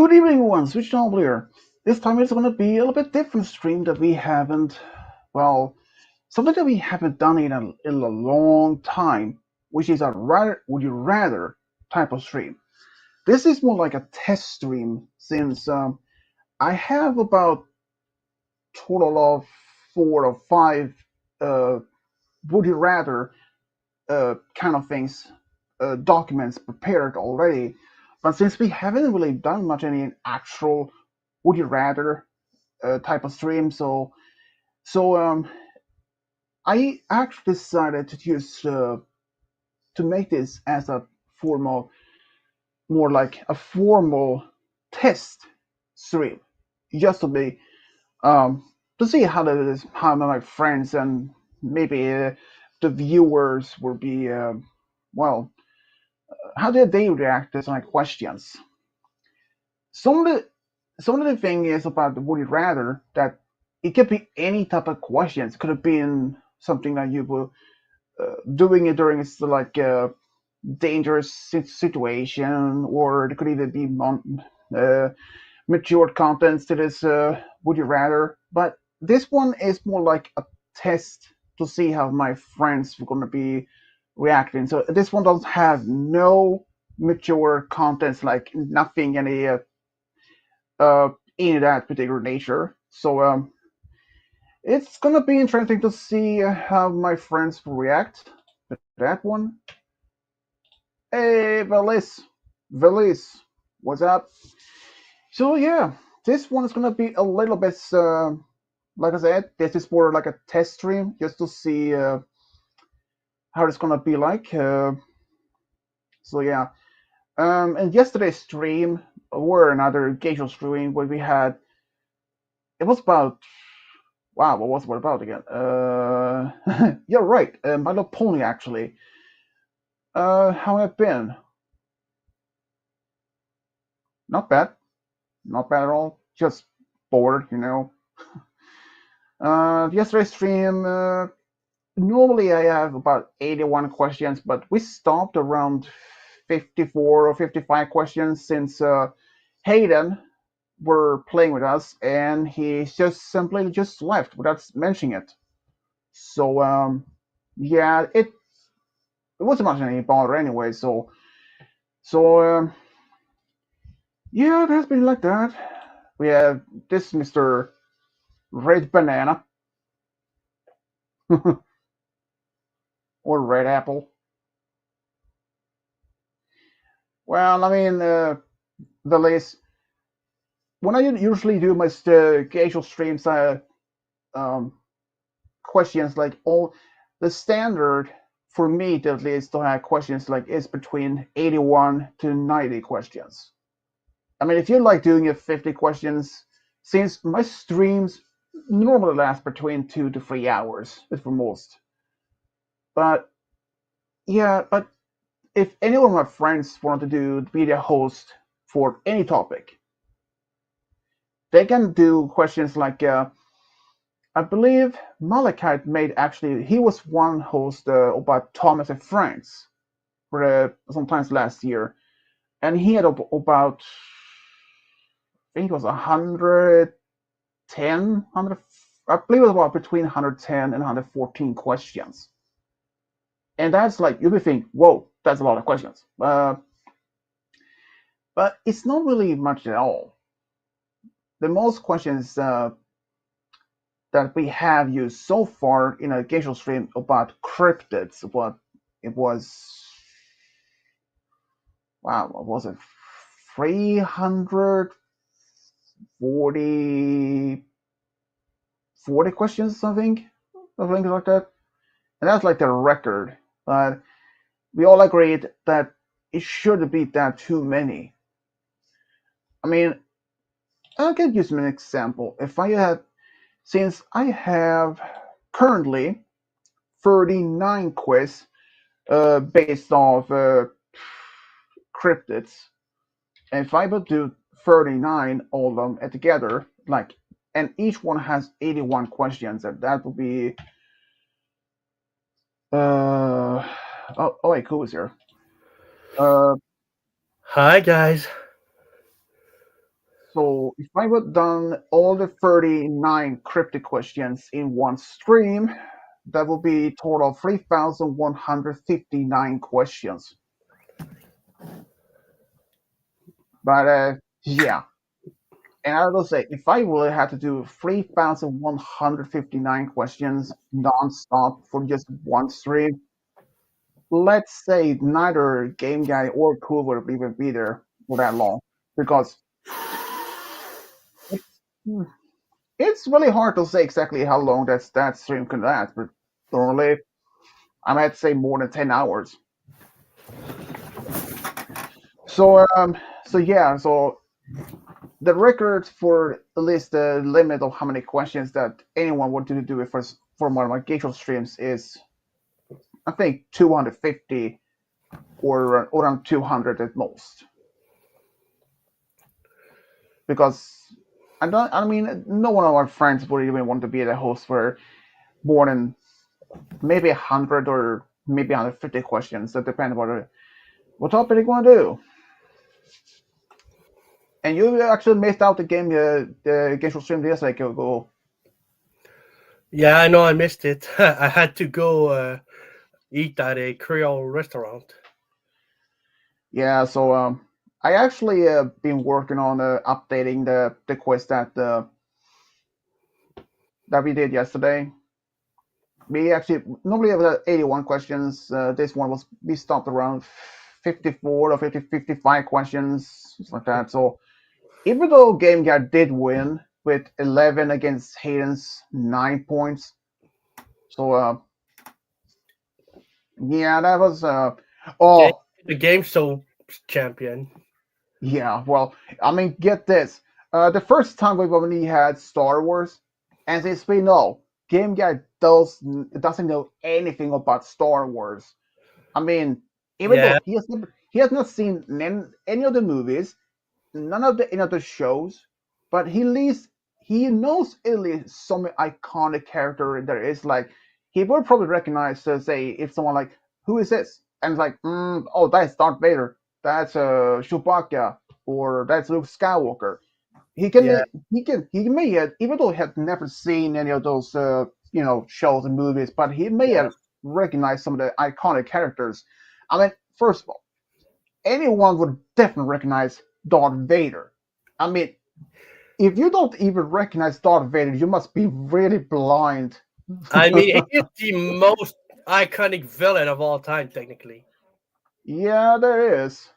Good evening, everyone. Switch on here. This time it's going to be a little bit different stream that we haven't, well, something that we haven't done in a long time, which is a rather, would you rather type of stream. This is more like a test stream since I have about total of 4 or 5 uh, would you rather kind of things, documents prepared already. But since we haven't really done much any actual would you rather type of stream. So I actually decided to use to make this as a formal, more like a formal test stream, just to be to see how that is, how my friends and maybe the viewers will be well, how did they react to my questions. Some of the some of the thing is about the would you rather that it could be any type of questions. It could have been something that you were doing it during like a dangerous situation, or it could even be uh, mature contents to this would you rather. But this one is more like a test to see how my friends are going to be reacting. So this one doesn't have no mature contents, like nothing any uh, in that particular nature. So it's gonna be interesting to see how my friends will react to that one. Hey, Velis, what's up? So yeah, this one is gonna be a little bit, like I said, this is more like a test stream just to see how it's gonna be like. So yeah, and yesterday's stream or another Geisha stream where we had, it was about, wow, what was it about again? You're right, My Little Pony actually. How have been? Not bad, not bad at all. Just bored, you know. Yesterday's stream. Normally I have about 81 questions, but we stopped around 54 or 55 questions since Hayden were playing with us, and he just simply just left without mentioning it. So yeah, it wasn't much any bother anyway. So yeah, it has been like that. We have this Mr. Red Banana or Red Apple. Well, I mean, the list. When I usually do my casual streams, um, questions like all the standard for me at least to have questions like is between 81 to 90 questions. I mean, if you like doing it 50 questions, since my streams normally last between 2 to 3 hours for most. But yeah, but if any of my friends want to be the host for any topic, they can do questions like I believe Malachite made actually he was one host about Thomas and Friends for sometimes last year, and he had about I think it was 110, 100, I believe it was about between 110 and 114 questions. And that's like, you would think, whoa, that's a lot of questions. But it's not really much at all. The most questions that we have used so far in a casual stream about cryptids, what it was, wow, what was it? 340 questions, something like that. And that's like the record. But we all agreed that it shouldn't be that too many. I mean, I'll give you an example. If I had, since I have currently 39 quiz based off cryptids, and if I would do 39 all of them together, like, and each one has 81 questions, and that would be oh wait, cool is here. Uh, Hi guys. So if I would done all the 39 cryptic questions in one stream, that would be a total of 3,159 questions. But yeah, and I will say, if I really had to do 3,159 questions non-stop for just one stream, let's say neither Game Guy or Cool would even be there for that long, because it's it's really hard to say exactly how long that stream can last, but normally I might say more than 10 hours. So so the record for at least the limit of how many questions that anyone wanted to do it for one of my Gator streams is, I think, 250 or around 200 at most. Because I mean, no one of our friends would even want to be the host for more than maybe 100 or maybe 150 questions. That depends on what topic you want to do. And you actually missed out the game show stream yesterday, go. Yeah, I know I missed it. I had to go eat at a Creole restaurant. Yeah, so I actually been working on updating the quiz that we did yesterday. We actually normally have 81 questions. This one was we stopped around 54 or 50, 55 questions, something like that. So even though Game Guy did win with 11 against Hayden's 9 points, so yeah, that was Game, oh the game show champion. yeah. Well, I mean, get this. The first time we've only had Star Wars, and since we know Game Guy doesn't know anything about Star Wars. I mean, even Yeah, though he has not seen any of the movies, none of the any of the shows, but he knows at least some iconic character there is. Like he would probably recognize, say, if someone like, who is this? And it's like, oh, that's Darth Vader, that's Chewbacca, or that's Luke Skywalker. He yeah, can he may have, even though he had never seen any of those shows and movies, but he may yeah. have recognized some of the iconic characters. I mean, first of all, anyone would definitely recognize Darth Vader. I mean, if you don't even recognize Darth Vader, you must be really blind. I mean, he is the most iconic villain of all time, technically. Yeah, there is.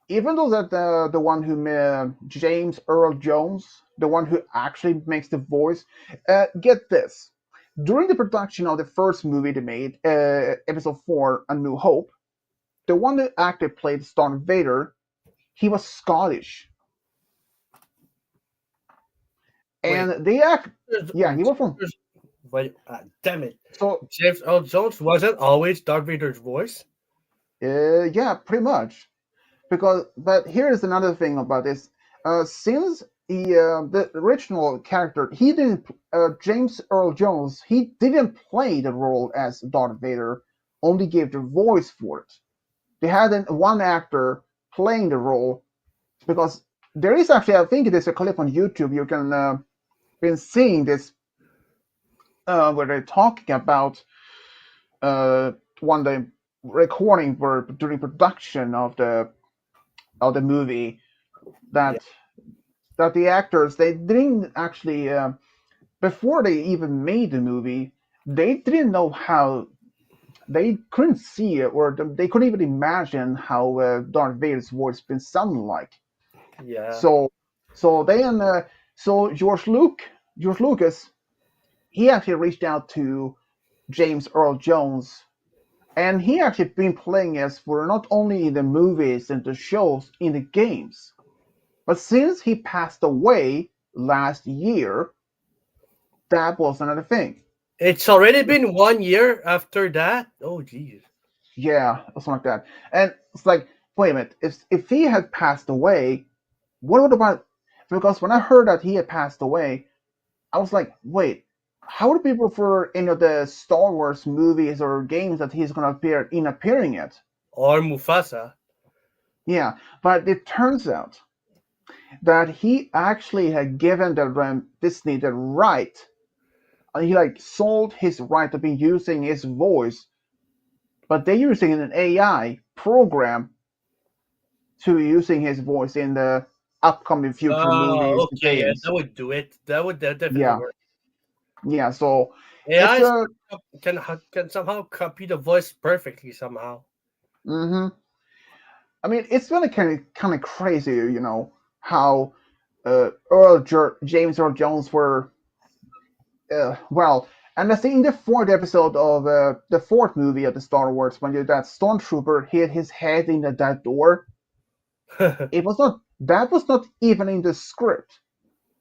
Even though that the one who James Earl Jones, the one who actually makes the voice, get this. During the production of the first movie they made, Episode 4, A New Hope, the one that actually played Darth Vader, he was Scottish. Wait, And they act, there's- yeah, he was from, there's- wait, damn it. so James Earl Jones wasn't always Darth Vader's voice. yeah, pretty much. But here is another thing about this. Since the original character, he didn't James Earl Jones, he didn't play the role as Darth Vader, only gave the voice for it. They had one actor playing the role, because there is actually, I think there's a clip on YouTube you can been seeing this where they're talking about one day recording for during production of the movie, Yeah, that the actors, they didn't actually before they even made the movie, they didn't know how, they couldn't see it, or they couldn't even imagine how Darth Vader's voice been sounding like. yeah. So then George Lucas, he actually reached out to James Earl Jones, and he actually been playing as for not only in the movies and the shows, in the games. But since he passed away last year, that was another thing. It's already been 1 year after that. Oh, jeez. Yeah, something like that. And it's like, wait a minute, if he had passed away, what about? Because when I heard that he had passed away, I was like, wait, how do people for any of the Star Wars movies or games that he's gonna appearing at? Or Mufasa. Yeah, but it turns out that he actually had given Disney the right. He like sold his right to be using his voice, but they're using an AI program to using his voice in the upcoming future movies, Oh, okay, yeah, games. that would do it. That definitely Yeah, work. yeah. So it's AI a. can somehow copy the voice perfectly somehow. hmm I mean, it's really kind of crazy, how James Earl Jones were well. And I think in the fourth episode of the fourth movie of the Star Wars, when that stormtrooper hit his head in that door, it was not that was not even in the script.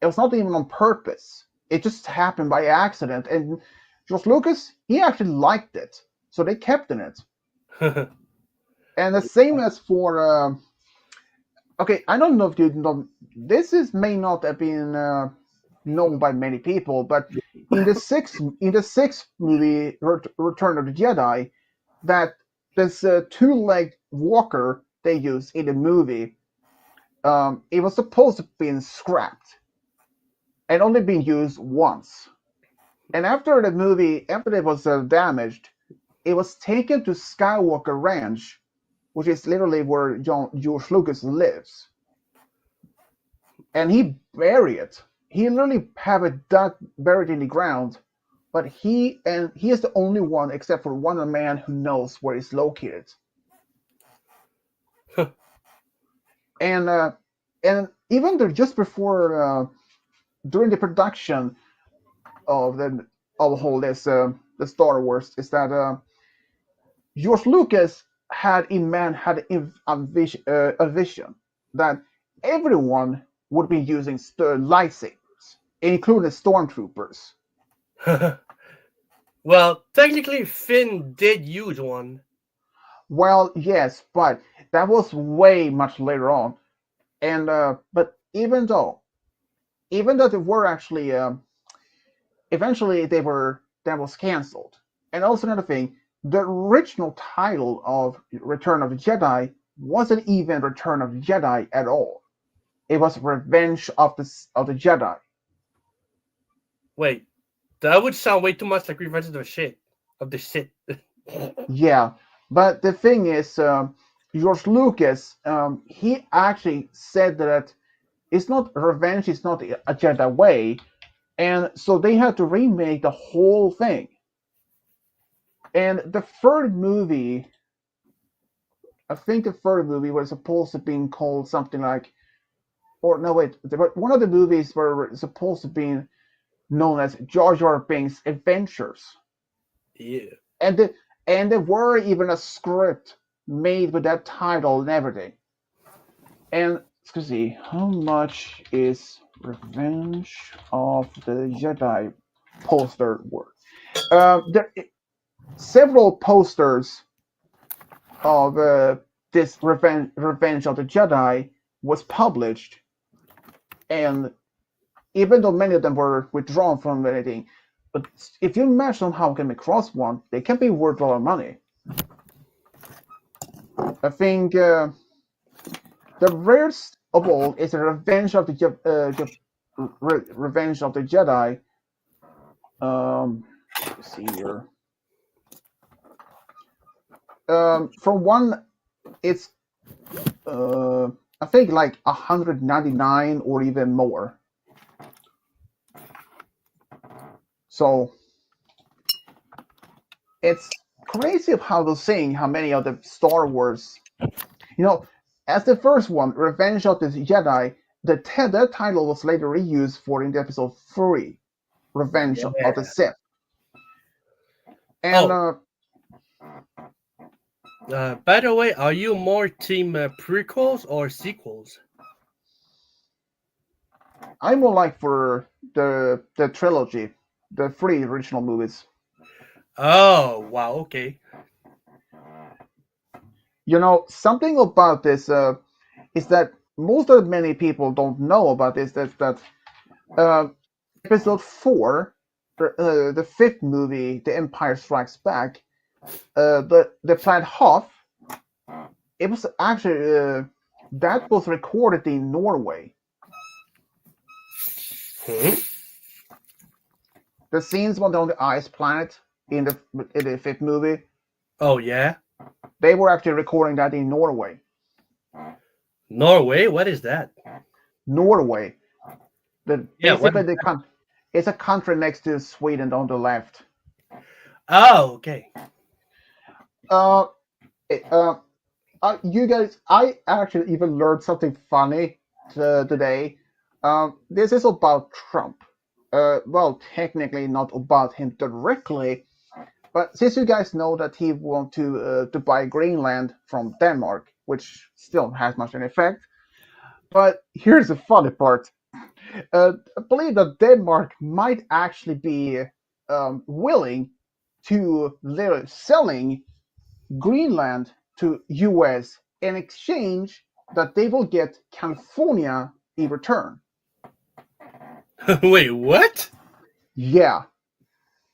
It was not even on purpose. It just happened by accident. And George Lucas, he actually liked it, so they kept in it. And the same as for okay, I don't know if you know. May not have been known by many people, but in the sixth movie, Return of the Jedi, that this two-legged walker they use in the movie, it was supposed to be scrapped and only been used once. And after it was damaged, it was taken to Skywalker Ranch, which is literally where George Lucas lives, and he buried it. He literally have it buried in the ground, but he is the only one except for one man who knows where it's located. And even though just before during the production of the whole this the Star Wars is that George Lucas had a vision that everyone would be using lightsabers, including stormtroopers. Well, technically, Finn did use one. Well, yes, but that was way much later on. And but even though they were actually eventually that was canceled. And also another thing, the original title of Return of the Jedi wasn't even Return of the Jedi at all. It was Revenge of the Jedi. Wait, that would sound way too much like Revenge of the Shit of the shit. Yeah, but the thing is, George Lucas, he actually said that it's not revenge, it's not a Jedi way, and so they had to remake the whole thing. And the third movie, I think the third movie was supposed to be called something like, or no, wait, one of the movies were supposed to be known as Jar Jar Binks' Adventures, Yeah. and and there were even a script made with that title and everything. And excuse me, how much is Revenge of the Jedi poster worth? There several posters of this Revenge of the Jedi was published, and even though many of them were withdrawn from anything, but if you match them how can across one, they can be worth a lot of money. I think the rarest of all is the Revenge of the Jedi. Let's see here. From one, it's I think like 199 or even more. So it's crazy of how they're saying how many of the Star Wars, as the first one, Revenge of the Jedi, that title was later reused for in the episode 3, Revenge of the Yeah. Sith. And Oh, by the way, are you more team prequels or sequels? I'm more like for the trilogy, the 3 original movies. Oh, wow. Okay. Something about this is that most of many people don't know about this. That uh, episode 4, the fifth movie, The Empire Strikes Back, the planet Hoth, it was actually that was recorded in Norway. Hmm? The scenes when they're on the ice planet in the fifth movie, Oh yeah, they were actually recording that in Norway. Norway. What is that? Norway, Yeah. What? basically it's a country next to Sweden on the left. Oh, okay. Uh, it- you guys, I actually even learned something funny today. This is about Trump. Well, technically not about him directly, but since you guys know that he want to buy Greenland from Denmark, which still has much an effect. But here's the funny part. I believe that Denmark might actually be willing to literally selling Greenland to US in exchange that they will get California in return. Wait, what? Yeah,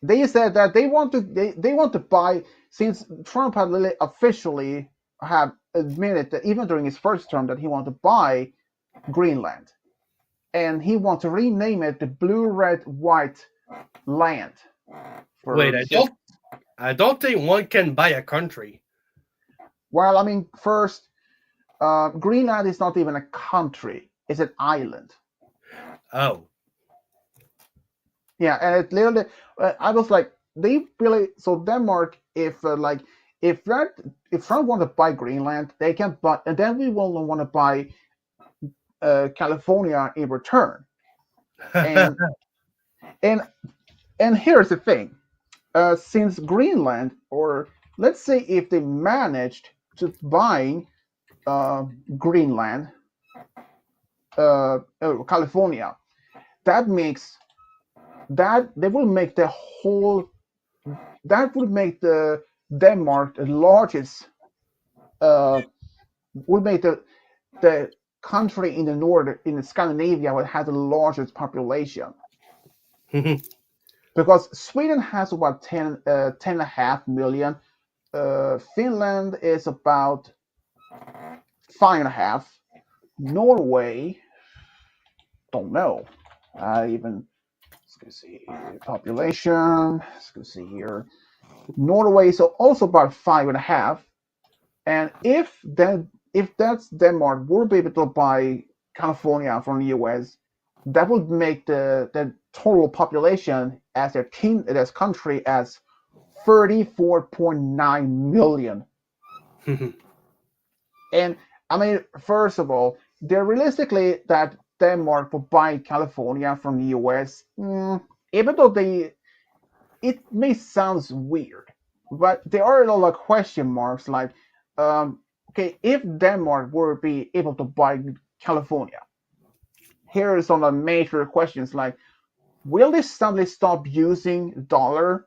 they said that they want to buy, since Trump had really officially have admitted that even during his first term that he wanted to buy Greenland, and he wants to rename it the Blue Red White Land Wait, for just. I don't think one can buy a country. Well, I mean, first, Greenland is not even a country; it's an island. Oh. Yeah, and it literally, I was like, they really. So Denmark, if that if Trump want to buy Greenland, they can buy, and then we will want to buy California in return. And and and here's the thing: since Greenland, or let's say if they managed to buy Greenland, California, that makes that they will make the whole that would make the Denmark the largest uh, would make the country in the north in Scandinavia that has the largest population, because Sweden has about 10.5 million. Finland is about 5.5. Norway, don't know. Even let's go see population. Let's go see here. Norway is also about 5.5. And if that's Denmark, we'll be able to buy California from the US. That would make the total population as their this country as 34.9 million. And I mean, first of all, they're realistically that Denmark will buy California from the US. Even though it may sound weird, but there are a lot of question marks. Like, okay, if Denmark were to be able to buy California, here are some of the major questions. Like, will they suddenly stop using dollar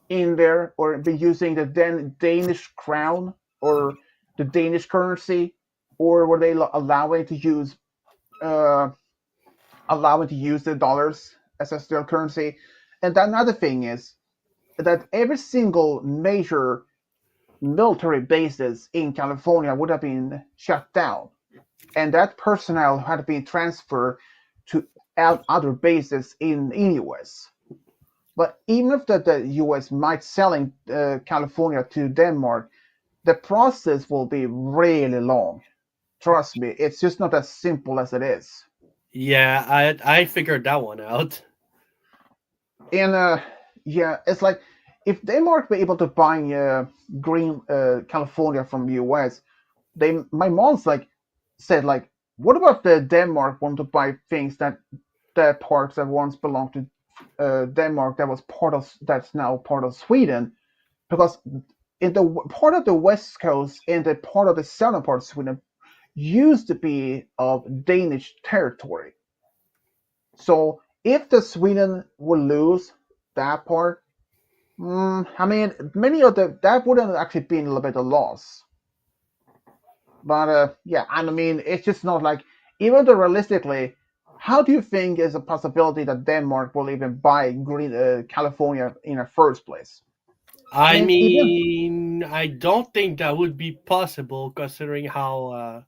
in there, or be using the Danish crown or the Danish currency, or were they uh, allowing to use the dollars as a still currency? And another thing is that every single major military bases in California would have been shut down, and that personnel had been transferred to other bases in US. But even if the US might selling California to Denmark, the process will be really long. Trust me, it's just not as simple as it is. Yeah, I figured that one out. And yeah, it's like if Denmark were able to buy green California from the US, my mom's like said like, what about the Denmark want to buy things that the parts that once belonged to Denmark that's now part of Sweden, because in the part of the west coast and the part of the southern part of Sweden used to be of Danish territory. So if the Sweden would lose that part, I mean, many of that wouldn't actually be a little bit of loss. But yeah, and I mean, it's just not like, even though realistically, how do you think is a possibility that Denmark will even buy California in the first place? I I mean, even mean, I don't think that would be possible considering how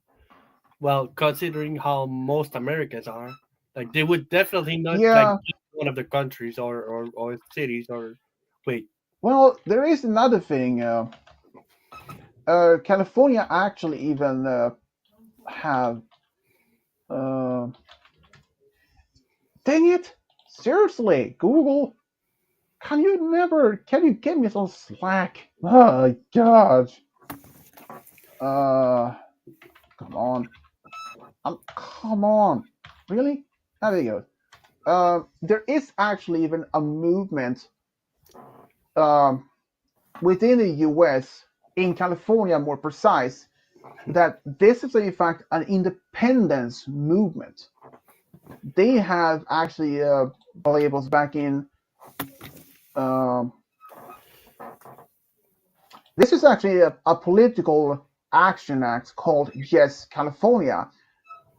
well, considering how most Americans are. Like they would definitely not like Yeah. one of the countries or cities or wait. Well, there is another thing. California actually even have. Uh, Dang it! Seriously, Google, can you give me some slack? Oh God. Uh, Come on. Come on. Really? There you go. There is actually even a movement um, within the U.S. in California, more precise, that this is in fact an independence movement. They have actually, I believe it was back in um, this is actually a political action act called Yes California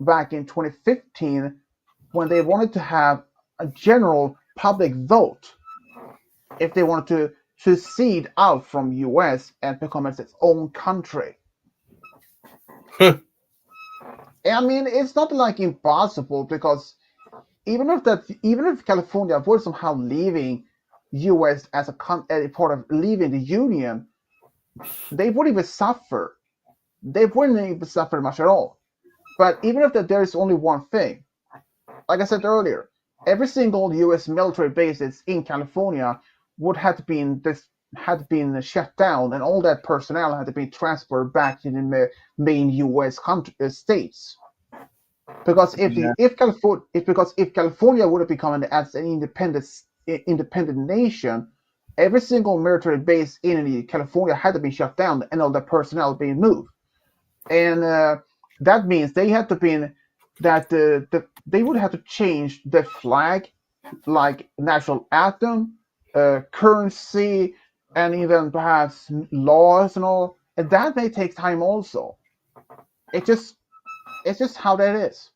back in 2015 when they wanted to have a general public vote if they wanted to secede out from US and become its own country. I mean, it's not like impossible because even if California were somehow leaving US as a part of leaving the union, they would even suffer. They wouldn't even suffer much at all. But even if there is only one thing, like I said earlier, every single U.S. military bases in California would have been had been shut down, and all that personnel had to be transferred back to the main U.S. states. Because Yeah. if California would have become as an independent nation, every single military base in California had to be shut down, and all the personnel being moved. And that means they had to be that they would have to change the flag, like national anthem, currency, and even perhaps laws and all. And that may take time also. It just it's just how that is.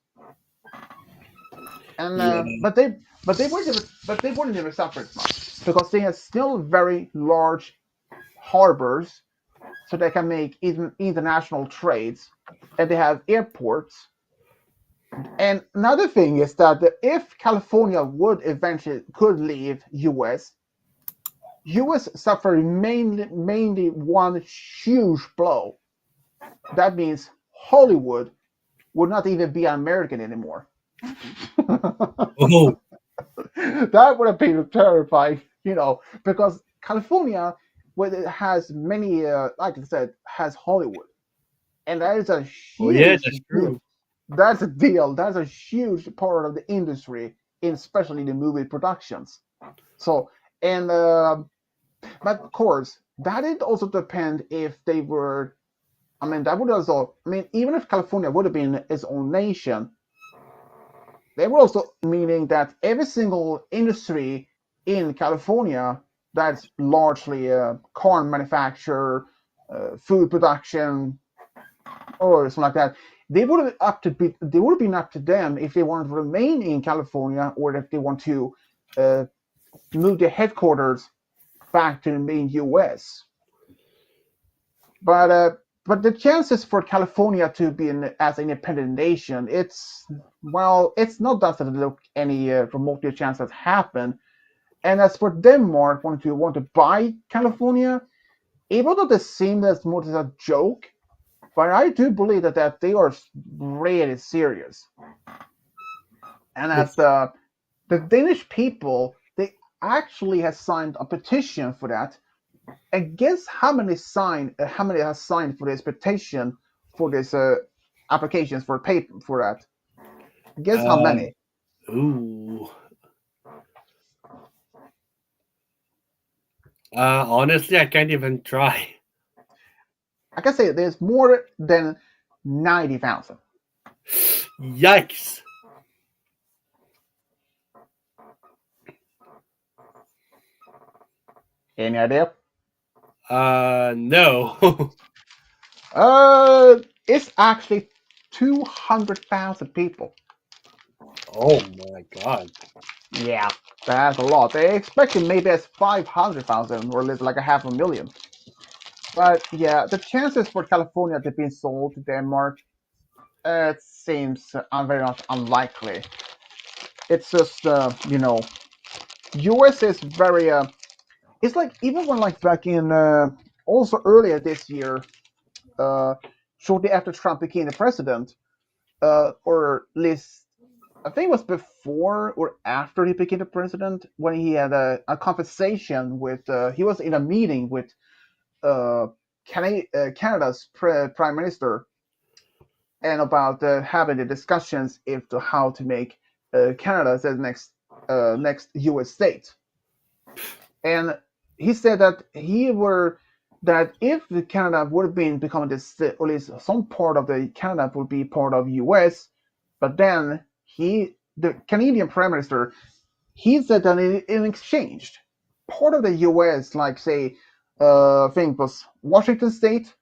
And Yeah. but they wouldn't even suffer as much because they have still very large harbors, so they can make even international trades, and they have airports. And another thing is that if California would eventually could leave US suffered mainly one huge blow. That means Hollywood would not even be American anymore. Oh. That would have been terrifying, because California, where it has many, like I said, has Hollywood, and that is a Oh yeah, huge that's deal. true. That's a deal. That's a huge part of the industry, especially the movie productions. So, and but of course, that would also depend if they were. I mean, that would also. I mean, even if California would have been its own nation, they were also meaning that every single industry in California that's largely corn manufacture, food production, or something like that, they would have been up to them if they wanted to remain in California or if they want to uh, move their headquarters back to the main U.S. But uh, but the chances for California to be as an independent nation, it's not that look any remotely chance that happen. And as for Denmark want to buy California, even though this seems as more as a joke, but I do believe that they are really serious. And But as the Danish people, they actually have signed a petition for that. And guess how many has signed for this petition for this applications for paper for that? Guess how uh, many? ooh. Honestly, I can't even try. I can say there's more than 90,000. Yikes. Any idea? No. It's actually 200,000 people. Oh my god. Yeah, that's a lot. They expected maybe as 500,000 or like a half a million. But yeah, the chances for California to be sold to Denmark, it seems very much unlikely. it's just U.S. is very. It's like even when like back in also earlier this year, shortly after Trump became the president, or at least I think it was before or after he became the president when he had a conversation with. He was in a meeting with Canada's prime minister, and about having the discussions if to how to make Canada the next U.S. state. And he said that if the Canada would have been becoming this, or at least some part of the Canada would be part of U.S., but then the Canadian Prime Minister, he said that in exchange, part of the U.S., like say, I think it was Washington State,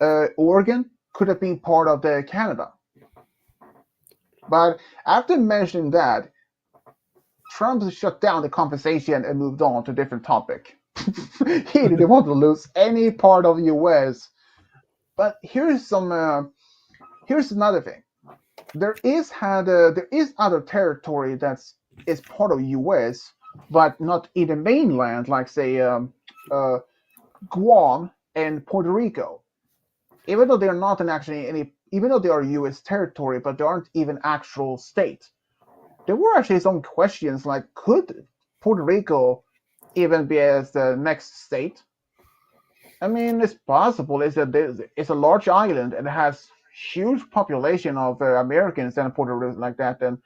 Oregon, could have been part of the Canada. But after mentioning that, Trump shut down the conversation and moved on to a different topic. He didn't want to lose any part of the U.S. But here's another thing. There is other territory is part of U.S. but not in the mainland, like say Guam and Puerto Rico. Even though they're not even though they are U.S. territory, but they aren't even actual states. There were actually some questions like, could Puerto Rico even be as the next state? I mean, it's possible. It's a large island and it has huge population of Americans and Puerto Rico like that. And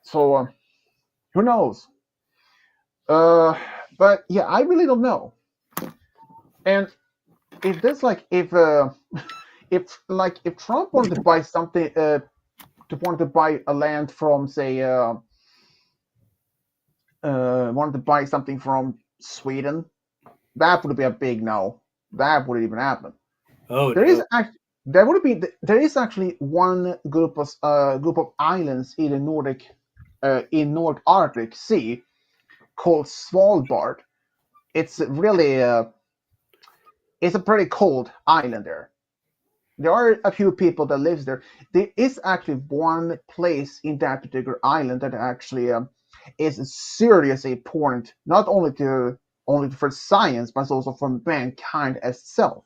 so, who knows? But yeah, I really don't know. And if this like if Trump wanted to buy something, wanted to buy a land from say wanted to buy something from Sweden, that would be a big no. That wouldn't even happen. Oh There no. is actually there is actually one group of islands in the North Arctic Sea called Svalbard. It's really it's a pretty cold island there. There are a few people that lives there. There is actually one place in that particular island that actually is seriously important, not only for science, but also for mankind itself.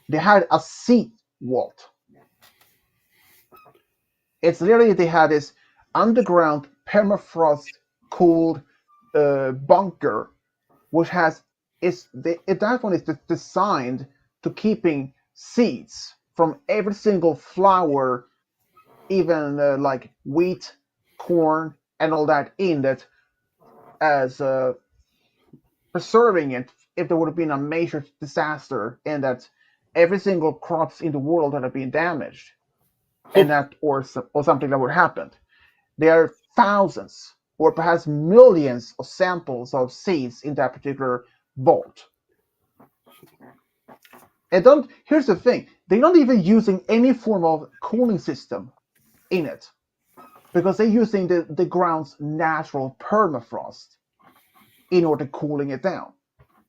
They had a sea vault. It's literally they had this underground permafrost cooled bunker, which that one is designed to keeping seeds from every single flower, even like wheat, corn, and all that in that, as preserving it if there would have been a major disaster and that every single crops in the world that have been damaged and that or something that would happen. There are thousands or perhaps millions of samples of seeds in that particular vault. And here's the thing, they're not even using any form of cooling system in it because they're using the ground's natural permafrost in order cooling it down.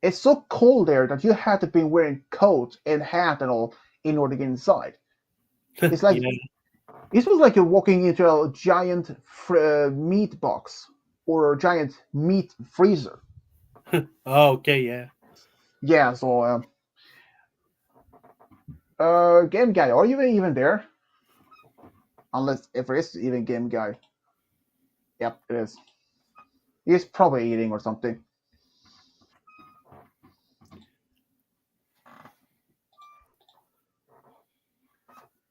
It's so cold there that you have to be wearing coat and hat and all in order to get inside. It's like Yeah. it feels like you're walking into a giant meat box or a giant meat freezer. Oh, okay, yeah. Yeah, so Game Guy, are you even there? Unless if it is even Game Guy. Yep, it is. He's probably eating or something.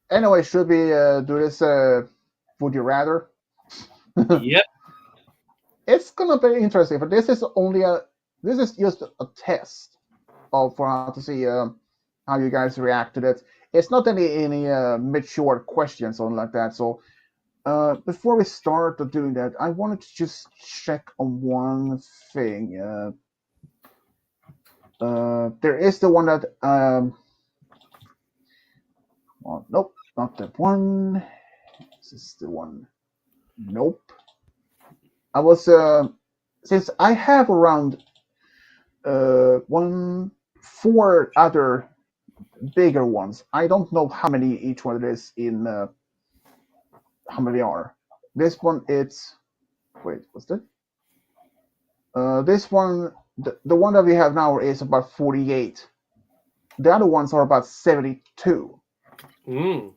Anyway, should we do this Would You Rather? Yep. It's gonna be interesting, but this is just a test for how to see how you guys react to that. It's not any mature questions or like that. So before we start doing that, I wanted to just check on one thing. There is the one that well, nope, not that one. This is the one. Nope. I was since I have around four other bigger ones. I don't know how many each one it is in how many are. This one, it's wait, what's that? This one, the one that we have now is about 48. The other ones are about 72. Mm.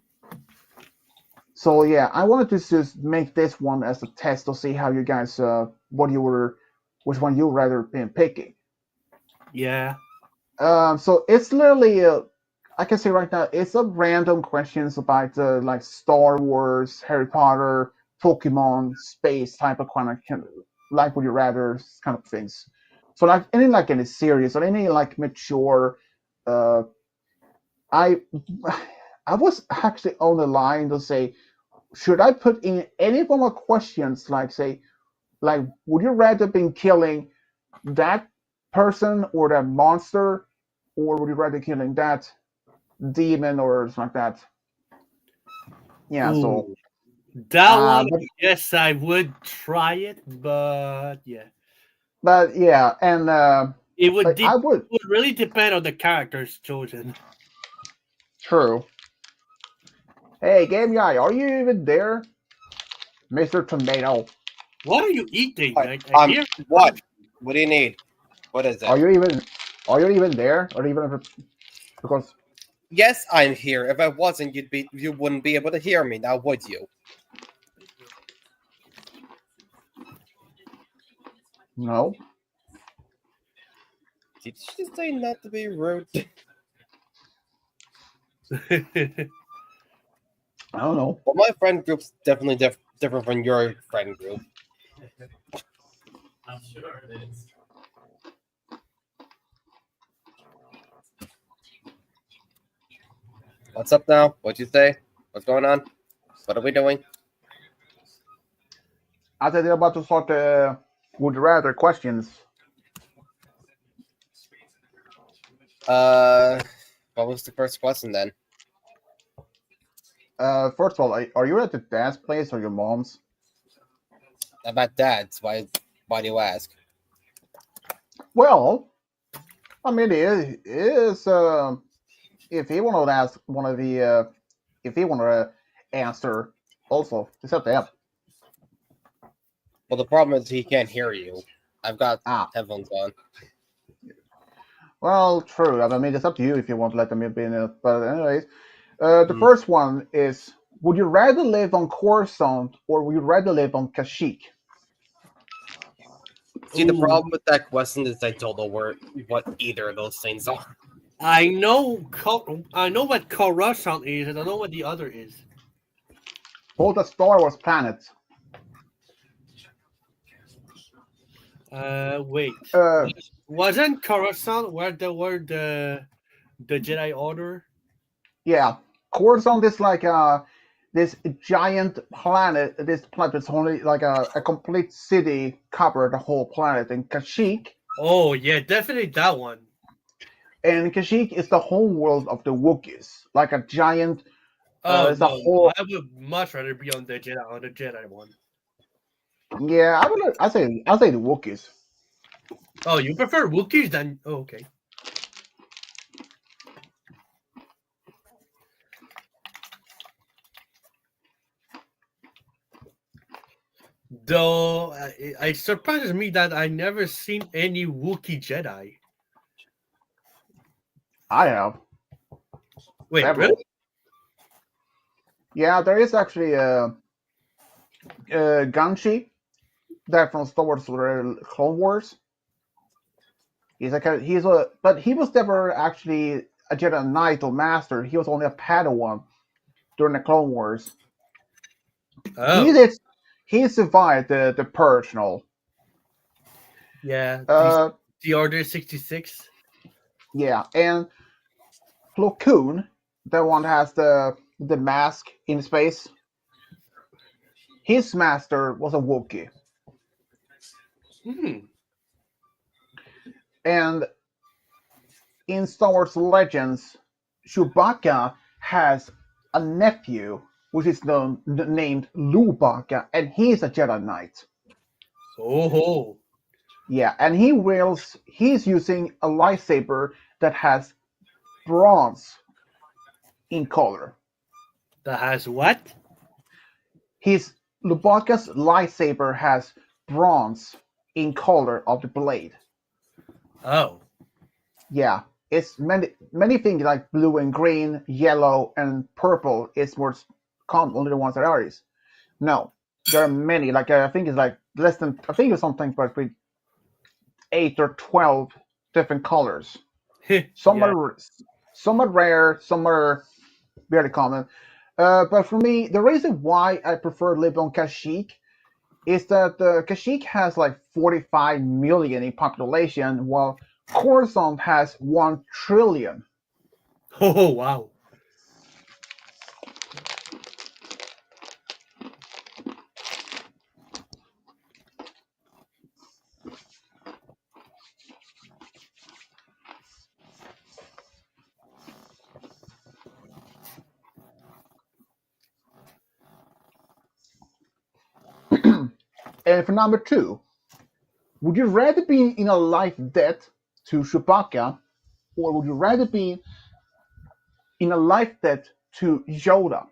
So yeah, I wanted to just make this one as a test to see how you guys, which one you rather been picking. Yeah. So it's literally, I can say right now, it's a random questions about like Star Wars, Harry Potter, Pokemon, space type of kind of like would you rather kind of things. So like any series or any like mature, uh, I I was actually on the line to say, should I put in any form of questions like say, like would you rather been killing that person or that monster, or would you rather killing that demon or something like that? Yeah, so Ooh. That one, but yes, I would try it, but yeah. yeah, and It would, I would. would really depend on the characters chosen. True. Hey, game guy, are you even there, Mr. Tomato? What are you eating? What? I hear What? What do you need? What is Are it? you even are you even there, or even because Yes, I'm here. If I wasn't, you wouldn't be able to hear me now, would you? no? Did you just say not to be rude? I don't know. Well, my friend group's definitely different from your friend group. I'm sure it is. What's up now? What'd you say? What's going on? What are we doing? I said they're about to start the would you rather questions. What was the first question then? First of all, are you at the dad's place or your mom's? About dads. Why do you ask? Well, I mean, it is. If he want to ask one of the, if he want to answer, also it's up to him. Well, the problem is he can't hear you. I've got Ah, headphones on. well, true. I mean, it's up to you if you want to let them be in it. But anyways, the Hmm. first one is: would you rather live on Coruscant or would you rather live on Kashyyyk? See, the Ooh. problem with that question is I don't know what either of those things are. I know what Coruscant is, and I know what the other is. Both are Star Wars planets. Wait. Uh, Wasn't Coruscant where the Jedi Order? yeah, Coruscant is like this giant planet. This planet is only like a complete city covered the whole planet. And Oh yeah, definitely that one. Kashyyyk is the home world of the Wookiees, like a giant. Oh It's a no, whole. I would much rather be on the Jedi one. Yeah, I say the Wookiees. Oh, you prefer Wookiees than okay. Though it surprises me that I never seen any Wookiee Jedi. I have Wait, several. really? Yeah, there is actually Ganshi, that from Star Wars Clone Wars. But he was never actually a Jedi Knight or Master. He was only a Padawan during the Clone Wars. He Oh, did. He survived the Purge and all. yeah. Uh, The Order 66. yeah, and Plo Koon, the one that has the mask in space. His master was a Wookiee, Hmm. and in Star Wars Legends, Chewbacca has a nephew which is named Lubaka, and he's a Jedi Knight. Oh, Yeah, and he's using a lightsaber that has bronze in color. that has what? His Lubotka's lightsaber has bronze in color of the blade. Oh. Yeah, it's many things like blue and green, yellow and purple is more common. Only the ones that are is. No, there are many. Like I think it's like less than. I think it's something between 8 or 12 different colors. Some Yeah. are some are rare, some are very common. But for me, the reason why I prefer live on Kashyyyk is that Kashyyyk has like 45 million in population, while Coruscant has 1 trillion. Oh, wow. And for number 2, would you rather be in a life debt to Chewbacca, or would you rather be in a life debt to Yoda?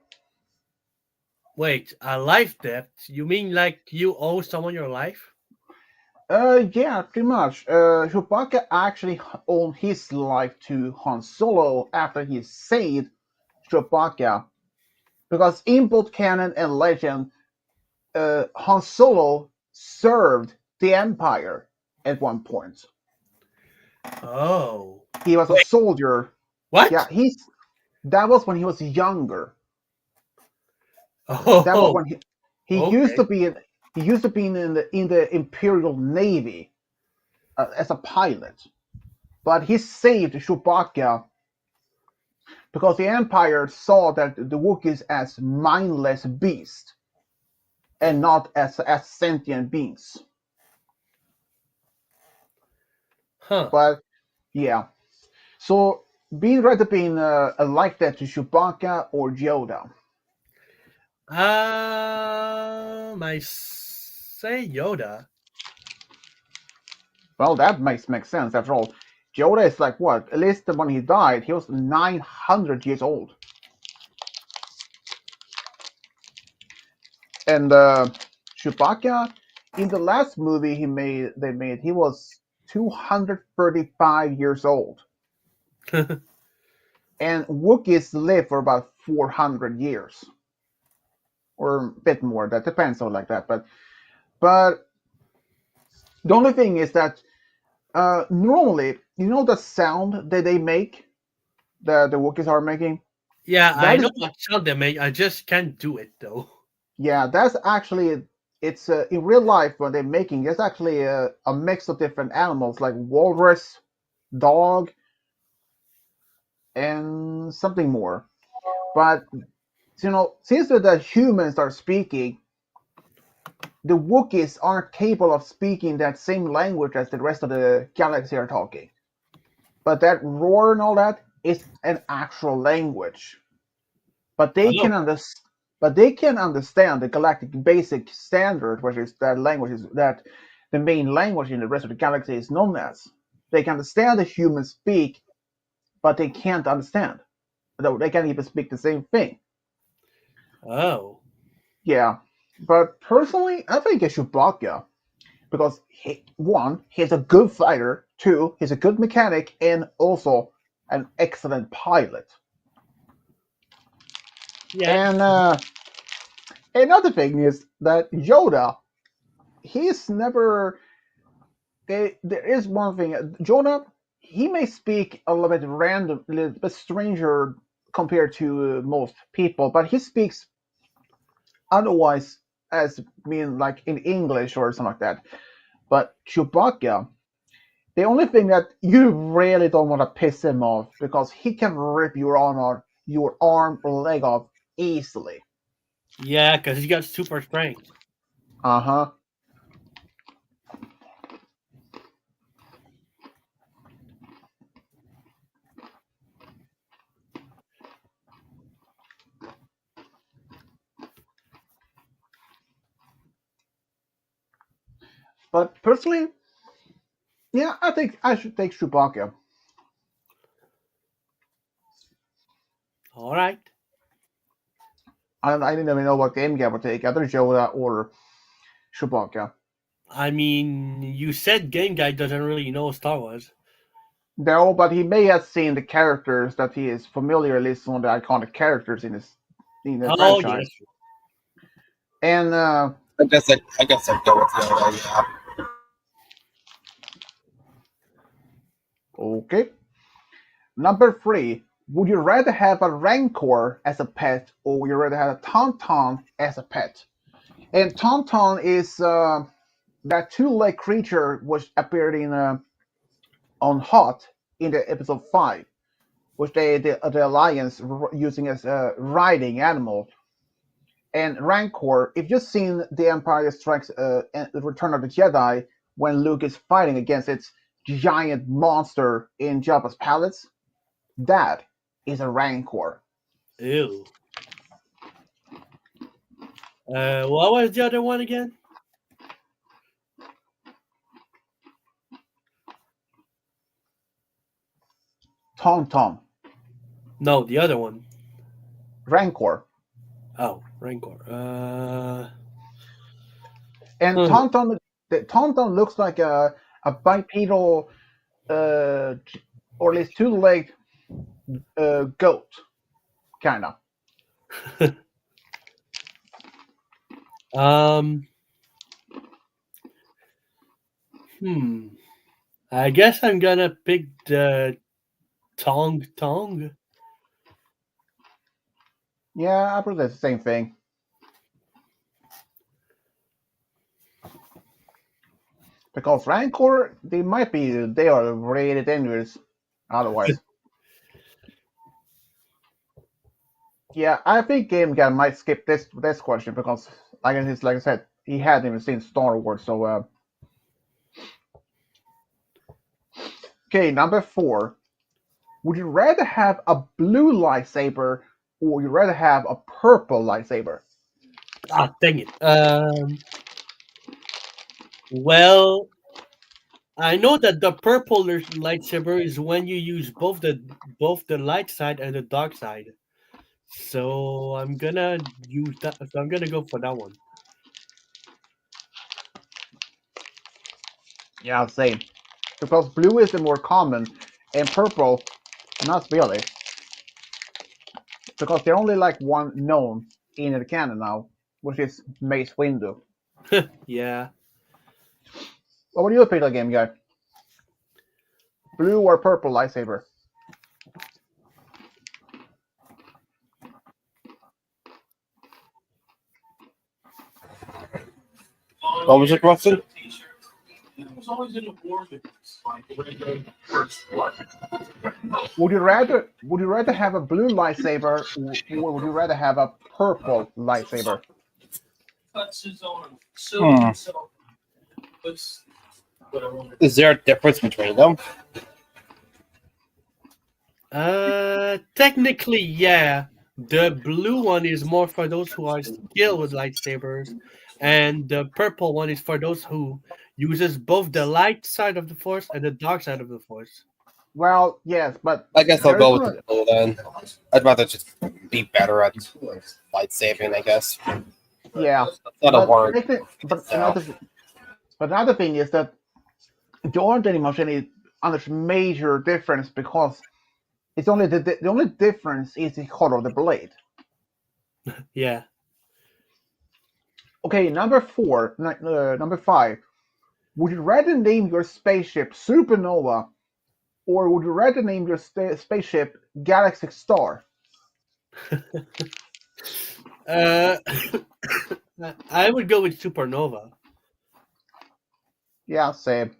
Wait, a life debt? You mean like you owe someone your life? Yeah, pretty much. Chewbacca actually owed his life to Han Solo after he saved Chewbacca, because in both canon and legend, Han Solo served the Empire at one point. Oh. He was a Wait, soldier. Yeah, what? that was when he was younger. That was Oh, when he used okay. to be in the Imperial Navy as a pilot, but he saved Chewbacca because the Empire saw that the Wookiees as mindless beasts and not as sentient beings. Huh. But yeah, so being rather being like that to Chewbacca or Yoda. I say Yoda. Well, that makes sense. After all, Yoda is like what? At least when he died, he was 900 years old, and Chewbacca, in the last movie they made, he was 235 years old, and Wookiees live for about 400 years or a bit more. That depends on like that, but the only thing is that normally, you know the sound that they make, the Wookiees are making. Yeah, I That know is what sound they make. I just can't do it though. Yeah, that's actually it's in real life when they're making. It's actually a mix of different animals like walrus, dog, and something more. But since the humans are speaking, the Wookiees aren't capable of speaking that same language as the rest of the galaxy are talking. But that roar and all that is an actual language. But they Oh, can understand. But they can understand the galactic basic standard, which is that language is that the main language in the rest of the galaxy is known as. They can understand the humans speak, but they can't understand. Though they can't even speak the same thing. oh, Yeah. But personally, I think it's Chewbacca because one, he's a good fighter. Two, he's a good mechanic, and also an excellent pilot. yeah, And another thing is that Yoda, he's never there is one thing. Jonah, he may speak a little bit random, a little bit stranger compared to most people, but he speaks otherwise as mean like in English or something like that. But Chewbacca, the only thing that you really don't want to piss him off because he can rip your arm or leg off easily. yeah. Because he got super strength. Uh huh. But personally, yeah, I think I should take Chewbacca. All right. I didn't even know what Game Guy would take. Either Yoda or Chewbacca. I mean, you said Game Guy doesn't really know Star Wars. No, but he may have seen the characters that he is familiar, at least some of the iconic characters in the Oh, yes. franchise. And I guess I'd go with Yoda. Yeah. okay. Number 3. Would you rather have a Rancor as a pet, or would you rather have a Tauntaun as a pet? And Tauntaun is that two-leg creature which appeared in on Hot in the episode 5, which the Alliance using as a riding animal. And Rancor, if you've seen The Empire Strikes and The Return of the Jedi, when Luke is fighting against its giant monster in Jabba's palace, that is a Rancor. Ew. What was the other one again? Tauntaun. No, the other one. Rancor. Oh, Rancor. And Tauntaun looks like a bipedal, or at least two-legged goat, kind of. I guess I'm gonna pick the Tong. Yeah, I believe it's the same thing. Because Rancor, they are really dangerous otherwise. Yeah, I think Game Guy might skip this question because, like I said, he hadn't even seen Star Wars. So, okay, number 4. Would you rather have a blue lightsaber, or would you rather have a purple lightsaber? Ah, dang it. Well, I know that the purple lightsaber is when you use both the light side and the dark side. So I'm gonna use that. So I'm gonna go for that one. Yeah, same. Because blue is the more common, and purple, not really. Because there's only like one known in the canon now, which is Mace Windu. Yeah. What would you pick the Game Guy? Blue or purple lightsaber? What was your question? Would you rather have a blue lightsaber, or would you rather have a purple lightsaber? Is there a difference between them? Technically, yeah. The blue one is more for those who are skilled with lightsabers, and the purple one is for those who uses both the light side of the force and the dark side of the force. Well, yes, but I guess I'll there's go with gonna- the blue then. I'd rather just be better at light saving, I guess. yeah. Not a But, hard. another thing is that there aren't any much any other major difference because it's only the only difference is the color of the blade. Yeah. Okay, number 5. Would you rather name your spaceship Supernova, or would you rather name your spaceship Galaxy Star? I would go with Supernova. Yeah, same.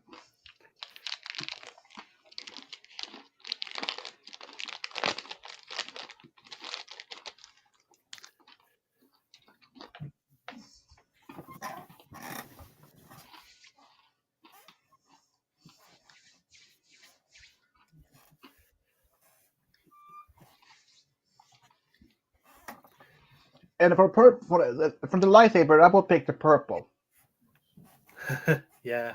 And for the lightsaber, I will pick the purple. Yeah.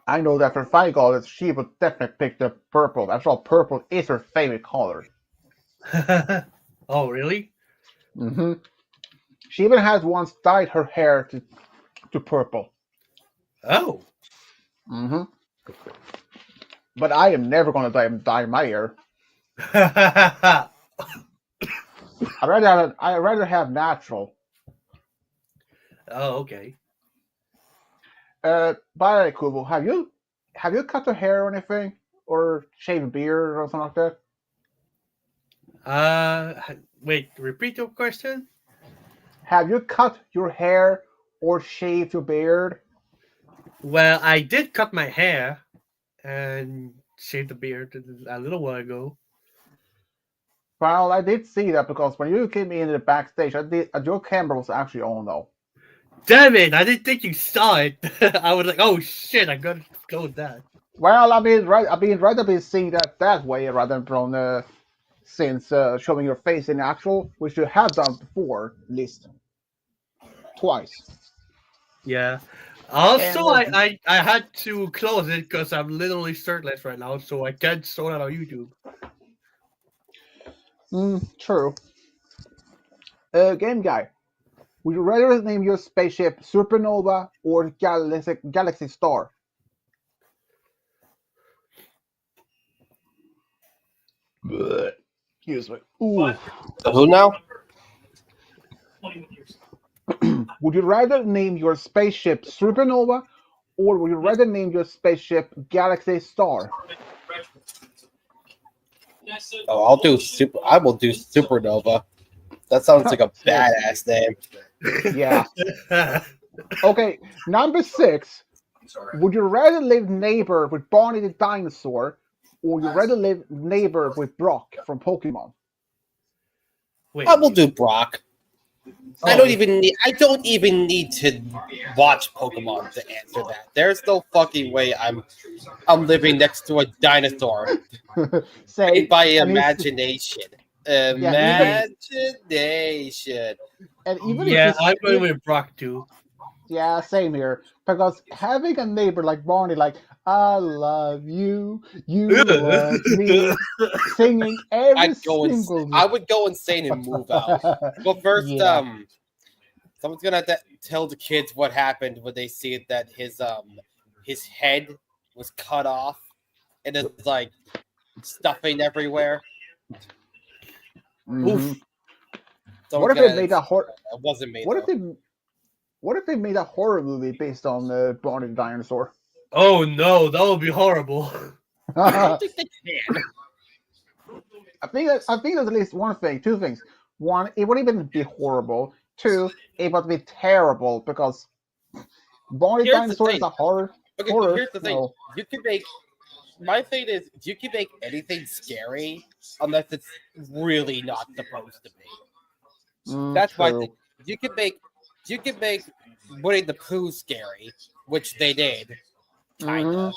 I know that for Figol, she would definitely pick the purple. After all, purple is her favorite color. Oh, really? Hmm. She even has once dyed her hair to purple. Oh. Hmm. But I am never gonna dye my hair. I'd rather have natural. Oh, okay. By the way, Kubo, have you cut your hair or anything, or shaved a beard or something like that? Wait. Repeat your question. Have you cut your hair or shaved your beard? Well, I did cut my hair and shaved the beard a little while ago. Well, I did see that because when you came in the backstage, your camera was actually on though. Damn it! I didn't think you saw it. I was like, oh shit! I gotta go with that. Well, I've been rather been seeing that way rather than from since showing your face in actual, which you have done before, at least twice. Yeah. Also, And I had to close it because I'm literally shirtless right now, so I can't show that on YouTube. true. Game guy, would you rather name your spaceship Supernova or Galaxy Star? Blech. Excuse me. Ooh. So who now? Would you rather name your spaceship Supernova or would you rather name your spaceship Galaxy Star? Oh, I will do Supernova. That sounds like a badass name. Yeah. Okay, number 6. Would you rather live neighbor with Barney the dinosaur or would you rather live neighbor with Brock from Pokemon? Wait. I will do Brock. I don't even need to watch Pokemon to answer that. There's no fucking way I'm living next to a dinosaur. Say, Made by and imagination. Yeah, Imagination. and even if Yeah, he's I'm going with Brock too. yeah, same here. Because having a neighbor like Barney, like I love you, you love me, singing every single. I would go insane and move out. But first, Yeah. someone's gonna have to tell the kids what happened when they see that his head was cut off and it's like stuffing everywhere. Mhm. Oof. What if they made a horror? It wasn't me What if though. they made a horror movie based on Barney the dinosaur? Oh no, that would be horrible. I don't I think they can. think there's at least one thing, two things. One, it wouldn't even be horrible. Two, it would be terrible because Barney the Here's the dinosaur is thing. a horror. Okay, Horror. here's the thing. No. You can make my thing is you can make anything scary unless it's really not supposed to be. That's my True. thing. You can make Winnie the Pooh scary, which they did, kinda. Mhm.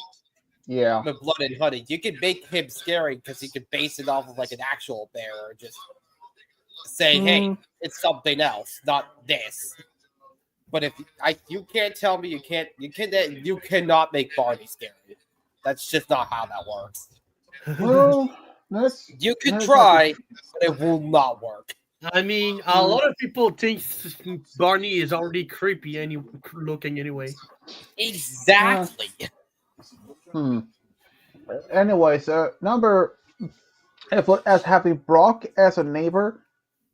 Yeah. With Blood and Honey, you can make him scary because you can base it off of like an actual bear, or just say, "Hey, it's something else, not this." But if you can't tell me you cannot make Barney scary. That's just not how that works. Well, You can that's try, but it will not work. I mean, a lot of people think Barney is already creepy looking anyway. Exactly. Anyways, number as having Brock as a neighbor,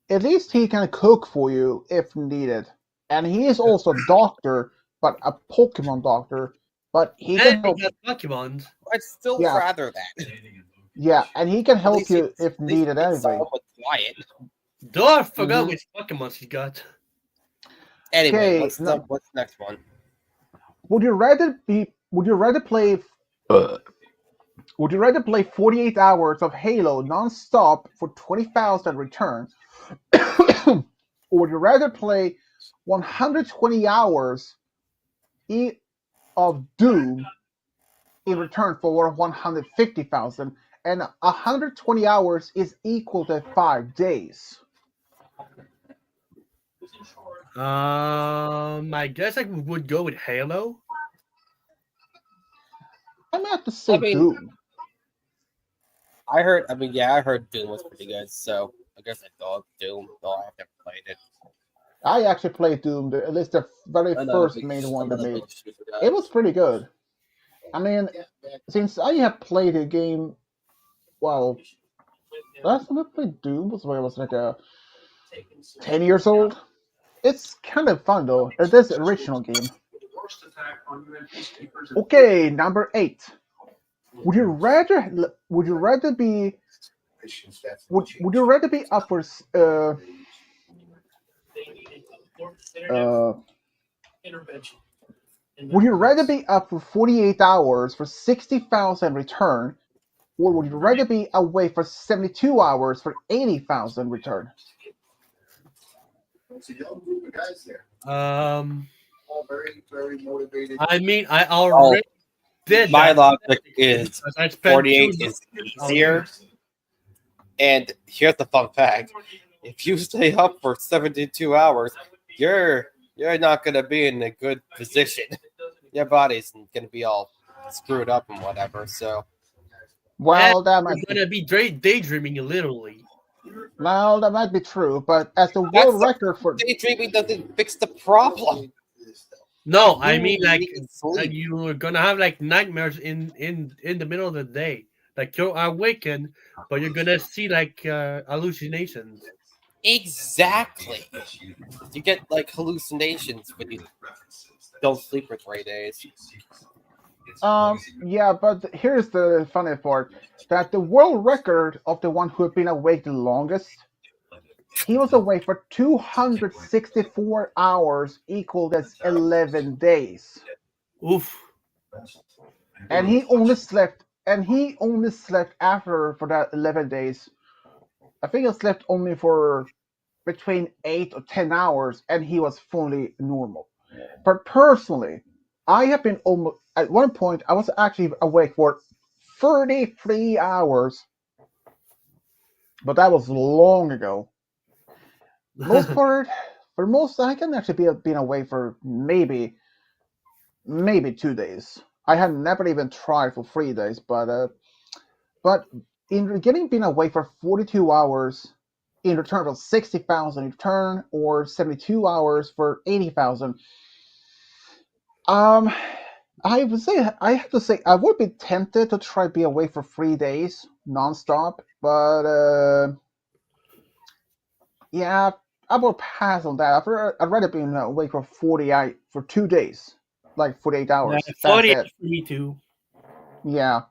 at least he can cook for you if needed, and he is also a doctor, but a Pokemon doctor. But he can And help. we got Pokemon. I'd still Yeah. rather that. Yeah, and he can At help least you it's- if at least needed. it's Anything. somewhat quiet. Though I forgot which Pokemon she got. Anyway, Okay, what's the next one? Would you rather play? Would you rather play 48 hours of Halo non-stop for 20,000 return, or would you rather play 120 hours of Doom in return for 150,000? And 120 hours is equal to 5 days. I guess I would go with Halo. I'm gonna have to say I mean, Doom. I heard Doom was pretty good, so I guess I thought Doom. No, I've never played it. I actually played Doom, at least the very first main one they made. It was pretty good. I mean, since I have played the game, well, last time I played Doom was when I was like 10 years old. It's kind of fun though. It is the original game. Okay, number 8. Would you rather be would you rather be up for would you rather be up for 48 hours for 60,000 return, or would you rather be away for 72 hours for 80,000 return? I mean, I already did My that. logic is I spent 48 is easier. And here's the fun fact: if you stay up for 72 hours, you're not gonna be in a good position. Your body's gonna be all screwed up and whatever. So, Well, that you're might be, gonna be daydreaming literally. well, that might be true, but as the That's world the- record for daydreaming doesn't fix the problem. No, I mean like You need sleep. you're gonna have like nightmares in the middle of the day. Like you're awakened, but you're gonna see like hallucinations. Exactly. You get like hallucinations when you don't sleep for 3 days. yeah, but here's the funny part: that the world record of the one who had been awake the longest, he was awake for 264 hours, equal that's 11 days, Oof. and he only slept. And he only slept after for that 11 days. I think he slept only for between 8 or 10 hours, and he was fully normal. But personally, I have been almost at one point I was actually awake for 33 hours, but that was long ago. Most part, for most, I can actually be been awake for maybe 2 days. I have never even tried for 3 days, but in getting been awake for 42 hours in return for 60,000 in return, or 72 hours for 80,000. I would say I have to say I would be tempted to try be away for 3 days nonstop, but yeah, I will pass on that. I'd rather be awake for 48 for 2 days, like 48 hours. Yeah, That's 48 it. for me too. Yeah,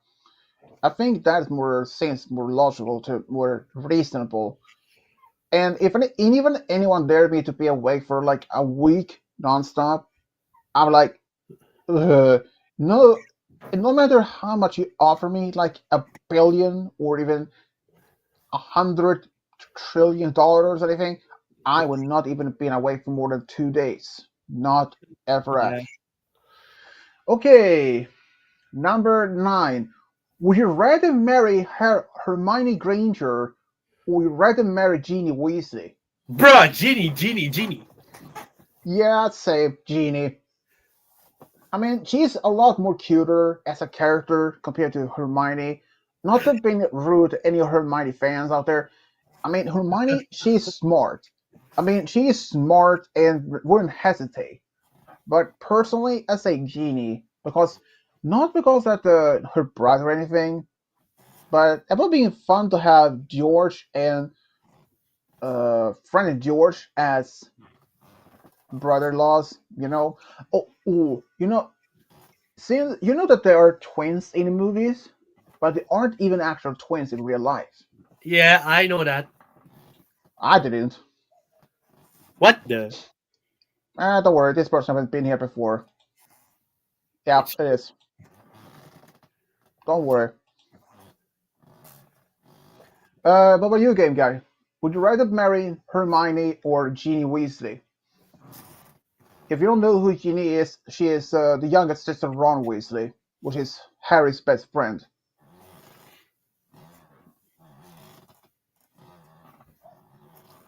I think that seems more logical to more reasonable. And if even anyone dared me to be awake for like a week nonstop, I'm like, no, no matter how much you offer me, like a billion or even $100 trillion or anything, I would not even be away for more than 2 days. Not ever. Yeah. Okay, number 9. Would you rather marry Hermione Granger, or would you rather marry Ginny Weasley? Bruh, Genie. Yeah, I'd say Ginny. I mean, she's a lot more cuter as a character compared to Hermione. Not to being rude to any Hermione fans out there. I mean, Hermione, she's smart. I mean, she's smart and wouldn't hesitate. But personally, I say Ginny because not because that her brother or anything, but it would be fun to have George and friend of George as brother-in-laws. Since you know that there are twins in the movies, but they aren't even actual twins in real life. Yeah, I know that. I didn't. What the? Don't worry, this person has been here before. Yeah, it is. Don't worry. What about you, game guy? Would you rather marry Hermione or Ginny Weasley? If you don't know who Ginny is, she is the youngest sister of Ron Weasley, which is Harry's best friend.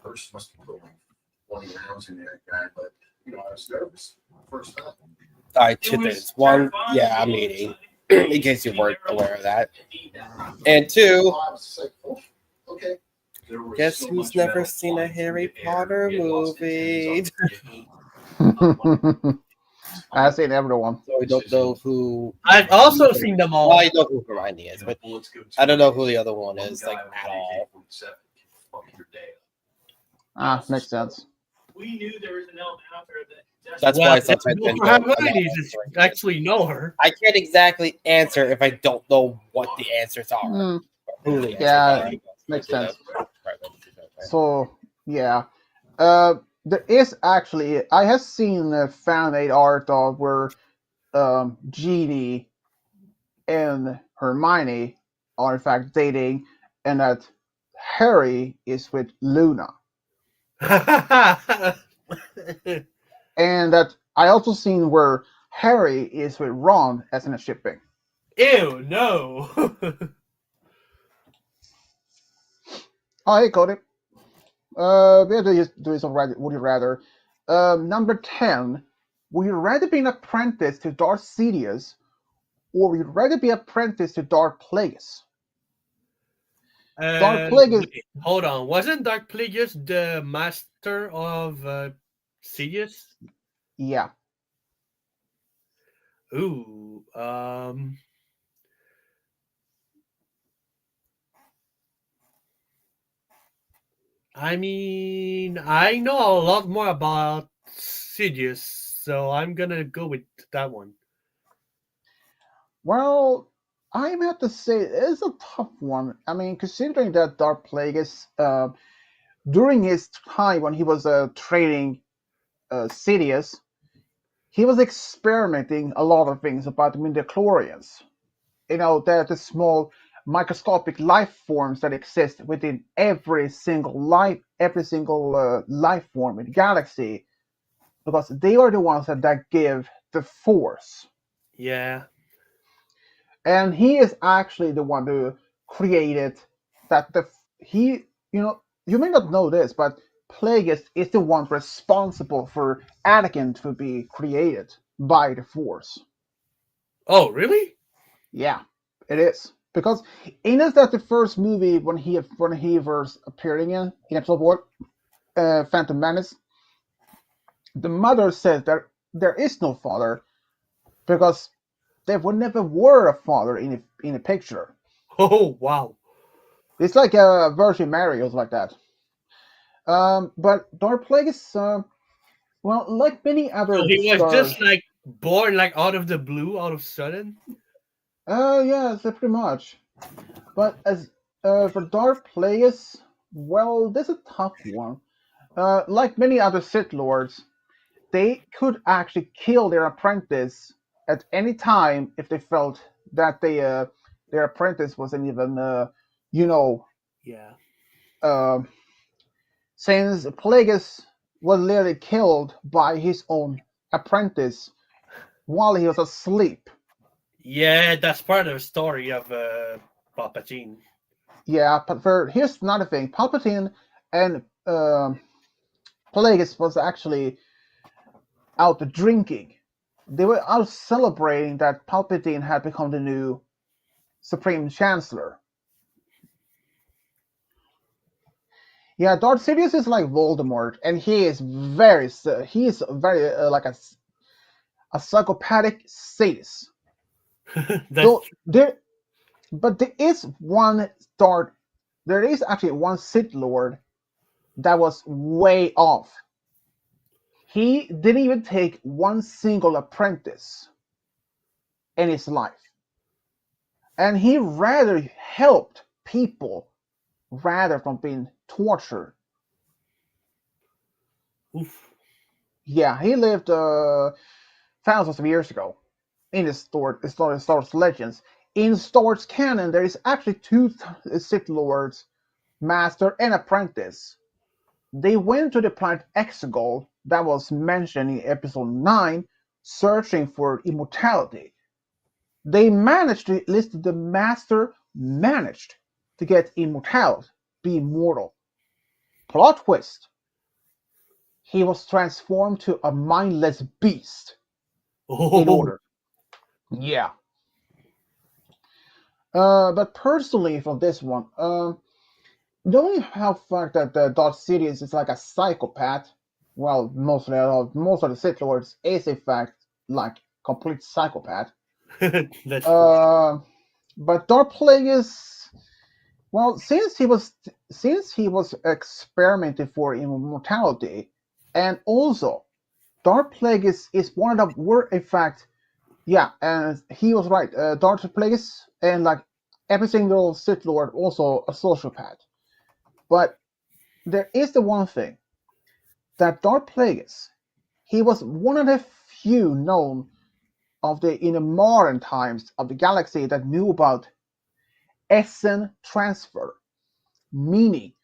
First must be put one of your nose in there, guy, but I was nervous first time. All right, 2 things. One, yeah, I'm eating, in case you weren't aware of that. And two, I was just like, oh, okay. there was Guess so who's much never metal seen a flying through Harry the air, Potter it lost its hands movie? on I've seen everyone. So I don't know who. I've also seen them Well, all. I know who Hermione is, but I don't know who the other one is, like, at all. Makes sense. We knew there was an element out there that. That's Well, why if sometimes you I know don't. who I'm not Hermione is, answering. you actually know her. I can't exactly answer if I don't know what the answers are. Mm, Who the answers yeah, are. makes sense. Right. So yeah, there is actually I have seen fan made art of where Ginny and Hermione are in fact dating, and that Harry is with Luna, and that I also seen where Harry is with Ron as in a shipping. Ew, no. Oh, hey, Cody. We have to just do this already. Would you rather? Number 10. Would you rather be an apprentice to Darth Sidious, or would you rather be apprentice to Darth Plagueis? Darth Plagueis, Wait, hold on. Wasn't Dark Plagueis the master of Sidious? yeah. Ooh, I mean, I know a lot more about Sidious, so I'm gonna go with that one. Well, I have to say it's a tough one. I mean, considering that Darth Plagueis, during his time when he was training Sidious, he was experimenting a lot of things about the midichlorians. You know, the small microscopic life forms that exist within every single life form in the galaxy, because they are the ones that give the force. Yeah. And he is actually the one who created that. He, you may not know this, but Plagueis is the one responsible for Anakin to be created by the Force. Oh, really? Yeah, it is, because ain't it that the first movie when he was appearing in episode 4, Phantom Menace, the mother says that there is no father because there would never were a father in a picture. Oh, wow. It's like a Virgin Mary or like that. But Darth Plagueis, well, like many So other he was stars, just like born like out of the blue, out of sudden. yeah, so pretty much. But as for Darth Plagueis, well, this is a tough one. Like many other Sith Lords, they could actually kill their apprentice at any time if they felt that their apprentice wasn't even, you know, Yeah. uh, since Plagueis was literally killed by his own apprentice while he was asleep. Yeah, that's part of the story of Palpatine. Yeah, but here's another thing: Palpatine and Plagueis was actually out drinking. They were out celebrating that Palpatine had become the new Supreme Chancellor. Yeah, Darth Sidious is like Voldemort, and he is very like a psychopathic sadist. That's Though but there is one Darth, there is actually one Sith Lord that was way off. He didn't even take one single apprentice in his life, and he rather helped people rather than being tortured. oof. Yeah, he lived thousands of years ago in the Star Wars Legends. In Star Wars canon, there is actually two Sith Lords, Master and Apprentice. They went to the planet Exegol that was mentioned in episode 9, searching for immortality. They managed to, at least the Master managed to get immortality, be immortal. Plot twist: he was transformed to a mindless beast in Oh, order. Yeah. But personally, for this one, Knowing how fact that Darth Sidious is like a psychopath, well, most of the Sith Lords is in fact like complete psychopath. That's true. But Darth Plagueis, well, since he was experimented for immortality, and also Darth Plagueis is one of the were in fact, yeah, and he was right. Darth Plagueis and like every single Sith Lord also a sociopath. But there is the one thing that Darth Plagueis, he was one of the few known of the in the modern times of the galaxy that knew about essence transfer, meaning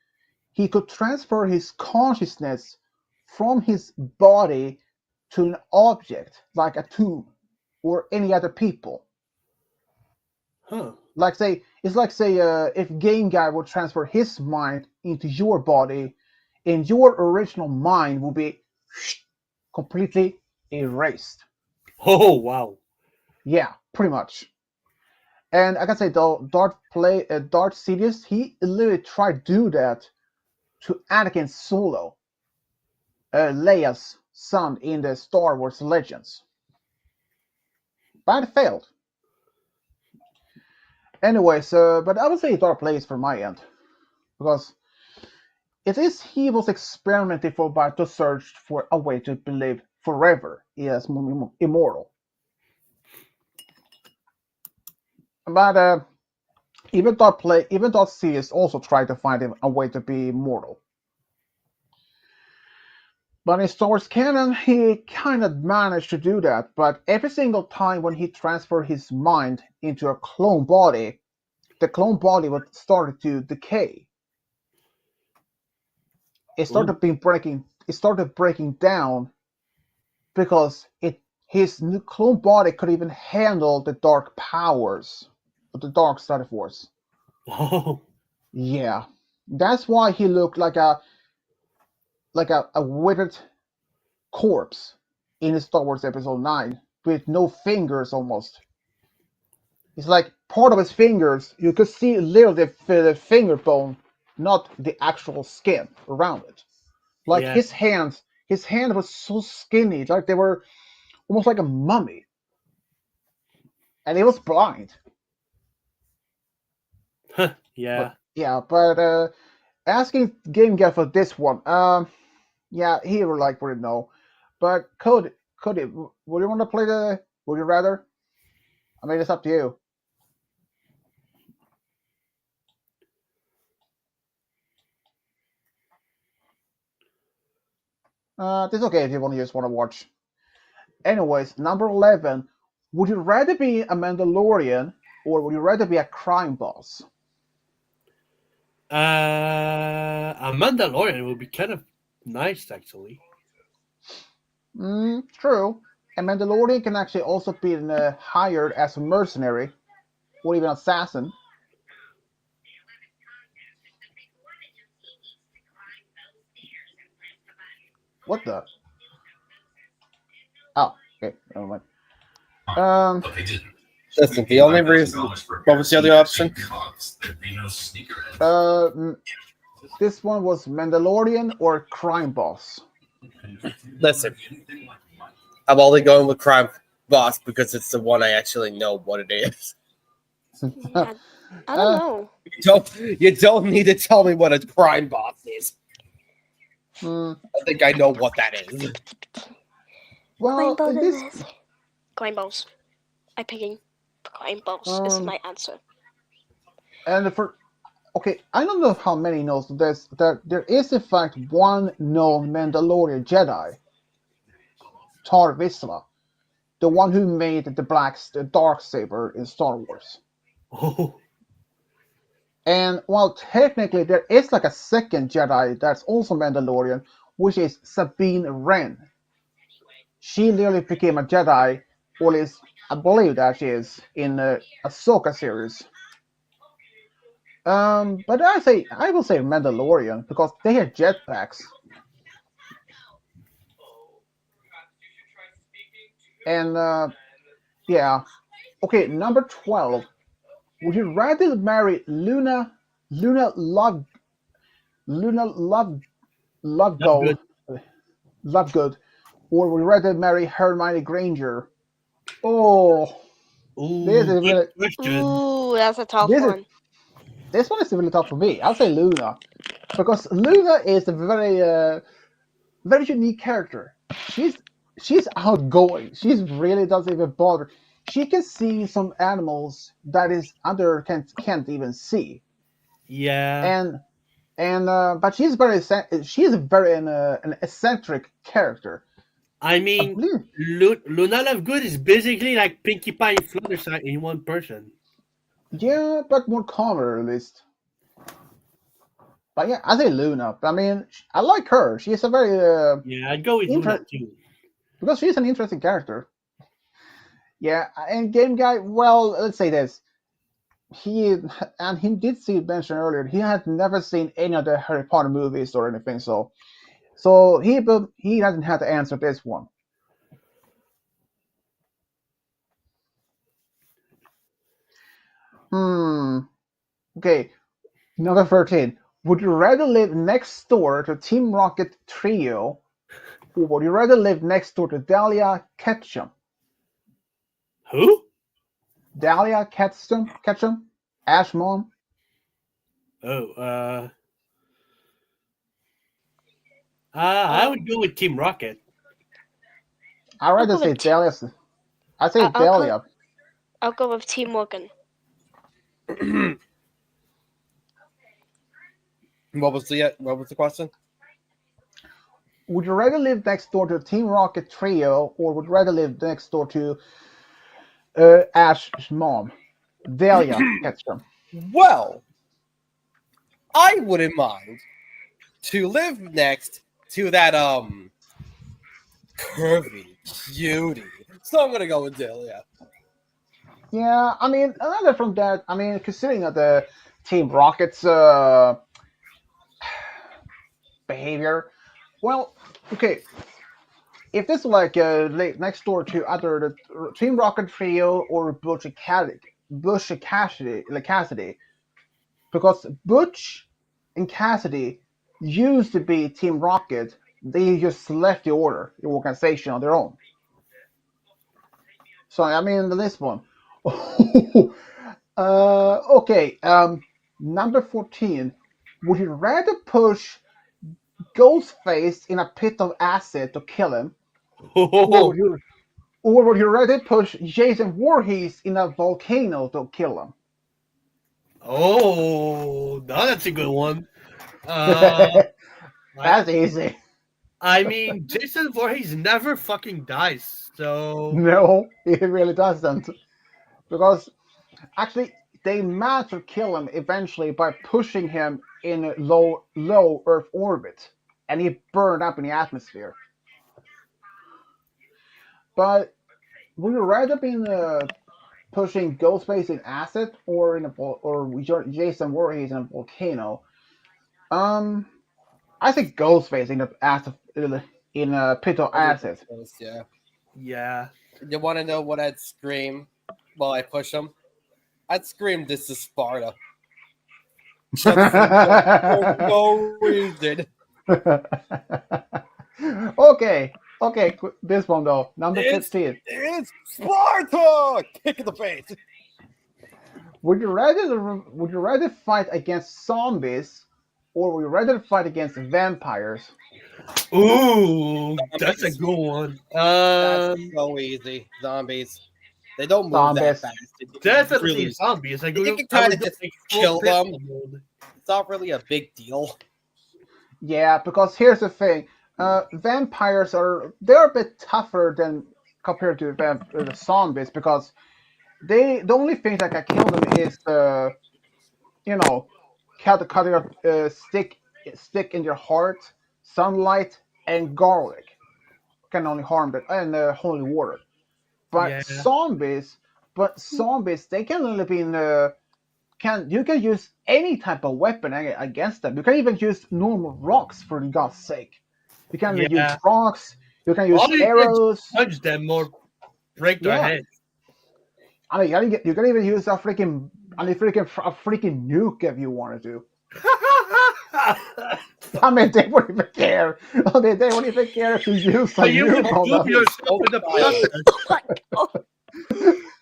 he could transfer his consciousness from his body to an object like a tomb or any other people. Huh. Like say, it's like say if Game Guy would transfer his mind into your body, and your original mind will be completely erased. Oh wow. Yeah, pretty much. And I can say though, Darth Sidious, he literally tried to do that to Anakin Solo, Leia's son in the Star Wars Legends, but it failed. Anyways, but I would say Darth Plagueis from my end because it is he was experimenting for by to search for a way to believe forever he is immortal. But even though Sidious also tried to find him a way to be immortal. But in Star Wars canon, he kind of managed to do that. But every single time when he transferred his mind into a clone body, the clone body would start to decay. It started being breaking. It started breaking down because his new clone body could even handle the dark powers of the dark side of Force. Oh. Yeah, that's why he looked like a withered corpse in Star Wars Episode 9 with no fingers almost. It's like part of his fingers, you could see literally the finger bone, not the actual skin around it. Like Yeah. his hand was so skinny, like they were almost like a mummy. And he was blind. Yeah. But asking Game Guy for this one, yeah, he would like would know. But Cody, would you want to play the? Would you rather? I mean, it's up to you. It's okay if you just want to watch. Anyways, number 11. Would you rather be a Mandalorian or would you rather be a crime boss? A Mandalorian would be kind of nice, actually. True. A Mandalorian can actually also be hired as a mercenary or even assassin. What the? Oh, okay. Never mind. But they didn't. Listen, the only reason. What was the other option? This one was Mandalorian or crime boss. Listen, I'm only going with Crime Boss because it's the one I actually know what it is. I don't know. You don't need to tell me what a Crime Boss is. Hmm. I think I know what that is. Well, Coin in balls this, is this. Coin balls. I'm picking coin balls is my answer. and for okay, I don't know how many knows this. That there is in fact one known Mandalorian Jedi, Tar Vizsla, the one who made the dark saber in Star Wars. Oh. And well, technically there is like a second Jedi that's also Mandalorian, which is Sabine Wren. She literally became a Jedi, or at least I believe that she is in the Ahsoka series. But I will say Mandalorian because they have jetpacks. And yeah, okay. Number 12. Would you rather marry Luna Luna Not good. Lovegood, or would you rather marry Hermione Granger? Oh, this Ooh, is good really question. Ooh, that's a tough this is one. this one is really tough for me. I'll say Luna because Luna is a very unique character. She's she's outgoing. She's really doesn't even bother. She can see some animals that is other can't even see, Yeah. and but she's a very an eccentric character. I I mean, believe, Luna Lovegood is basically like Pinkie Pie and Fluttershy in one person. yeah, but more calmer at least. But yeah, I say Luna. I mean, I like her. She's a very Yeah, I'd go with Luna inter- too. because she's an interesting character. Yeah, and Game Guy. Well, let's say this. He did see mention earlier. He had never seen any of the Harry Potter movies or anything. So he doesn't have to answer this one. Hmm. Okay. Number 13. Would you rather live next door to Team Rocket Trio, or would you rather live next door to Dahlia Ketchum? Who? Dahlia Ketchum, Ash Mom. Oh, I Um, would go with Team Rocket. I'd I'll rather go say with Dahlia. I say I'll go. Dahlia. I'll go with Team Morgan. What was the question? Would you rather live next door to Team Rocket Trio, or would you rather live next door to Ash's mom, Dahlia Ketchum? Well, I wouldn't mind to live next to that curvy cutie. So I'm gonna go with Delia. Yeah, I mean, other from that, I mean, considering that the Team Rocket's behavior, well, okay, if this is like next door to either the Team Rocket Trio or Butch and Cassidy, because Butch and Cassidy used to be Team Rocket, they just left the organization on their own. So I mean, this one. Okay. Number 14. Would you rather push Ghostface in a pit of acid to kill him, or Oh, would you rather push Jason Voorhees in a volcano to kill him? now that's a good one. Uh, I, That's easy. I mean, Jason Voorhees never fucking dies, so No, it really doesn't. Because actually, they managed to kill him eventually by pushing him in a low Earth orbit, and he burned up in the atmosphere. But would you rather be pushing Ghostface in acid or Jason Voorhees in a volcano? Um, I think Ghostface in a acid in a pit of acid. Yeah. yeah. You want to know what I'd scream while I push him? I'd scream, "This is Sparta." For no reason. Okay. This one though, number It's 15. Sparta! Kick in the face. Would you rather fight against zombies, or would you rather fight against vampires? Ooh, that's a good one. That's so easy. Zombies. They don't move that Zombies. fast. Definitely Really, zombies. you can kind of just kill them. It's not really a big deal. Yeah, because here's the thing: vampires they're a bit tougher than compared to the zombies because the only thing that can kill them is you know cut your stick in your heart, sunlight, and garlic can only harm them, and holy water. But Yeah. zombies, they can only be in the you can use any type of weapon against them. You can even use normal rocks for God's sake. You can use Yeah. rocks. You can use All you can arrows. punch them or break their Yeah. heads. I mean, you can even use a freaking nuke if you wanted to. I mean, they won't even care. I mean, they won't even care if you use a You new can product. poop yourself in the process.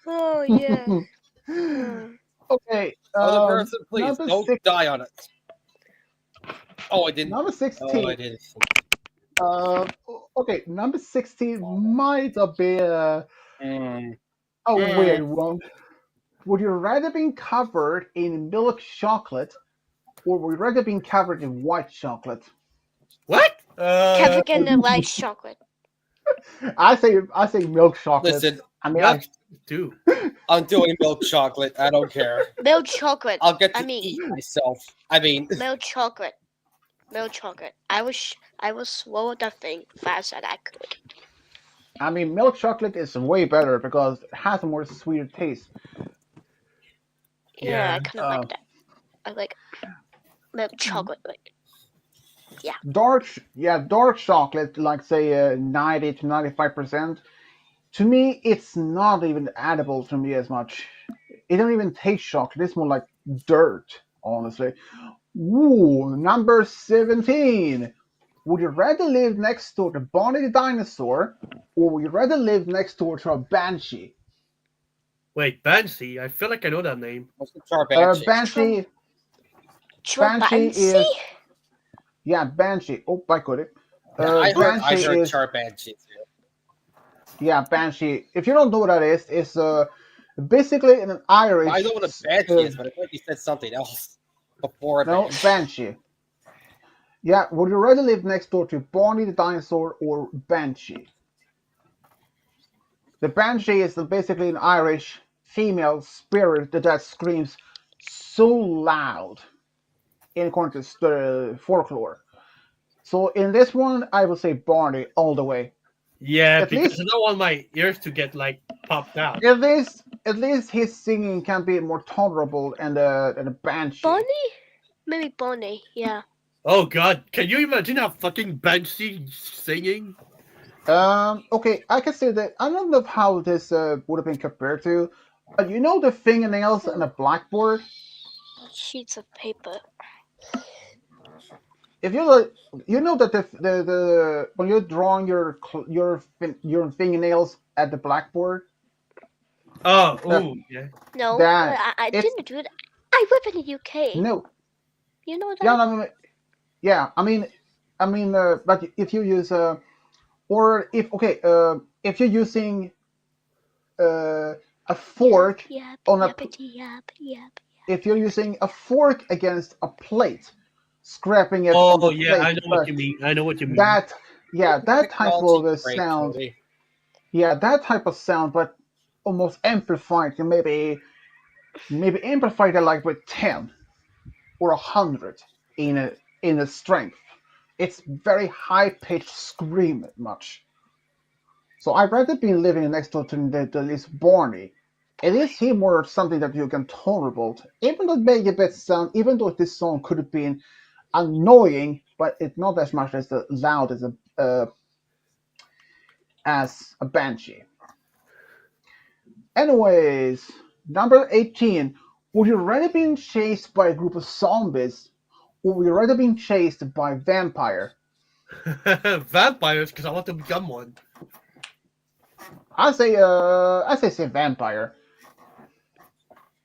Oh yeah. Hmm. Okay, Other person, please number don't six, die on it. Oh, I didn't. number Oh, 16. I didn't. Okay, number 16 might be Mm. a weird Mm. one. Would you rather be covered in milk chocolate, or would you rather be covered in white chocolate? What? Kevin and the white chocolate. I say milk chocolate. Listen, I mean, milk too. I'm doing milk chocolate. I don't care. Milk chocolate. I'll get to I mean, eat myself. I mean, milk chocolate. Milk chocolate. I will swallow that thing fast as I could. I mean, milk chocolate is way better because it has a more sweeter taste. Yeah, Yeah. I kind of like that. I like milk chocolate. Like, Dark chocolate, like say 90 to 95%. To me, it's not even edible to me as much. It don't even taste chocolate. It's more like dirt, honestly. Ooh, number 17. Would you rather live next door to Bonnie the dinosaur, or would you rather live next door to a banshee? Wait, Banshee. I feel like I know that name. what's the Charbanshee? Banshee Chimpanzee? is Banshee. Oh, I got it. Yeah, I Banshee heard is Charbanshee too. Banshee. If you don't know what that is, it's basically an Irish. I know what a banshee is, but I thought you said something else before No, that. Banshee. Yeah, would you rather live next door to Barney the dinosaur or Banshee? The Banshee is basically an Irish female spirit that screams so loud in according to the folklore. So in this one, I would say Barney all the way. Yeah, At because least, I don't want my ears to get like popped out. at least his singing can be more tolerable than a Banshee. Bonnie? Maybe Bonnie. Yeah. Oh God, can you imagine a fucking Banshee singing? Okay, I can say that I don't know how this would have been compared to. You know the fingernails on a blackboard. Sheets of paper. If you look, you know that the when you're drawing your fingernails at the blackboard, Oh, that ooh, yeah. No, that I it's didn't do that. I live in the UK. no, You know that? yeah, I mean, but if you use or if you're using a fork Yep, on a yappity yap, yap. if you're using a fork against a plate, scraping it on Oh, the yeah. plate, I know what you mean. I know what you mean. that that type Technology of great, sound, Cody. that type of sound, but almost amplified, and maybe amplified it like with 10 or 100 in a strength. It's very high pitched scream much. So I'd rather be living next door to this Barney. At least he more something that you can tolerate. Even though it may a bit sound, even though this song could have been annoying, but it's not as much as loud as a banshee. Anyways, number 18. Would you rather be chased by a group of zombies, or would you rather be chased by a vampire? Vampires, because I want to become one. I say vampire.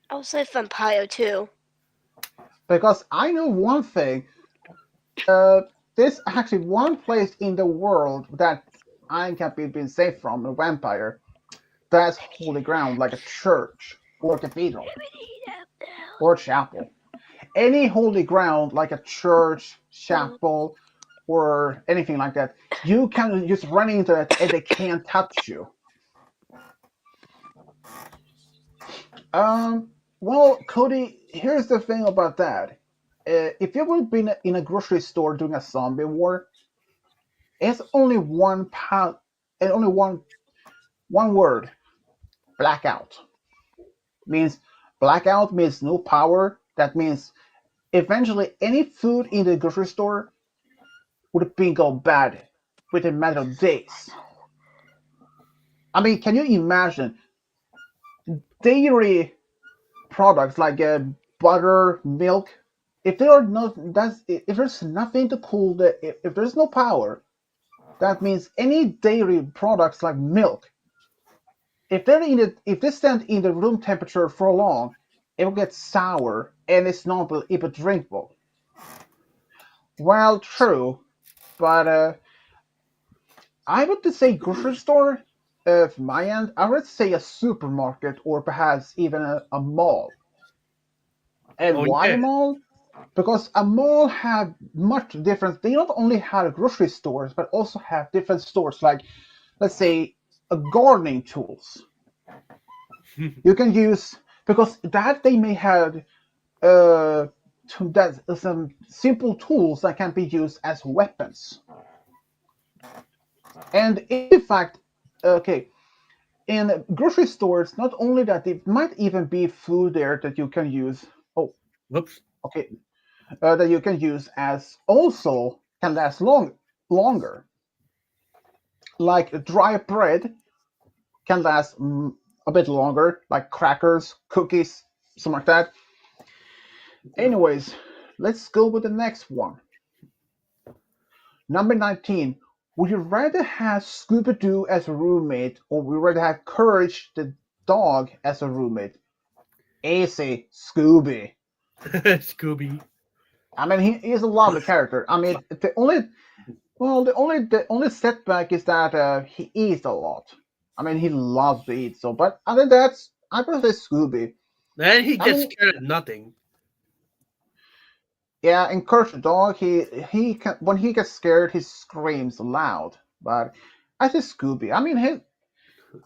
I'll say vampire too. Because I know one thing. There's actually one place in the world that I can be been safe from a vampire. That's holy ground, like a church or a cathedral or a chapel. Any holy ground, like a church, chapel, or anything like that, you can just run into it and they can't touch you. Well, Cody, here's the thing about that. If you would be in a grocery store doing a zombie war, it's only one pound and only one word: blackout. Blackout means no power. That means eventually any food in the grocery store would be go bad within a matter of days. I mean, can you imagine dairy products like butter, milk? if there are no that's if there's nothing to cool the if there's no power, that means any dairy products like milk, if they stand in the room temperature for long, it will get sour and it's not even drinkable. Well, true, but I would say grocery store. From my end, I would say a supermarket or perhaps even a mall. And Oh why a yeah. mall? Because a mall have much different. They not only have grocery stores, but also have different stores like, let's say, a gardening tools. You can use because that they may have that some simple tools that can be used as weapons. And in fact, okay, in grocery stores, not only that, there might even be food there that you can use. Oh, Whoops. okay, that you can use as also can last longer. Like dry bread can last a bit longer, like crackers, cookies, something like that. Anyways, let's go with the next one. Number 19. Would you rather have Scooby Doo as a roommate or would you rather have Courage the dog as a roommate? Easy, Scooby. Scooby. I mean, he is a lovely character. I mean, the only setback is that he eats a lot. I mean, he loves to eat. So, but other than that, I prefer Scooby. Then he I gets mean, scared at nothing. yeah, in Courage the dog, he can, when he gets scared, he screams loud. But I say Scooby. I mean, he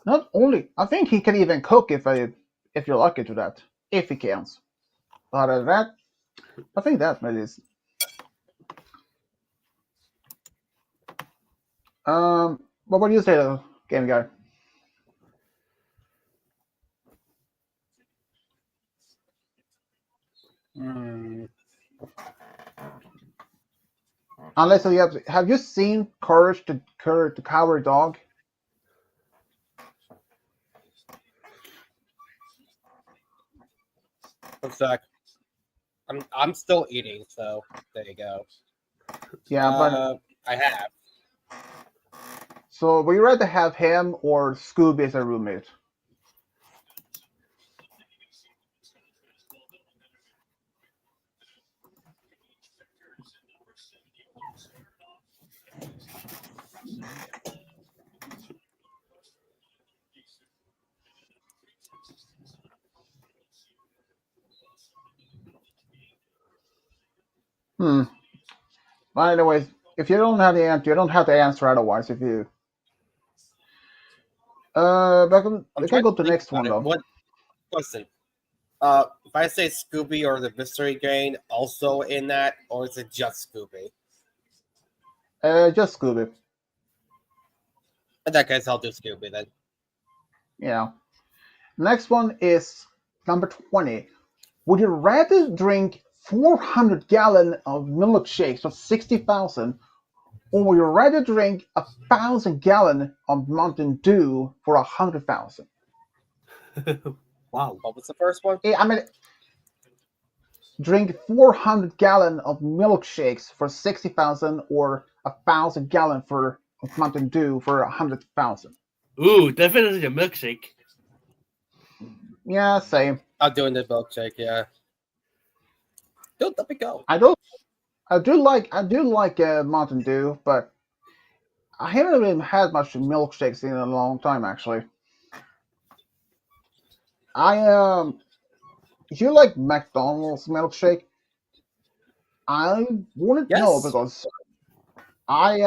not only I think he can even cook if you're lucky to that, if he can. But that I think that really is. What would you say, game guy? Hmm. Unless you have you seen Courage the Coward Dog? One sec. I'm still eating, so there you go. Yeah, but I have. so would you rather have him or Scooby as a roommate? Hmm. Well, anyways, if you don't have the answer, you don't have to answer otherwise. If you but I'm we can trying to go to the think next about one it. though. What? Listen. If I say Scooby or the Mystery Gang, also in that, or is it just Scooby? Just Scooby. In that case, I'll do Scooby then. Yeah. Next one is number 20. Would you rather drink 400 gallon of milkshakes for 60,000, or would you rather drink 1,000 gallon of Mountain Dew for 100,000? Wow. What was the first one? I mean, drink 400 gallon of milkshakes for 60,000 or 1,000 gallon of Mountain Dew for 100,000. Ooh, definitely a milkshake. Yeah, same. I'm doing the milkshake. Yeah. Don't let me go. I do like Mountain Dew, but I haven't really had much milkshakes in a long time actually. I you like McDonald's milkshake? I wouldn't know Yes. because I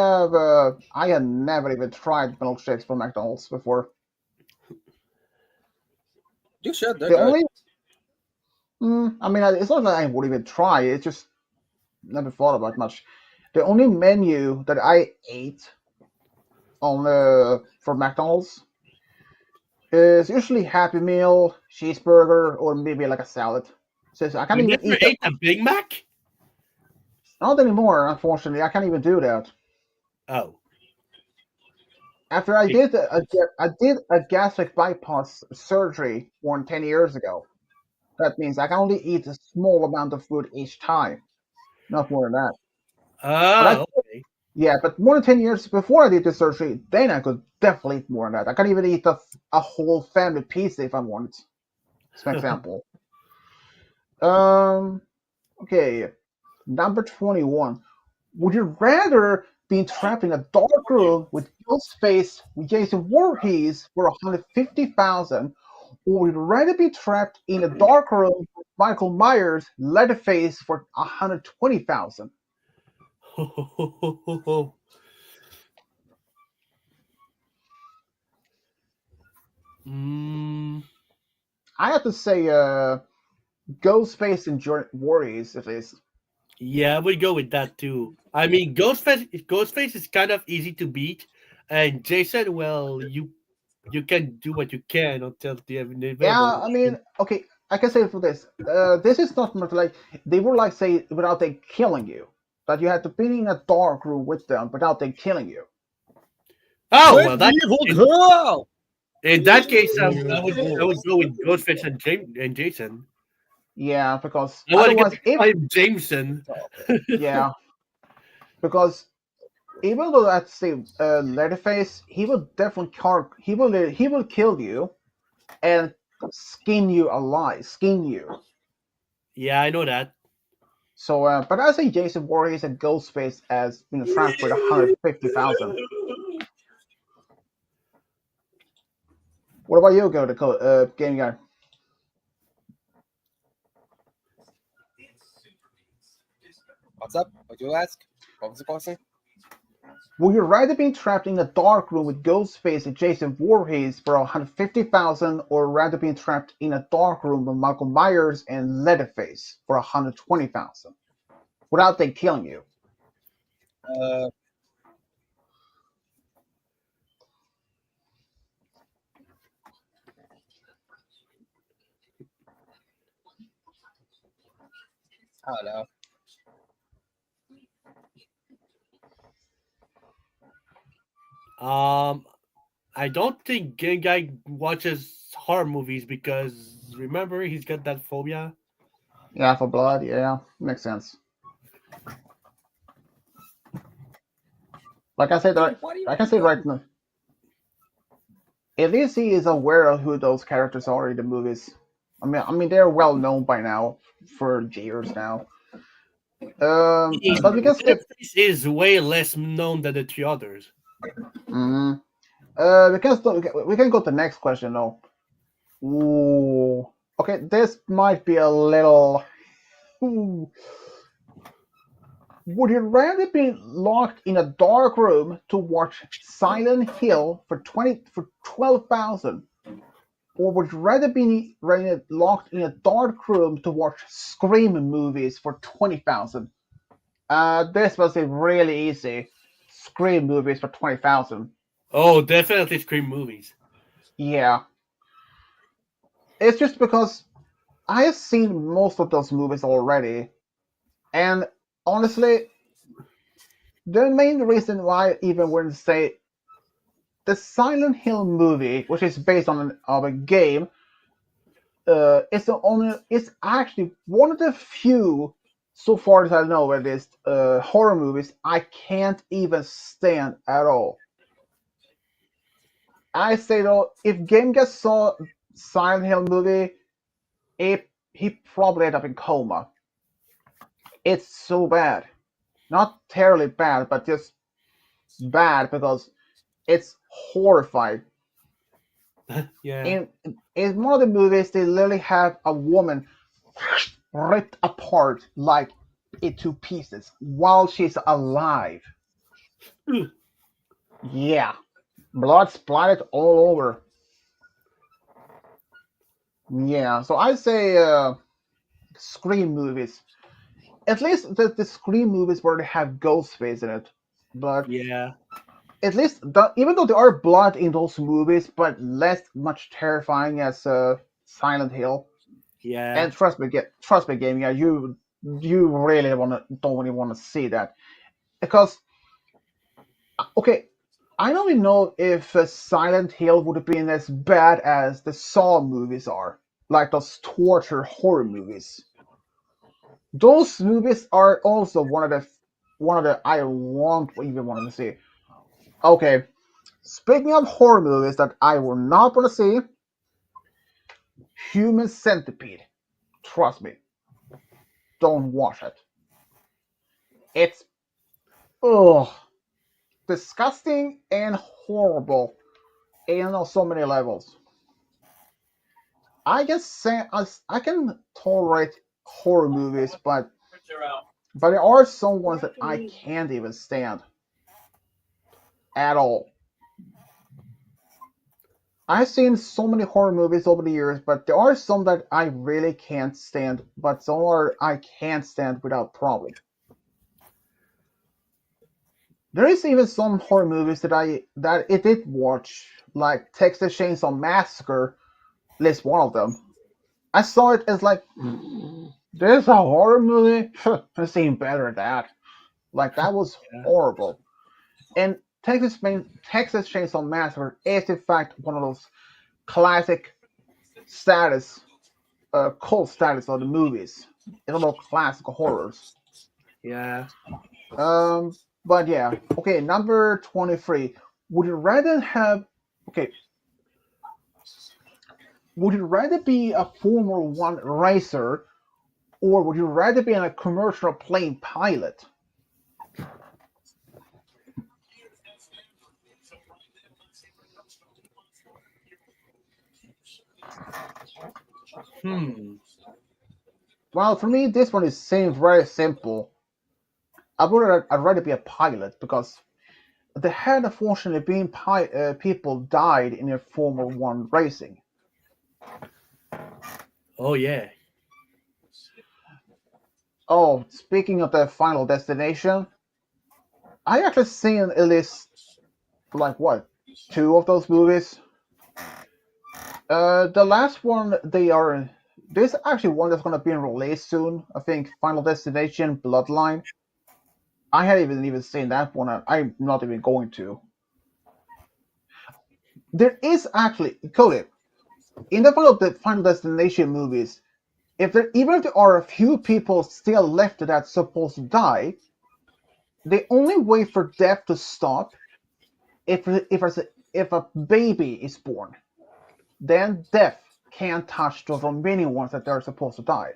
had never even tried milkshakes from McDonald's before. You should. They're The good. only I mean, it's not that I would even try. It's just never thought about much. The only menu that I ate on for McDonald's is usually Happy Meal, cheeseburger, or maybe like a salad. So I can't You even never eat that. ate a Big Mac? Not anymore, unfortunately. I can't even do that. Oh. After I did a gastric bypass surgery more than 10 years ago. That means I can only eat a small amount of food each time, not more than that. But Ah, okay. yeah, but more than 10 years before I did the surgery, then I could definitely eat more than that. I can even eat a whole family pizza if I wanted. As an example. Um, okay, number 21. Would you rather be trapped in a dark room with Ghostface with Jason Voorhees for 150,000, or would you rather be trapped in a dark room with Michael Myers, Leatherface for 120,000? mm, I have to say, Ghostface and Voorhees, at least. yeah, I would go with that too. I mean, Ghostface is kind of easy to beat, and Jason, well, you can do what you can until the inevitable. Yeah, I mean, okay, I can say for this. This is not much like they were like say without they killing you, that you had to be in a dark room with them without they killing you. Oh With well, the evil girl. in that case, I would go with Ghostface and Jason. Yeah, because I would otherwise, gonna if call him Jameson. yeah, because even though that's say Leatherface, he will definitely he will kill you and skin you alive, skin you. Yeah, I know that. So, but I say Jason Voorhees and Ghostface as trapped with 150,000. What about you, go to game guy? What's up? What you ask? What was the question? Would you rather be trapped in a dark room with Ghostface and Jason Voorhees for 150,000, or rather be trapped in a dark room with Michael Myers and Leatherface for 120,000 without them killing you? Uh, I don't know. I don't think Game Guy watches horror movies because remember he's got that phobia. Yeah, for blood. Yeah, makes sense. Like I said, Dude, why do you like I keep said going? right now, at least he is aware of who those characters are in the movies. I mean they're well known by now for years now. But we can skip. Leatherface is way less known than the three others. Mm, we can go to the next question though. Ooh. Okay, this might be a little. Ooh. Would you rather be locked in a dark room to watch Silent Hill for 12,000, or would you rather be locked in a dark room to watch Scream movies for 20,000? This was a really easy. Scream movies for 20,000. Oh, definitely Scream movies. Yeah, it's just because I have seen most of those movies already, and honestly, the main reason why I even wouldn't say the Silent Hill movie, which is based on of a game, it's actually one of the few, so far as I know, at least, horror movies I can't even stand at all. I say though, if Game Guy saw Silent Hill movie, he probably end up in coma. It's so bad, not terribly bad, but just bad because it's horrifying. Yeah. In one of the movies, they literally have a woman ripped apart like into pieces while she's alive. Ugh. Yeah, blood splattered all over. Yeah, so I say Scream movies. At least the Scream movies where they have Ghostface in it. But Yeah. at least, even though there are blood in those movies, but less much terrifying as Silent Hill. Yeah. And trust me, gaming, yeah, you really don't really want to see that because okay, I don't even know if Silent Hill would have been as bad as the Saw movies are. like those torture horror movies. Those movies are also one of the I won't even want to see. Okay, speaking of horror movies that I will not want to see, Human Centipede. Trust me, don't watch it. It's ugh, disgusting and horrible, and on so many levels. I can say I can tolerate horror movies, but there are some ones that I can't even stand at all. I've seen so many horror movies over the years, but there are some that I really can't stand, but some are I can't stand without problem. There is even some horror movies that I did watch, like Texas Chainsaw Massacre, at least one of them. I saw it as like, this is a horror movie? I've seen better than that. Like, that was horrible. And Texas Chainsaw Massacre is, in fact, one of those classic status, cult status of the movies. It's about classic horrors. Yeah. But yeah. Okay, number 23. Would you rather have... Okay. Would you rather be a Formula One racer, or would you rather be a commercial plane pilot? Well, for me, this one seems very simple. I'd rather be a pilot because there had unfortunately been people died in a Formula One racing. Oh yeah. Oh, speaking of the Final Destination, I actually seen at least like what, two of those movies. The last one there's actually one that's gonna be released soon. I think Final Destination Bloodline. I hadn't even seen that one. I'm not even going to. There is actually Cody in the Final Destination movies. Even if there are a few people still left that's supposed to die, the only way for death to stop if a baby is born, then death can't touch those remaining ones that are supposed to die.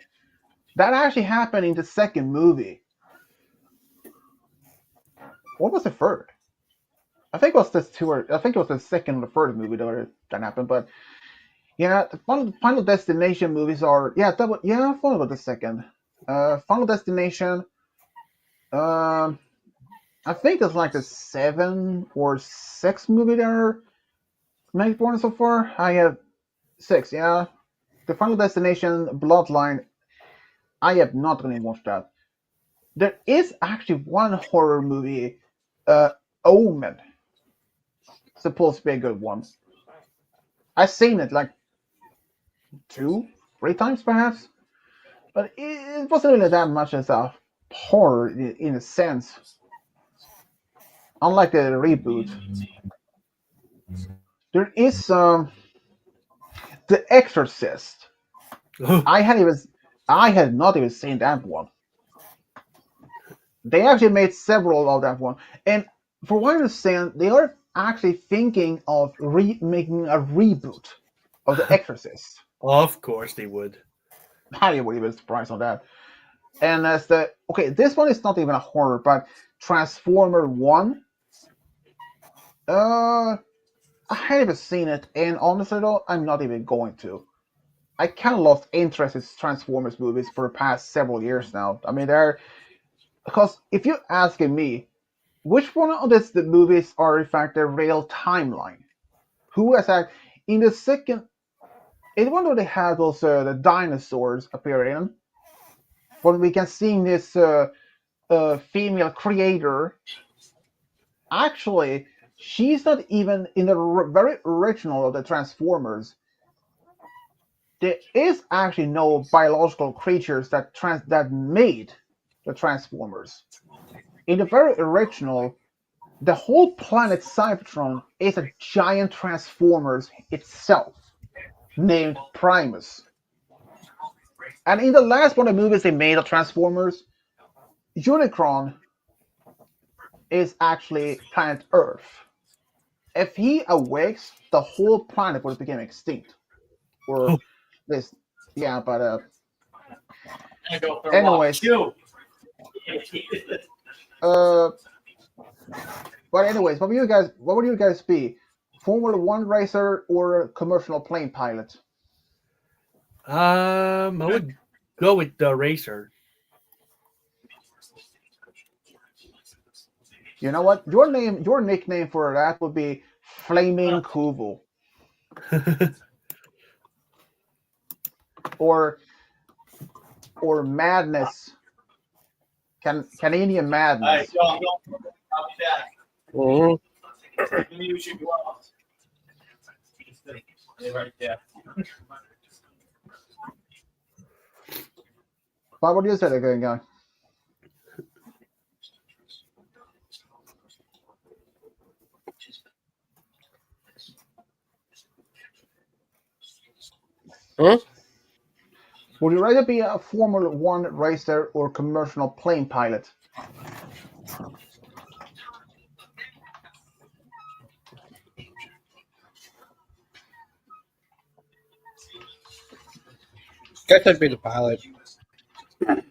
That actually happened in the second movie. What was the third? I think it was I think it was the second or the third movie that happened. But yeah, the Final Destination movies are I thought about the second. Final Destination. I think it's like the 7 or 6 movie that are made born so far. I have 6. Yeah, the Final Destination Bloodline. I have not really watched that. There is actually one horror movie, Omen, supposed to be a good one. I've seen it like 2, 3 times perhaps, but it wasn't really that much as a horror in a sense. Unlike the reboot, there is The Exorcist. I had not even seen that one. They actually made several of that one, and for what I understand, they are actually thinking of making a reboot of The Exorcist. Of course they would. I wouldn't even surprised on that. And this one is not even a horror, but Transformer 1. I haven't even seen it, and honestly though, I'm not even going to. I kind of lost interest in Transformers movies for the past several years now. I mean, because if you're asking me, which one of the movies are in fact the real timeline? Who has that in the second? It's one where they had those the dinosaurs appear in. When we can see this female creator. Actually, she's not even in the very original of the Transformers. There is actually no biological creatures that made the Transformers. In the very original, the whole planet Cybertron is a giant Transformers itself, named Primus. And in the last one of the movies they made of Transformers, Unicron is actually planet Earth. If he awakes, the whole planet would become extinct. Or this, yeah, but I go for a anyways, walk. uh, but anyways, what would you guys be? Formula One racer or a commercial plane pilot? I would go with the racer. You know what? Your nickname for that would be Flaming Kubo. or Madness. Canadian Madness. I'll be back. Mm-hmm. Maybe we should go out. Right there. Bob, what do you say they're going on? Huh? Would you rather be a Formula One racer or commercial plane pilot? Guess I'd be the pilot.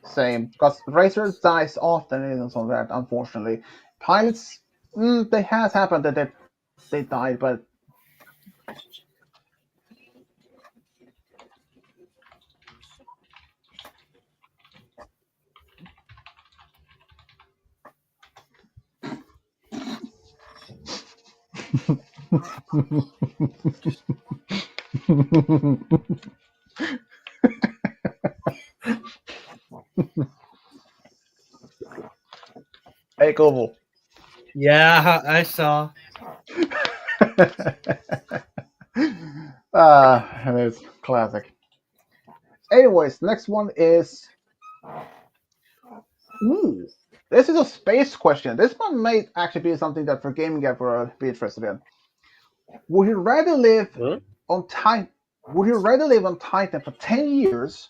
Same, because racers dies often and so that, unfortunately. Pilots, they has happened that they died, but hey, Koval. Yeah, I saw. It's classic. Anyways, next one is. Ooh, this is a space question. This one may actually be something that for Gaming Gap will be interested in. Would you rather live Huh? on Titan? Would you rather live on Titan for 10 years,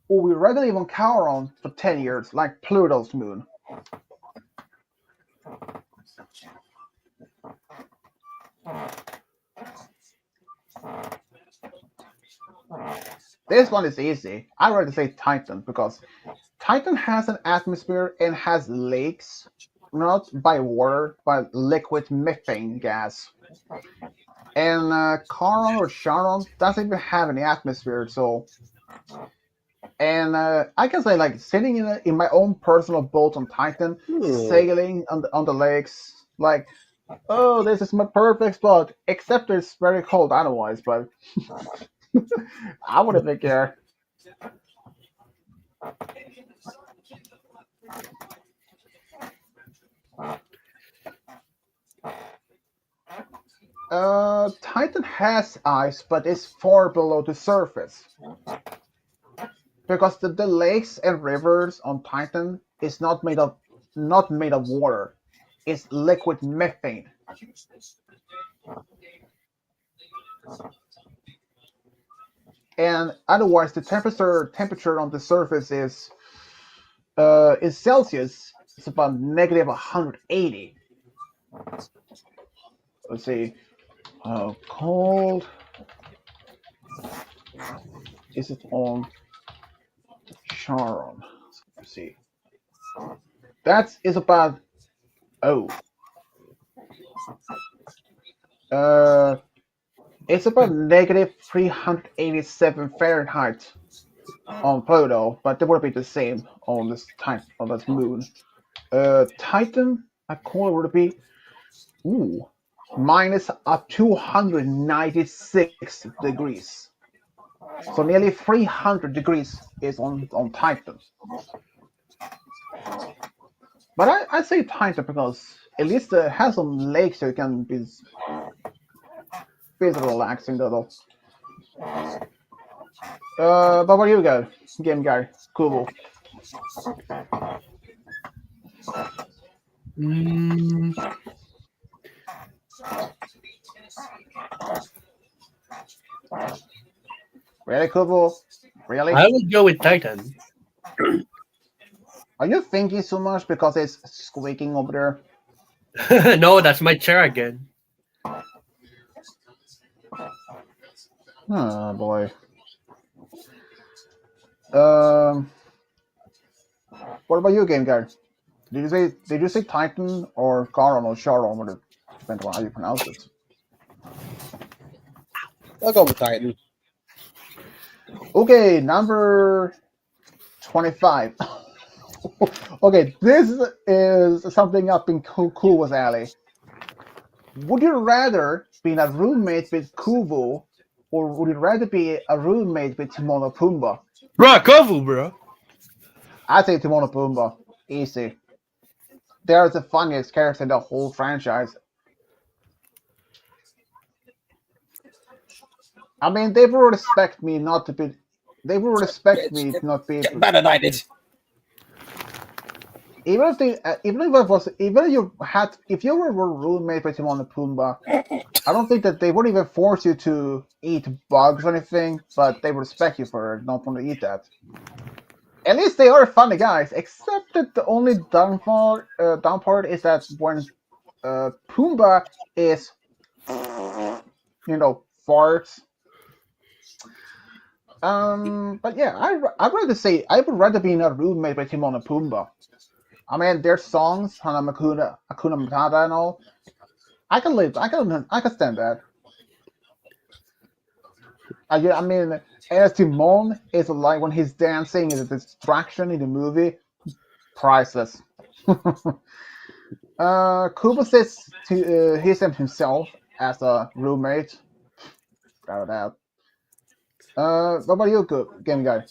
or would you rather live on Charon for 10 years, like Pluto's moon? This one is easy. I'd rather say Titan because Titan has an atmosphere and has lakes, not by water, but liquid methane gas. And Charon or Charon doesn't even have any atmosphere, so. And I can say, like, sitting in my own personal boat on Titan, sailing on the lakes, like, oh, this is my perfect spot, except it's very cold otherwise, but I wouldn't even care. Titan has ice, but it's far below the surface. Because the lakes and rivers on Titan is not made of water. It's liquid methane. And otherwise, the temperature on the surface is Celsius. It's about negative 180. Let's see. How cold is it on Charon? Let's see. That is about it's about negative 387 Fahrenheit on Pluto, but they would be the same on this moon. Titan, I call it would be minus 296 degrees. So nearly 300 degrees is on Titan. But I say Titan because at least it has some lakes so you can be relaxing a little. But what do you go, game guy? Cool. Ready, Kubo? Really? I would go with Titan. Are you thinking so much because it's squeaking over there? No, that's my chair again. Oh boy. Um, what about you, game guy? Did you say Titan or Charon or Charon? Or depends on how you pronounce it. I'll go with Titan. Okay, number 25. Okay, this is something up in Kubo's alley. Would you rather be a roommate with Kubo, or would you rather be a roommate with Timon and Pumbaa? Bro, Kovu, bro. I say Timon and Pumbaa. Easy. They're the funniest characters in the whole franchise. I mean, they will respect me not to be. They will respect me to not be. Get Meta-Knighted. Even if they, if you were a roommate with Timon and Pumbaa, I don't think that they would even force you to eat bugs or anything, but they would respect you for not wanting to eat that. At least they are funny guys, except that the only down part is that when Pumbaa is, farts. But yeah, I'd rather say I would rather be in a roommate with Timon and Pumbaa. I mean, their songs, Hakuna Matata and all. I can stand that. I mean, as Timon is like when he's dancing is a distraction in the movie, priceless. Kubo says he sent himself as a roommate. Without a doubt. What about you, game guy?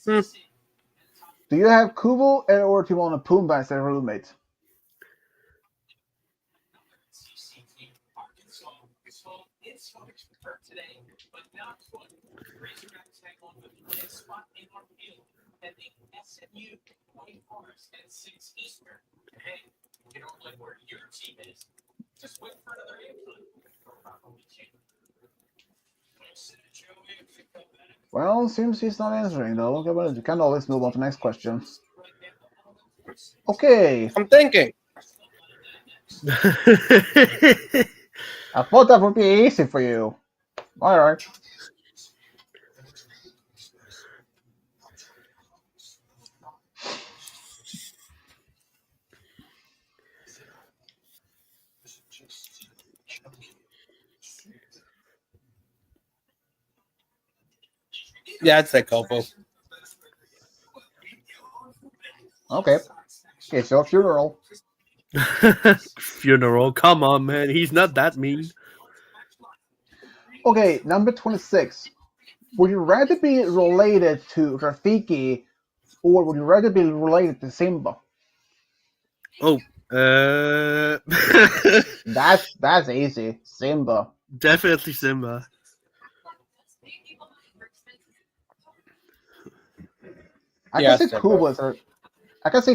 Do you have Kubo or Timon and Pumbaa as a roommate? Well, seems he's not answering though. Okay, well, you can always move on to the next question. Okay. I'm thinking. I thought that would be easy for you. Alright. Yeah, I'd say Kopo. Okay. It's your funeral. Funeral. Come on, man. He's not that mean. Okay, number 26. Would you rather be related to Rafiki or would you rather be related to Simba? Oh, That's easy. Simba. definitely Simba. I Yeah, can say Simba.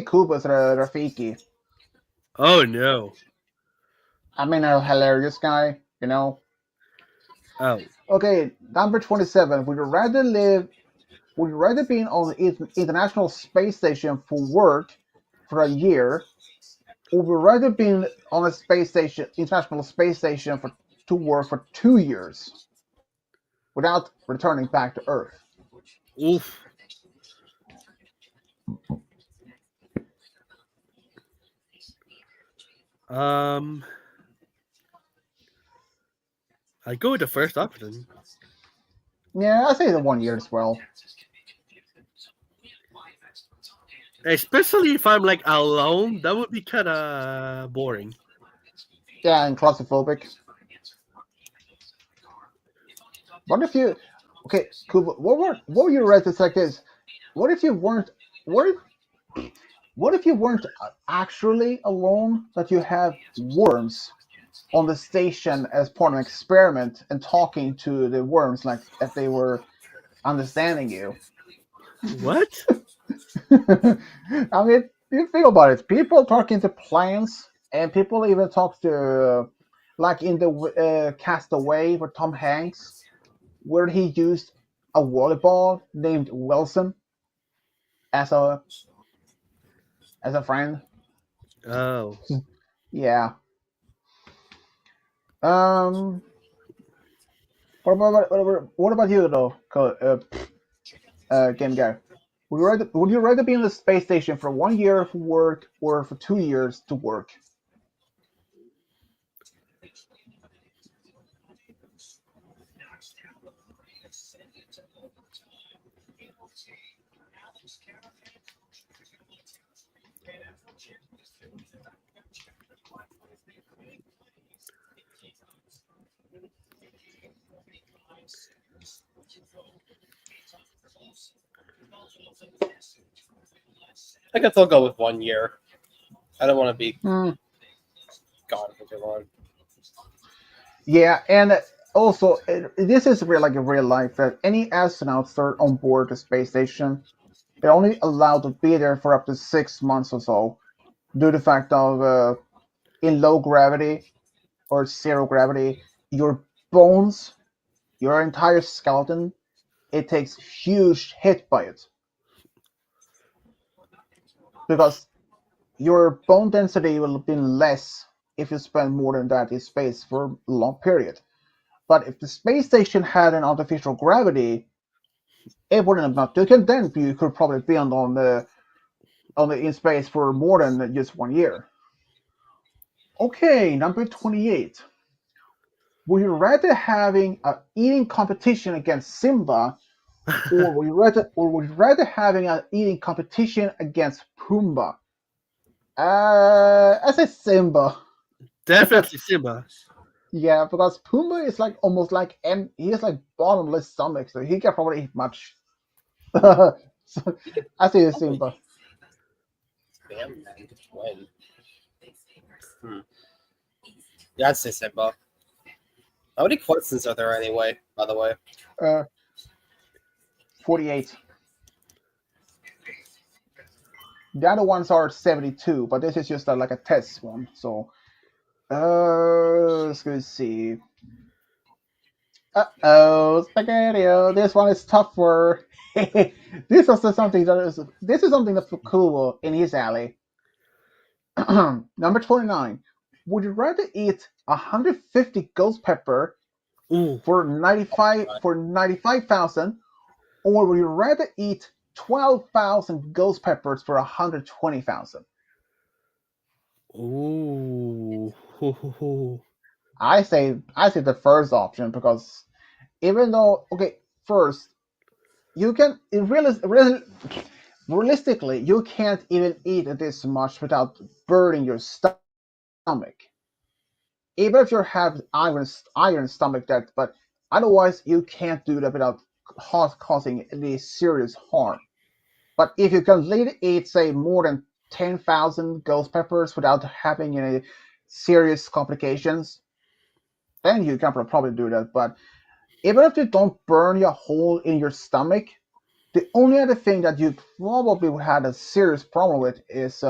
Kubo's Rafiki. Oh no. I mean, a hilarious guy, you know. Oh. Okay, number 27. Would you rather be on the International Space Station for work for a year, or would you rather be on a International Space Station to work for 2 years without returning back to Earth? Oof. I go with the first option. Yeah, I say the 1 year as well. Especially if I'm like alone, that would be kind of boring. Yeah, and claustrophobic. What if you? Okay, cool. What were your rates like this? What if you weren't? What if you weren't actually alone? That you have worms on the station as part of an experiment and talking to the worms like if they were understanding you. What? I mean, you think about it. People talking to plants, and people even talk to like in the Castaway with Tom Hanks, where he used a volleyball named Wilson as a friend. Oh. Yeah. Um. What about you though, Game Guy? Would you rather be in the space station for 1 year for work or for 2 years to work? I guess I'll go with 1 year. I don't want to be Hmm. gone for too long. Yeah, and also this is real, like in real life, that any astronauts that are on board the space station, they're only allowed to be there for up to 6 months or so, due to the fact of in low gravity or zero gravity, your bones, your entire skeleton, it takes huge hit by it because your bone density will be less if you spend more than that in space for a long period. But if the space station had an artificial gravity, it wouldn't have not. You could probably be on the in space for more than just 1 year. Okay, number 28. Would you rather having a eating competition against Simba, or would you rather having an eating competition against Pumbaa? I say Simba. Definitely Simba. Yeah, because Pumbaa is like almost like he is like bottomless stomach, so he can probably eat much. So I say Simba. Damn, when? Yeah, I'd say Simba. How many questions are there anyway, by the way? Uh, 48. The other ones are 72, but this is just like a test one. So, let's see. Spaghetti. This one is tougher. This is something that's cool in his alley. Number 29. Would you rather eat 150 ghost pepper Ooh. for 95,000, or would you rather eat 12,000 ghost peppers for 120,000? Ooh. I say the first option because even though, okay, first you can realistically you can't even eat this much without burning your stomach. Even if you have iron stomach, that but otherwise you can't do that without causing any serious harm. But if you can literally eat, say, more than 10,000 ghost peppers without having any serious complications, then you can probably do that. But even if you don't burn your hole in your stomach, the only other thing that you probably would have a serious problem with is,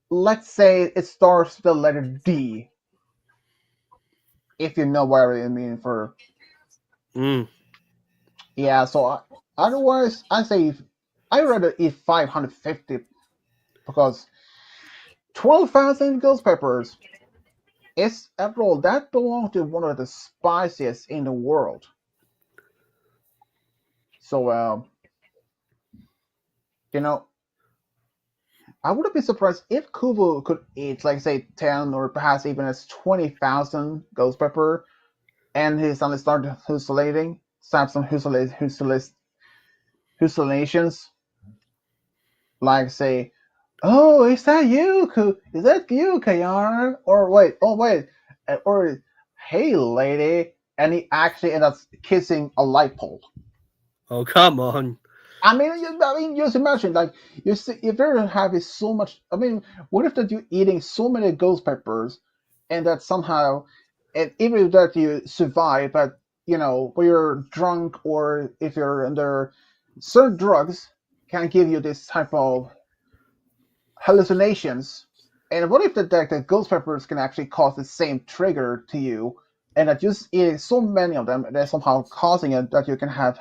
let's say it starts with the letter D, if you know what I mean. For Mm. yeah, so otherwise, I say I'd rather eat 550 because 12,000 ghost peppers is, after all, that belongs to one of the spiciest in the world. So, you know, I wouldn't be surprised if Kubo could eat, like, say, 10 or perhaps even as 20,000 ghost pepper, and he suddenly started hallucinating, start some hallucinations, like, say, "Oh, is that you? Is that you, Kayar?" Or wait, oh wait, or "Hey, lady," and he actually ends up kissing a light pole. Oh, come on. Just imagine, like, you see, if you're having so much. I mean, what if that you're eating so many ghost peppers, and that somehow, and even that you survive, but when you're drunk or if you're under certain drugs, can give you this type of hallucinations. And what if the ghost peppers can actually cause the same trigger to you, and that just eating so many of them, they're somehow causing it that you can have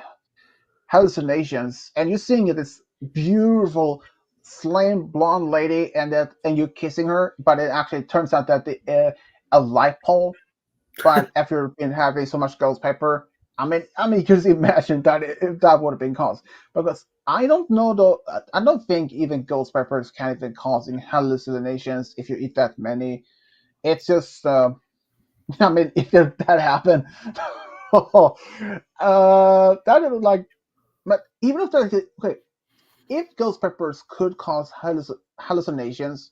hallucinations, and you're seeing this beautiful, slim blonde lady, and you're kissing her, but it actually turns out that a light pole. But after been having so much ghost pepper, I mean, just imagine that if that would have been caused. Because I don't know though. I don't think even ghost peppers can even causing hallucinations if you eat that many. It's just, I mean, if that happened, that is like. But even if there's okay, if ghost peppers could cause hallucinations,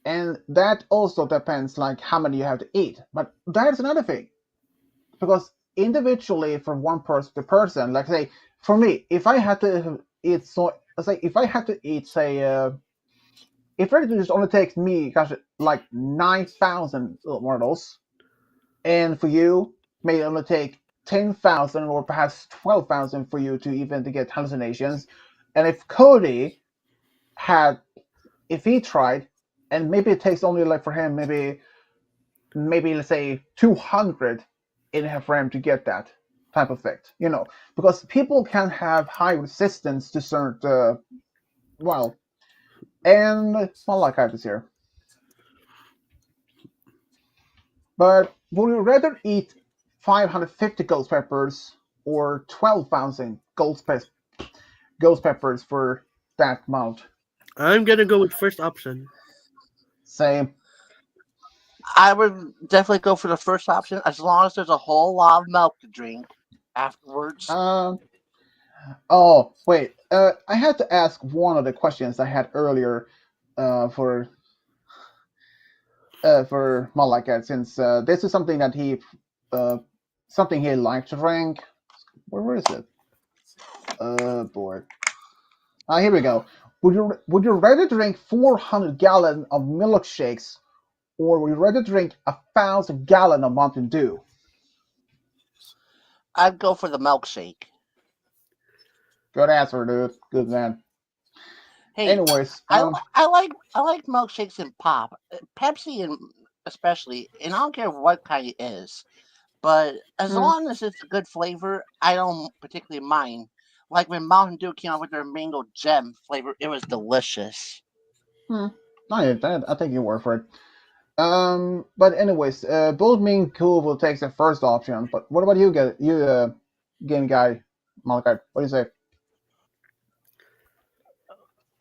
and that also depends like how many you have to eat. But that's another thing because individually from one person to person, like say for me, if I had to eat say if I had to eat say if it just only takes me gosh like 9,000 models, and for you may only take 10,000 or perhaps 12,000 for you to even to get hallucinations, and if Cody had if he tried, and maybe it takes only like for him maybe let's say 200 in a for him to get that type of effect, because people can have high resistance to certain well, and well, like I was here. But would you rather eat 550 ghost peppers or 12,000 ghost peppers for that amount? I'm gonna go with first option. Same. I would definitely go for the first option as long as there's a whole lot of milk to drink afterwards. Oh, wait. I had to ask one of the questions I had earlier for Malaka, since this is something that something he liked to drink. Where is it? Boy. Here we go. Would you rather drink 400 gallons of milkshakes, or would you rather drink 1,000 gallons of Mountain Dew? I'd go for the milkshake. Good answer, dude. Good man. Hey, Anyways, I like milkshakes and pop, Pepsi and especially, and I don't care what kind it is. But as long as it's a good flavor, I don't particularly mind. Like when Mountain Dew came out with their mango gem flavor, it was delicious. I think you work for it. But anyways, both me and Cool will take the first option. But what about you, game guy, Malachi? What do you say?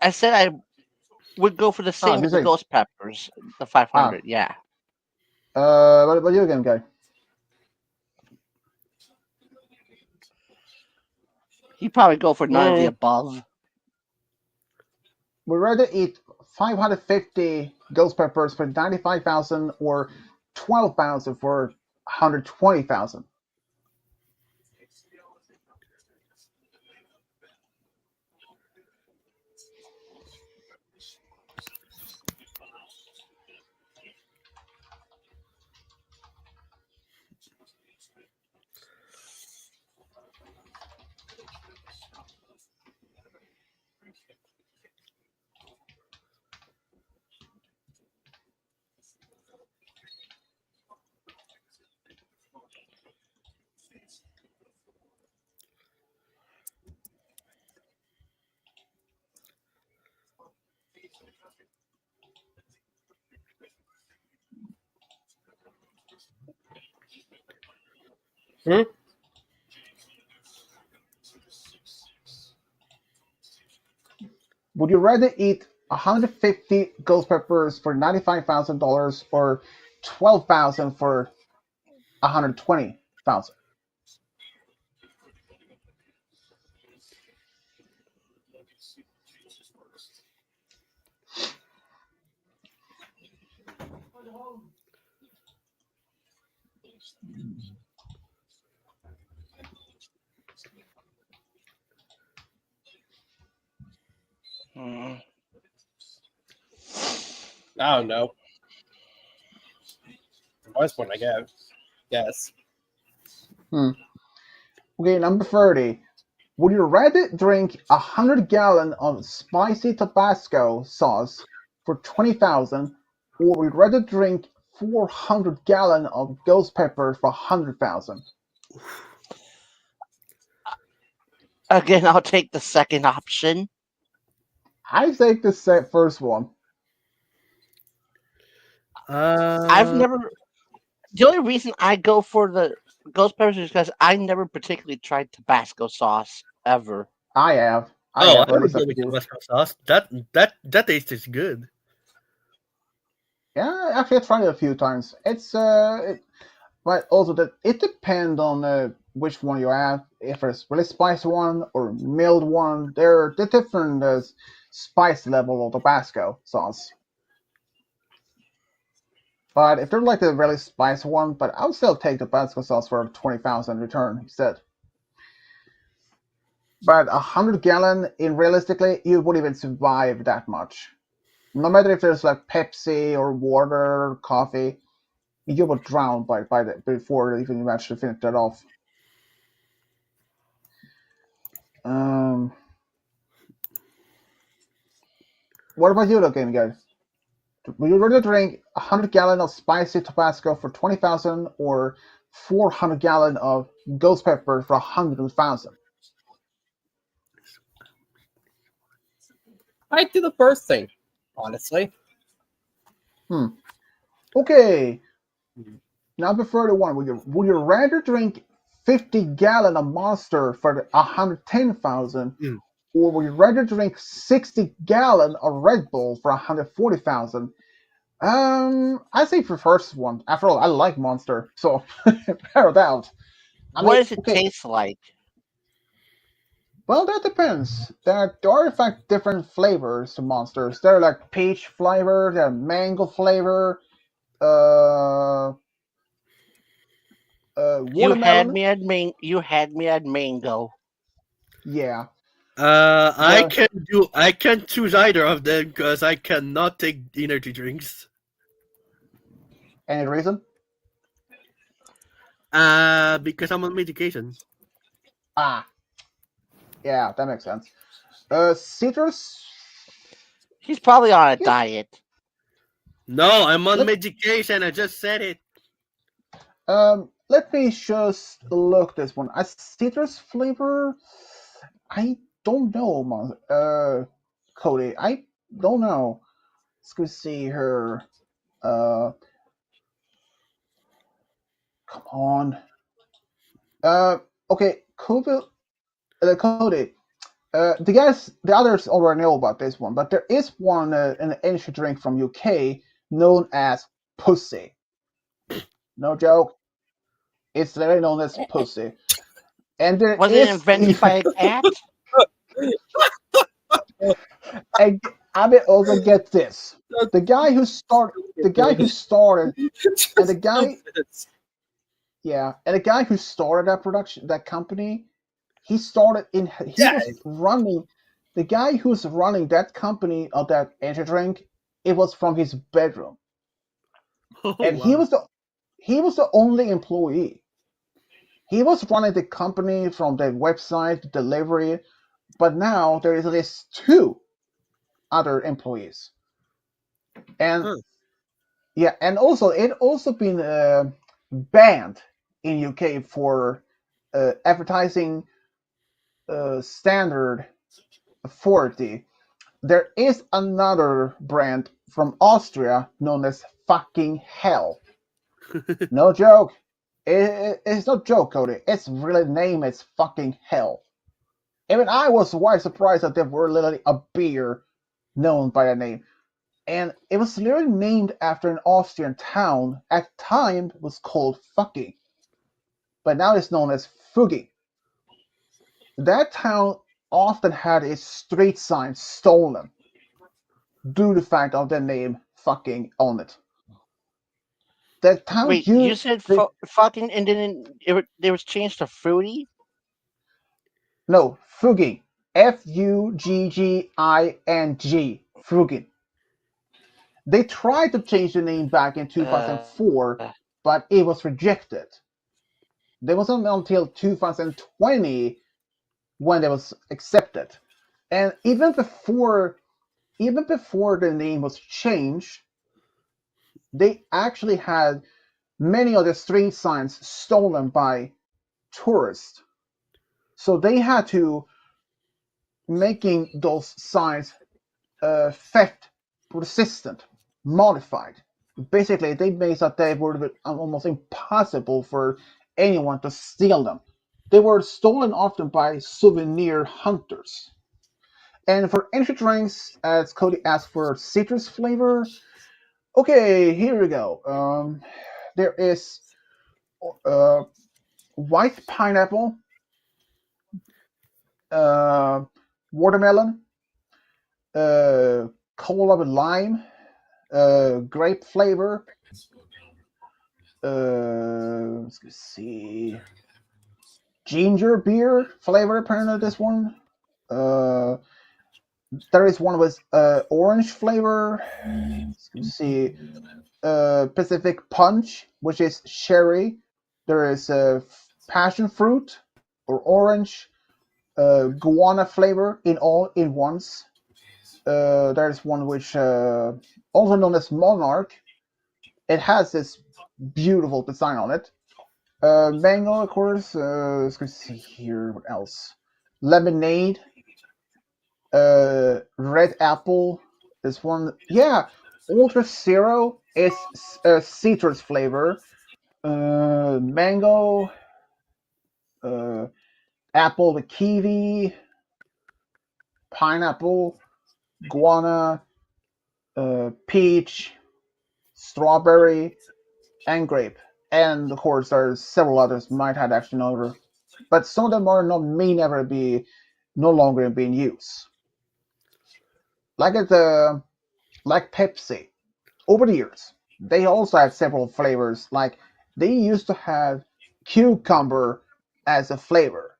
I said I would go for the same you with the say- ghost peppers, the 500. Yeah. What about you, game guy? He'd probably go for none of the Well, above. Would rather eat 550 ghost peppers for 95,000 or 12,000 for 120,000? Would you rather eat 150 ghost peppers for $95,000 or 12,000 for 120,000? I don't know. What's one I guess? Yes. Okay, number 30. Would you rather drink 100 gallons of spicy Tabasco sauce for 20,000 or would you rather drink 400 gallons of ghost pepper for 100,000? Again, I'll take the second option. I take the first one. I've never. The only reason I go for the ghost peppers is because I never particularly tried Tabasco sauce ever. I have. I At would least go a with few. Tabasco sauce. That taste is good. Yeah, actually, I tried it a few times. But also that it depends on which one you have. If it's really spicy one or mild one, they're the different spice level of Tabasco sauce. But if they're like the really spicy one, but I would still take Tabasco sauce for 20,000 return instead. But 100 gallon, in realistically, you wouldn't even survive that much. No matter if there's like Pepsi or water, or coffee, you would drown before even you manage to finish that off. What about you, though, game guy? Would you rather drink 100 gallon of spicy Tabasco for 20,000 or 400 gallon of ghost pepper for 100,000? I do the first thing, honestly. Okay. Number 31. Would you rather drink 50 gallon of Monster for 110,000, or would you rather drink 60 gallon of Red Bull for 140,000? I say for first one. After all, I like Monster, so fair doubt. What does it taste like? Well, that depends. There are in fact different flavors to Monsters. There are like peach flavor, there are mango flavor, You had watermelon. me at mango. Yeah. I can't choose either of them because I cannot take energy drinks. Any reason? Because I'm on medication. Yeah, that makes sense. Citrus. He's probably on a diet. No, I'm on medication. I just said it. Let me just look this one. A citrus flavor. I don't know, Cody. I don't know. Let's go see here. Come on. Okay, Cody. The others already know about this one, but there is one an energy drink from UK known as Pussy. No joke. It's literally known as Pussy. And there Was it invented by a cat? And I may also get this. The guy who started, and the guy who started that company, was running. The guy who's running that company of that energy drink, it was from his bedroom, and he was the only employee. He was running the company from the website, delivery, but now there is at least 2 other employees. And and also it also been banned in UK for advertising standard 40. There is another brand from Austria known as Fucking Hell. No joke. It's no joke, Cody. Its really name is Fucking Hell. Even I was quite surprised that there were literally a beer known by that name. And it was literally named after an Austrian town. At the time, it was called Fucking. But now it's known as Fugging. That town often had its street sign stolen due to the fact of the name Fucking on it. That town Wait, you said fucking and then it was changed to fruity? No, Fugging. Fugging. Fugging. They tried to change the name back in 2004, but it was rejected. There wasn't until 2020 when it was accepted. And even before the name was changed, they actually had many of the street signs stolen by tourists. So they had to making those signs theft resistant, modified. Basically, they made that they were almost impossible for anyone to steal them. They were stolen often by souvenir hunters. And for energy drinks, as Cody asked for citrus flavor, okay, here we go. There is uh, white pineapple, uh, watermelon, cola with lime, grape flavor. Let's see, ginger beer flavor. Apparently, this one. Uh, there is one with orange flavor. Let's see, Pacific Punch, which is cherry. There is passion fruit or orange, guana flavor in all in once. There's one which also known as Monarch. It has this beautiful design on it. Mango, of course. Let's see here. What else? Lemonade. Red apple. This one, yeah. Ultra Zero is citrus flavor. Mango. Apple with kiwi. Pineapple. Guana. Peach. Strawberry. And grape. And of course, there's several others might have actually known, but some of them are not may never be no longer being used. Like like Pepsi, over the years, they also had several flavors. Like they used to have cucumber as a flavor,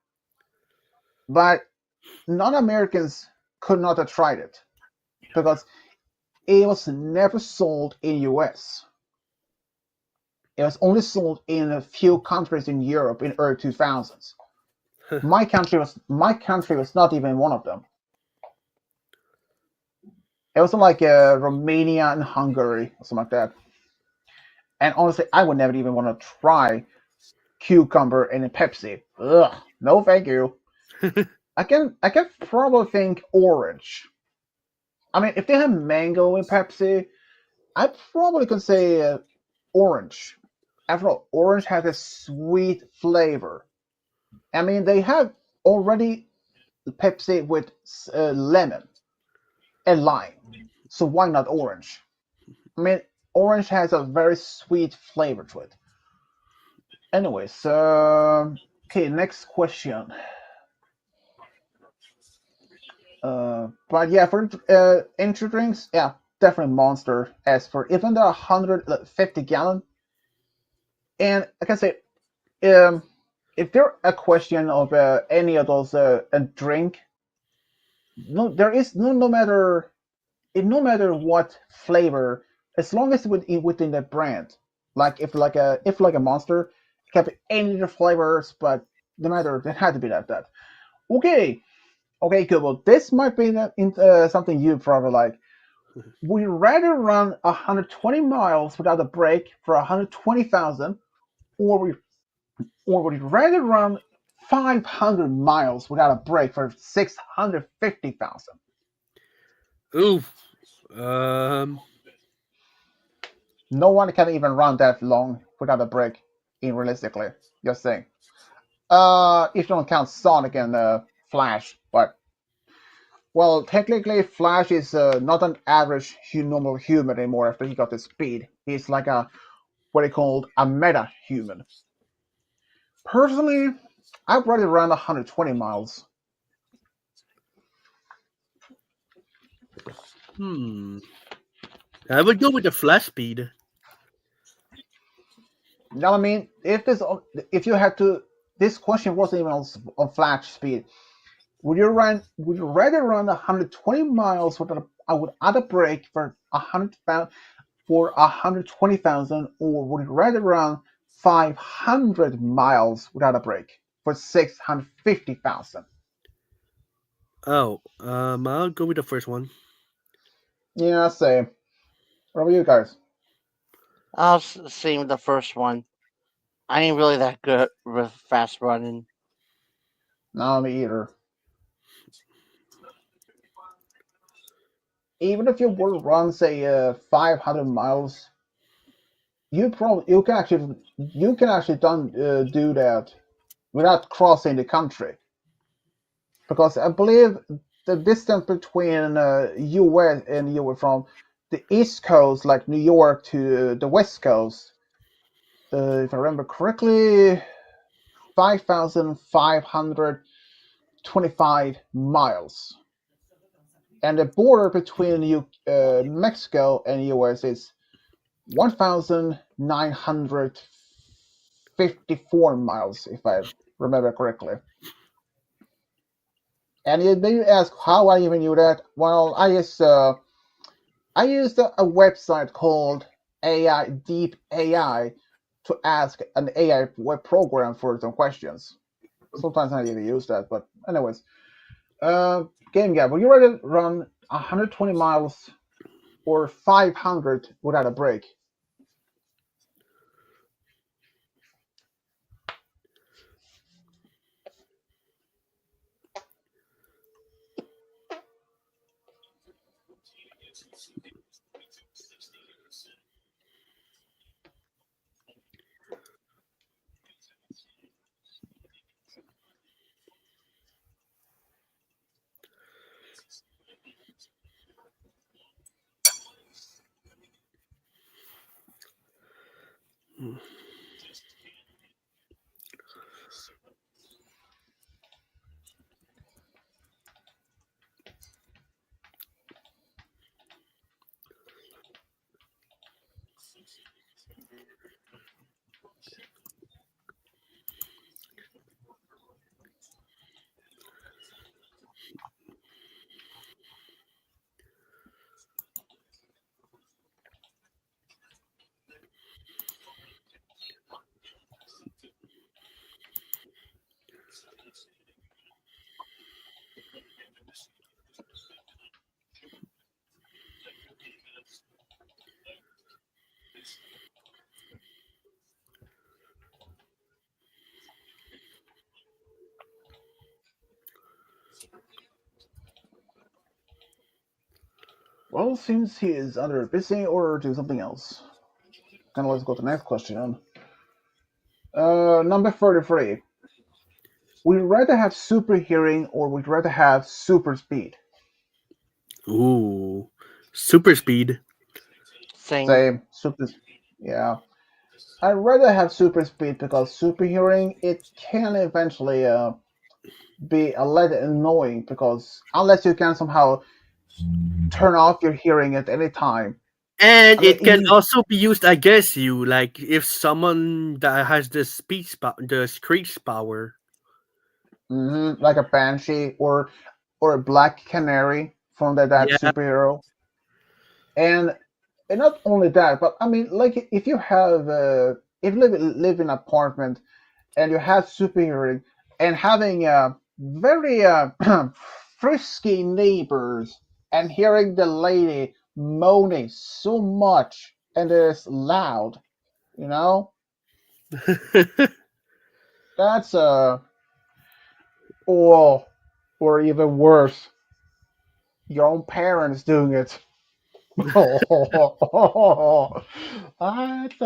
but non-Americans could not have tried it because it was never sold in US. It was only sold in a few countries in Europe in early 2000s. My country was not even one of them. It was like Romania and Hungary or something like that. And honestly, I would never even want to try cucumber in a Pepsi. Ugh, no, thank you. I can probably think orange. I mean, if they have mango in Pepsi, I probably could say orange. After all, orange has a sweet flavor. I mean, they have already Pepsi with lemon and lime, so why not orange? I mean, orange has a very sweet flavor to it. Anyways, okay, next question. But yeah, for energy drinks, yeah, definitely Monster. As for even the 150-gallon, and like I say, if there a question of any of those a drink, no, there is no matter no matter what flavor, as long as within the brand. Like if like a Monster, it can be any of the flavors, but no matter it had to be that. Okay, okay, cool. Well, this might be something you probably like. Would you rather run 120 miles without a break for 120,000, or would you rather run 500 miles without a break for 650,000? Oof. No one can even run that long without a break, realistically. Just saying. If you don't count Sonic and Flash, but well, technically, Flash is not an average normal human anymore after he got the speed. He's like what they called a meta human. Personally, I'd rather run 120 miles. I would go with the Flash speed. Now, I mean, if you had to, this question wasn't even on Flash speed. Would you rather run 120 miles without a break for 120,000, or would you rather run 500 miles without a break for 650,000? Oh, I'll go with the first one. Yeah, same. What about you guys? I'll same with the first one. I ain't really that good with fast running. No, me either. Even if you were to run, say, 500 miles, you can actually do that without crossing the country, because I believe the distance between U.S. and you from the East Coast, like New York, to the West Coast, if I remember correctly, 5,525 miles. And the border between Mexico and US is 1,954 miles, if I remember correctly. And then you ask how I even knew that. Well, I used a website called AI Deep AI to ask an AI web program for some questions. Sometimes I even use that, but anyways. Game Gab, were you ready to run 120 miles or 500 without a break? Well, seems he is either busy or doing something else. Then let's go to the next question. Number 33. Would you rather have super hearing or would you rather have super speed? Ooh, super speed. Same. Same. Yeah. I'd rather have super speed because super hearing, it can eventually be a little annoying because unless you can somehow turn off your hearing at any time. And I mean, it can also be used against you, like if someone that has the screech power. like a banshee or a black canary from that Yeah. superhero. And not only that, but I mean, like if you have if you live in an apartment and you have super hearing and having very frisky neighbors and hearing the lady moaning so much and it's loud, you know, that's or even worse, your own parents doing it. That's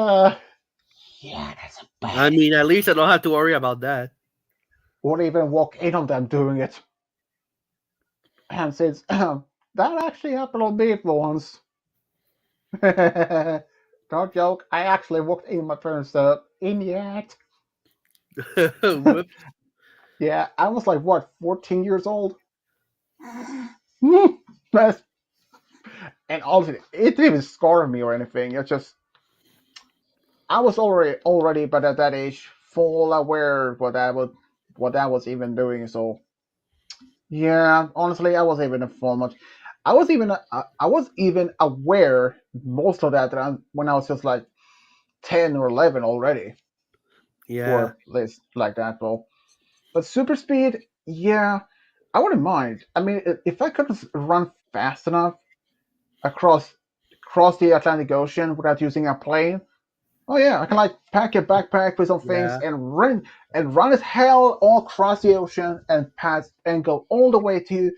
yeah, that's a I bad. mean, at least I don't have to worry about that. Or even walk in on them doing it. And since that actually happened on me for once. Don't joke, I actually walked in my parents' in the act. Whoops. Yeah, I was like what, 14 years old? That's- and obviously it didn't even scar me or anything. It's just I was already but at that age full aware what I was even doing. So yeah, honestly, I wasn't even informed much. I was even aware most of that when I was just like 10 or 11 already, Yeah. or at least like that. But super speed, yeah, I wouldn't mind. I mean, if I could just run fast enough across the Atlantic Ocean without using a plane, Oh yeah, I can like pack a backpack with some things Yeah. and run as hell all across the ocean and pass and go all the way to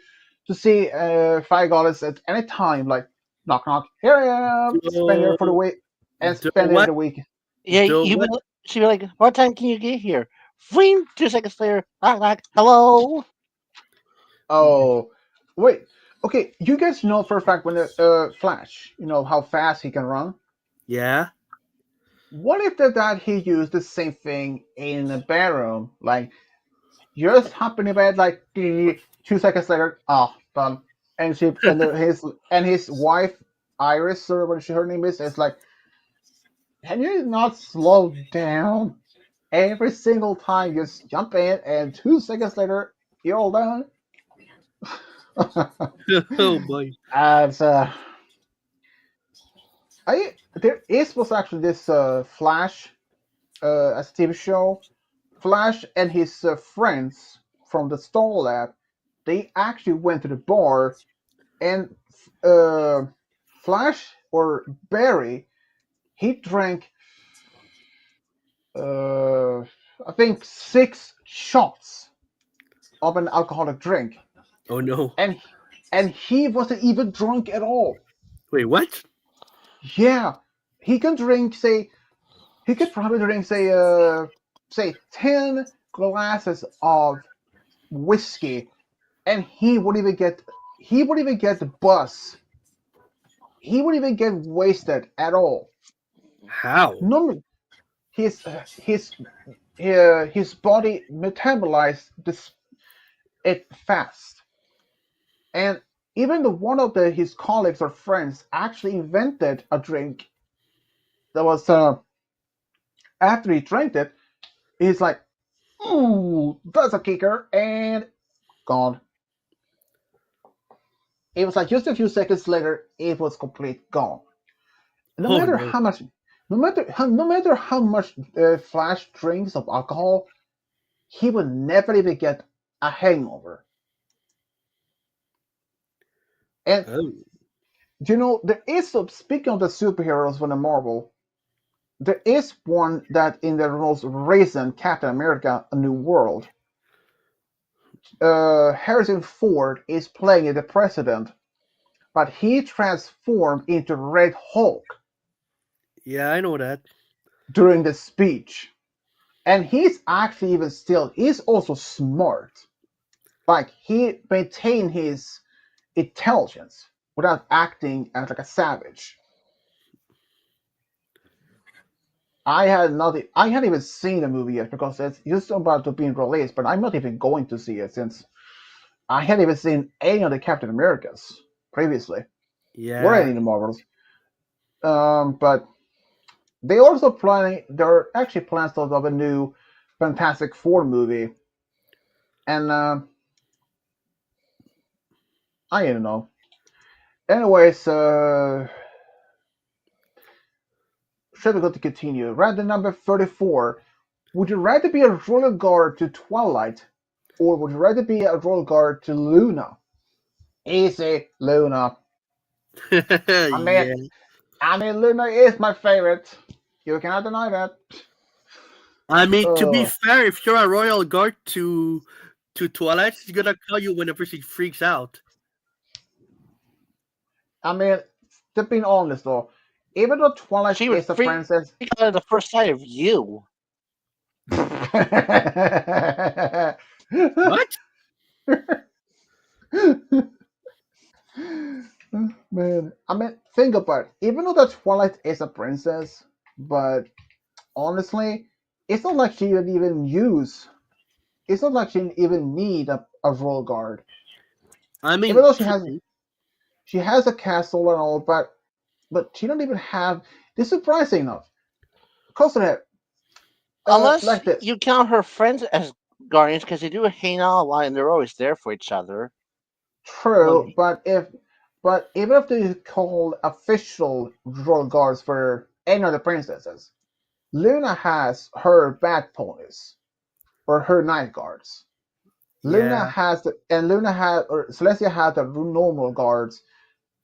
see Fire Goddess at any time. Like knock knock, here I am. Spend there for the The week and the spend it in what the week. Yeah, the what she'd be like, "What time can you get here?" Fling, 2 seconds later, knock knock, hello. Oh wait, okay. You guys know for a fact when the Flash, you know how fast he can run. yeah. What if that he used the same thing in a bedroom? Like just hop in the bed, like 2 seconds later, done. And she and his wife Iris or what her name is like, can you not slow down? Every single time, just jump in, and 2 seconds later, you're all done. Oh boy. and there is was actually this Flash as a TV show. Flash and his friends from the Star Lab, they actually went to the bar and uh, Flash or Barry, he drank uh, I think 6 shots of an alcoholic drink, Oh no. and he wasn't even drunk at all. Wait, what? Yeah, he can drink say he could probably drink say 10 glasses of whiskey, and he would even get the buzz. He would even get wasted at all. How? No, his body metabolized this it fast, and even the one of his colleagues or friends actually invented a drink that was after he drank it, he's like, "Ooh, that's a kicker," and gone. It was like just a few seconds later, it was complete gone. No Oh matter no. how much, no matter how much Flash drinks of alcohol, he would never even get a hangover. And Oh. you know, there is speaking of the superheroes from the Marvel, there is one that in the most recent Captain America: A New World, Harrison Ford is playing the president, but he transformed into Red Hulk Yeah, I know that. during the speech. And he's actually even still, he's also smart. Like he maintained his intelligence without acting as like a savage. I hadn't even seen the movie yet because it's just about to be released, but I'm not even going to see it since I hadn't even seen any of the Captain Americas previously or any Yeah. of the Marvels. But they also planning. There are actually plans of a new Fantastic Four movie, and I don't know. Anyways, should we go to continue? Random number 34. Would you rather be a royal guard to Twilight, or would you rather be a royal guard to Luna? Easy, Luna. I mean, Yeah. Luna is my favorite. You cannot deny that. I mean, to be Uh, fair, if you're a royal guard to Twilight, she's gonna call you whenever she freaks out. I mean, to be honest though, even though Twilight She would is a freak princess, out at the first sight of you. What? man, I mean, think about it. Even though that Twilight is a princess, but honestly, it's not like she would even use. It's not like she even need a royal guard. I Even mean, though true. she has a castle and all, but she don't even have. This is surprising enough. Consider it Unless like this. you count her friends as guardians, because they do hang out a lot and they're always there for each other. True, Like, but even if they call official royal guards for any of the princesses, Luna has her bad ponies or her night guards. Yeah. Luna has or Celestia has the normal guards,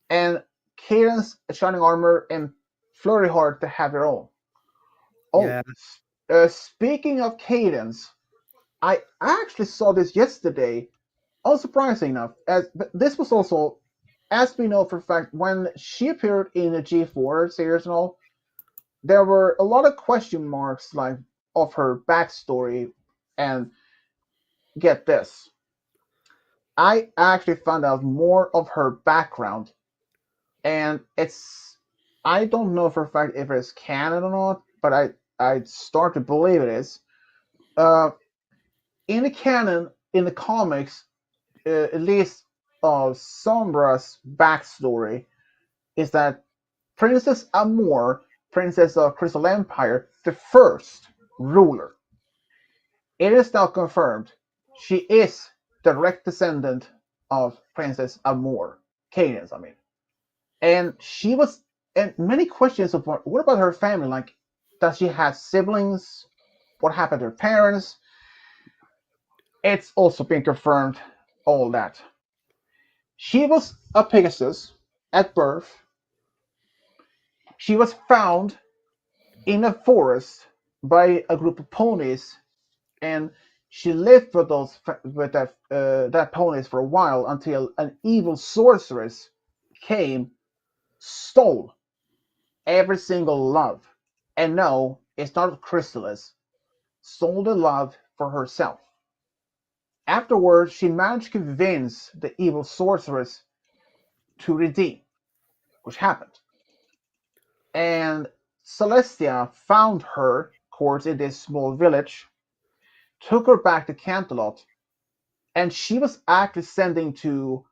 and Karen's shining armor and Flurry Heart to have their own. Oh, Yeah. speaking of Cadence, I actually saw this yesterday. Unsurprising enough, as but this was also, as we know for a fact, when she appeared in the G4 series and all, there were a lot of question marks like of her backstory. And get this, I actually found out more of her background, and it's, I don't know for a fact if it's canon or not, but I start to believe it is. Uh, in the canon, in the comics, at least Sombra's backstory is that Princess Amor, Princess of Crystal Empire, the first ruler. It is now confirmed she is direct descendant of Princess Amor, Cadence, I mean. And she was, and many questions of what about her family? Like, does she have siblings? What happened to her parents? It's also been confirmed, all that. She was a Pegasus at birth. She was found in a forest by a group of ponies, and she lived with that ponies for a while until an evil sorceress came, stole every single love, and no, it's not Chrysalis, stole the love for herself. Afterwards, she managed to convince the evil sorceress to redeem, which happened. And Celestia found her, of course, in this small village, took her back to Canterlot, and she was actually sending to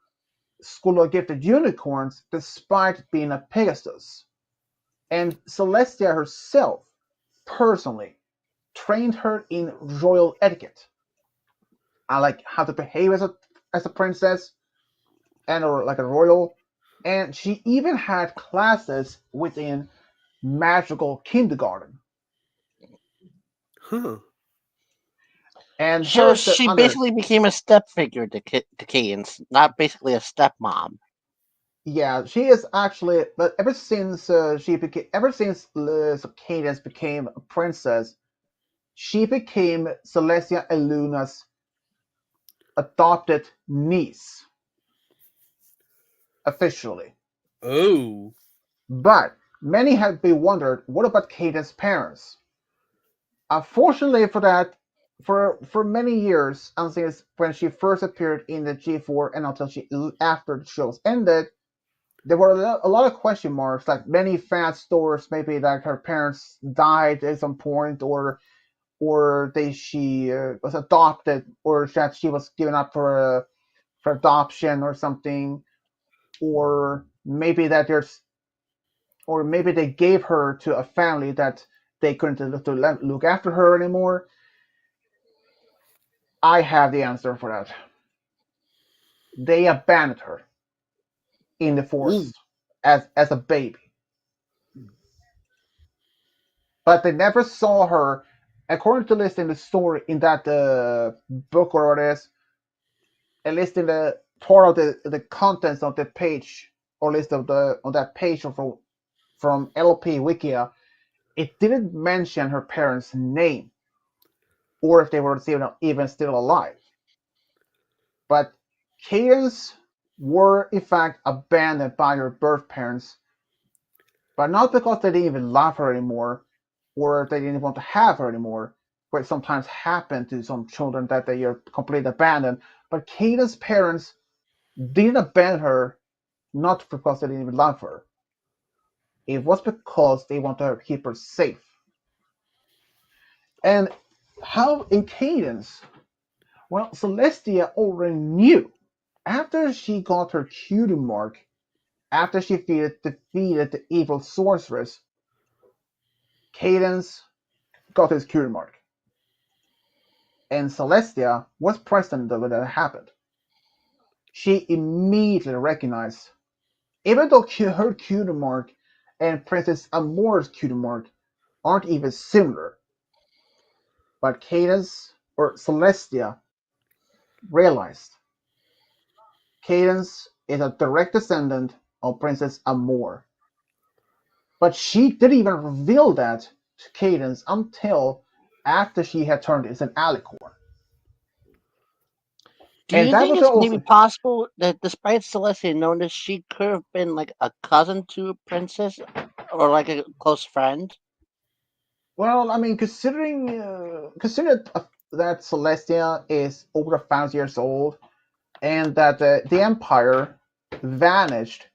School of Gifted Unicorns despite being a Pegasus. And Celestia herself, personally, trained her in royal etiquette. I like how to behave as a princess and or like a royal. And she even had classes within magical kindergarten. Huh. And So here's the she under, basically became a step figure to Cadence, not basically a stepmom. yeah, she is actually, but ever since ever since Cadence became a princess, she became Celestia Eluna's adopted niece officially. Oh. But many have been wondered, what about Cadence's parents? Unfortunately for that, for many years, and since when she first appeared in the G4 and until she after the shows ended, there were a lot of question marks. Like many fan stores, maybe that her parents died at some point, or she was adopted, or that she was given up for adoption or something, or maybe that there's, or maybe they gave her to a family that they couldn't look after her anymore. I have the answer for that. They abandoned her in the Ooh. forest as a baby, but they never saw her. According to list in the story in that book or it is, at least in the part of the contents of the page or list of the on that page from LP Wikia, it didn't mention her parents' name or if they were even still alive. But Cadence were in fact abandoned by her birth parents, but not because they didn't even love her anymore or they didn't want to have her anymore, which sometimes happen to some children that they are completely abandoned. But Cadence's parents didn't abandon her not because they didn't even love her. It was because they wanted to keep her safe. And how in Cadence? Well, Celestia already knew after she got her cutie mark, after she defeated the evil sorceress, Cadence got his cutie mark. And Celestia was present when that happened. She immediately recognized, even though her cutie mark and Princess Amor's cutie mark aren't even similar, but Cadence or Celestia realized Cadence is a direct descendant of Princess Amor. But she didn't even reveal that Cadence until after she had turned into an alicorn. Do And you that think was it's maybe also possible that despite Celestia knowing this, she could have been like a cousin to Princess or like a close friend? well. I mean, considering that Celestia is over 1,000 years old, and that the Empire vanished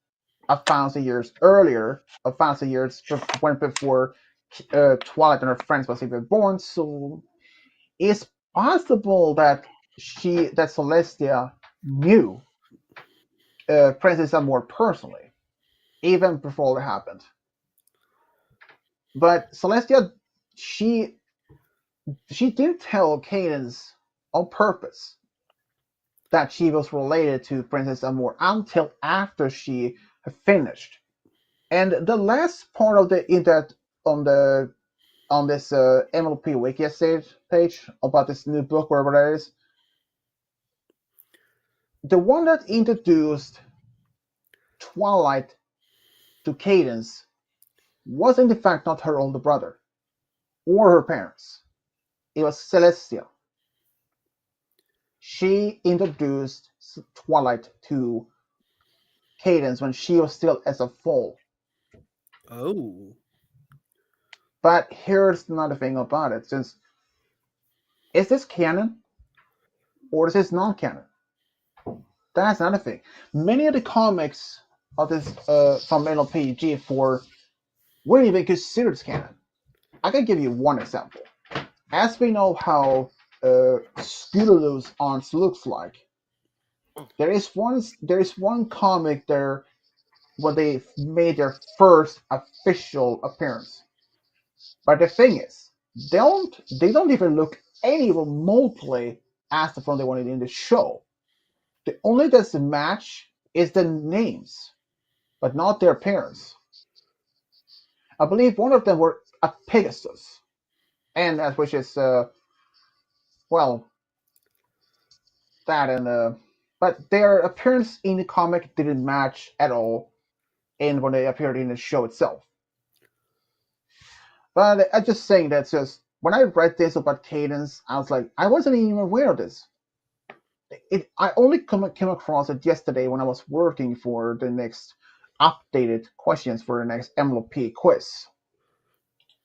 1,000 years earlier, 1,000 years before Twilight and her friends was even born. So it's possible that Celestia knew Princess Amor personally, even before it happened. But Celestia, she didn't tell Cadence on purpose that she was related to Princess Amor until after she had finished. And the last part of the in that on this MLP Wiki page about this new book, wherever that is, the one that introduced Twilight to Cadence was in fact not her older brother or her parents. It was Celestia. She introduced Twilight to Cadence when she was still as a foal. Oh. But here's another thing about it: since is this canon or is this non-canon? That's another thing. Many of the comics of this from MLP G4 weren't even considered canon. I can give you one example. As we know how Scootaloo's arms looks like, there is one comic there where they made their first official appearance. But the thing is, they don't even look any remotely as the one they wanted in the show. The only that's a match is the names, but not their appearance. I believe one of them were a Pegasus, and which is well, that and but their appearance in the comic didn't match at all in when they appeared in the show itself. But I'm just saying that just when I read this about Cadence, I was like, I wasn't even aware of this. I only came across it yesterday when I was working for the next updated questions for the next MLP quiz,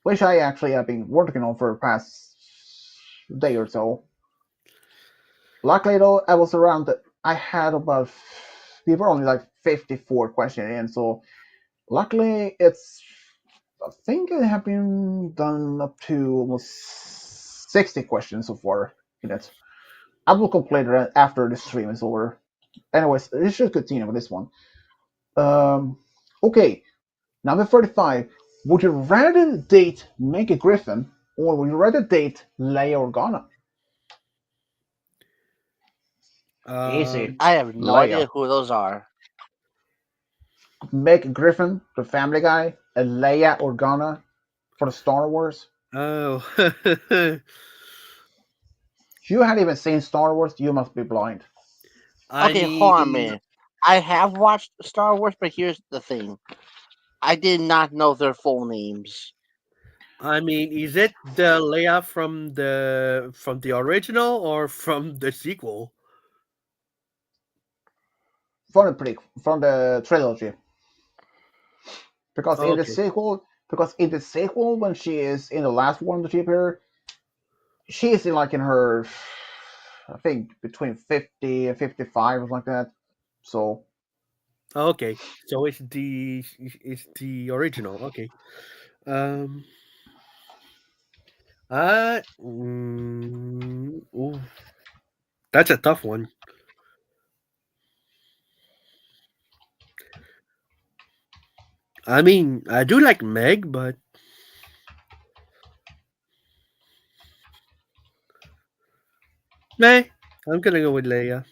which I actually have been working on for the past day or so. Luckily, though, I was around. I had about we were only like 54 questions in, so luckily it's. I think I have been done up to almost 60 questions so far in it. I will complete it after the stream is over. Anyways, let's just continue with this one. Okay, number 35. Would you rather date Meg Griffin or would you rather date Leia Organa? Easy. I have no Leia. idea who those are. Meg Griffin, the Family Guy, and Leia Organa for the Star Wars. Oh. You hadn't even seen Star Wars, you must be blind. Okay, hold on a minute. I have watched Star Wars, but here's the thing. I did not know their full names. I mean, is it the Leia from the original or from the sequel? From the trilogy. Because in the sequel, when she is in the last one that she appeared, she is in her, I think between 50 and 55 or something like that. So Okay, so it's the original. Okay. Um. Ooh, that's a tough one. I mean, I do like Meg, but nah, I'm gonna go with Leia.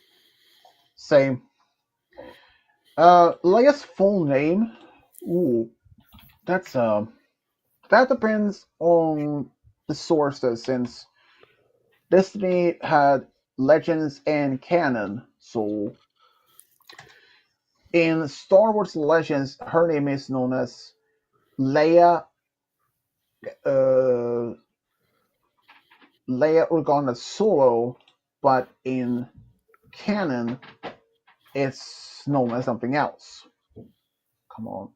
same. Leia's full name. Ooh, that depends on the sources since Disney had Legends and Canon. So in Star Wars Legends, her name is known as Leia uh, Leia Organa Solo, but in canon, it's known as something else. Come on.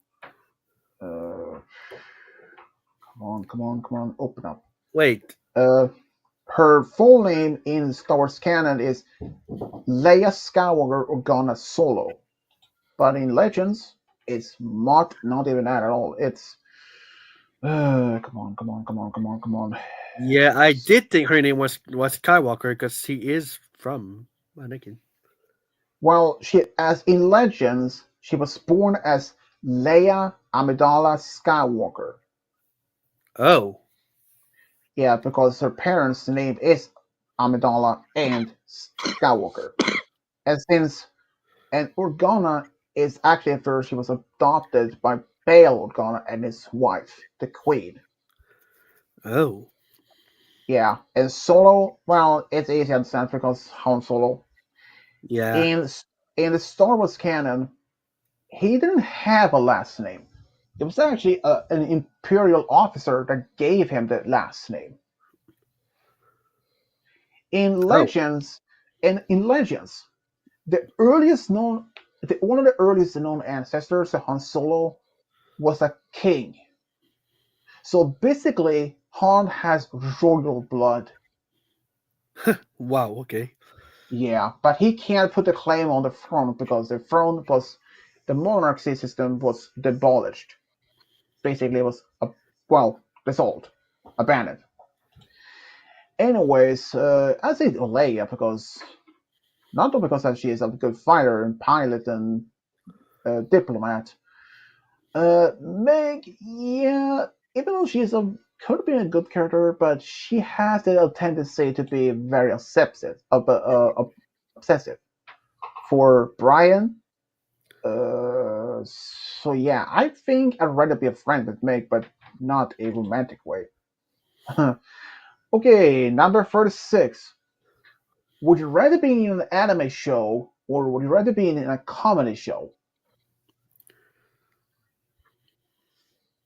Come on, open up. Wait. Her full name in Star Wars canon is Leia Skywalker Organa Solo, but in Legends, it's not even that at all. It's come on. Yeah, I did think her name was Skywalker because she is from Anakin. Well, as in Legends, she was born as Leia Amidala Skywalker. Oh. Yeah, because her parents' name is Amidala and Skywalker. And Organa is actually after she was adopted by Bail Organa and his wife, the Queen. Oh. Yeah, and Solo, well, it's easy to understand because Han Solo. Yeah. In the Star Wars canon, he didn't have a last name. It was actually an Imperial officer that gave him the last name. In Legends, the one of the earliest known ancestors of Han Solo was a king. So basically, Han has royal blood. Wow, okay. Yeah, but he can't put the claim on the throne because the monarchy system was abolished. Basically, it was dissolved, abandoned. Anyways, I say Leia because not because she is a good fighter and pilot and diplomat. Meg, yeah, even though could be a good character, but she has the tendency to be very obsessive. For Brian, so yeah, I think I'd rather be a friend with Meg, but not a romantic way. Okay, number 36. Would you rather be in an anime show or would you rather be in a comedy show?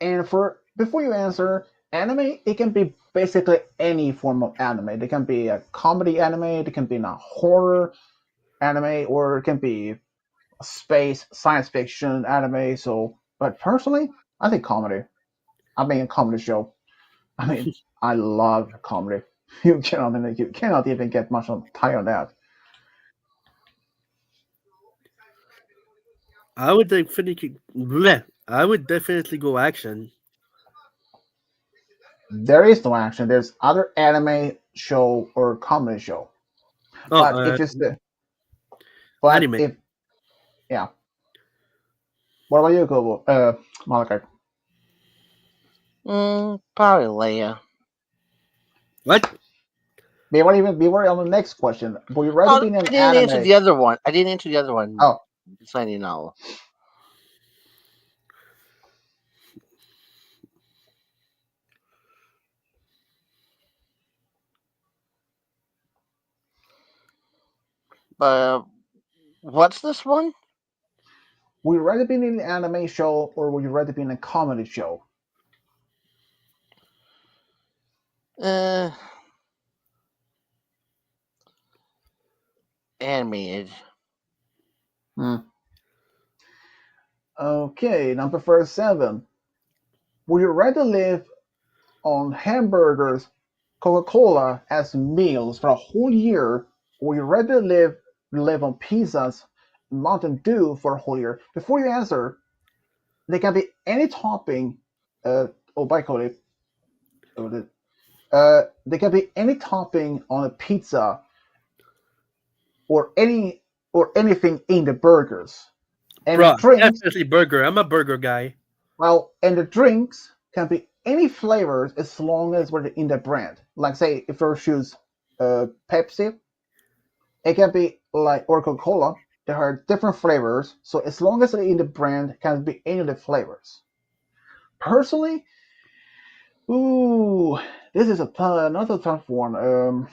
And before you answer, anime, it can be basically any form of anime. It can be a comedy anime, it can be a horror anime, or it can be a space science fiction anime. So, but personally, I think comedy. I mean, a comedy show. I mean, I love comedy. You cannot even get much tired on that. I would definitely go action. There is no action. There's other anime show or comedy show. Oh, But if it's but anime. if yeah. What about you, Kobo? Malachi? Probably Leia. What? We were on the next question. Would you rather be in I an didn't answer anime? the other one. I didn't answer the other one. Oh, Just letting you know. But what's this one? would you rather be in an anime show or would you rather be in a comedy show? Animated. Okay, number 37. Would you rather live on hamburgers, Coca-Cola as meals for a whole year, or would you rather live on pizzas, Mountain Dew for a whole year? Before you answer, there can be any topping. By Cody. There can be any topping on a pizza or anything in the burgers. And the Bro, drinks, definitely burger. I'm a burger guy. and the drinks can be any flavors as long as we're in the brand. Like say if you choose Pepsi, it can be like or Coca-Cola. There are different flavors, so as long as they're in the brand, it can be any of the flavors. Personally, ooh, this is another tough one.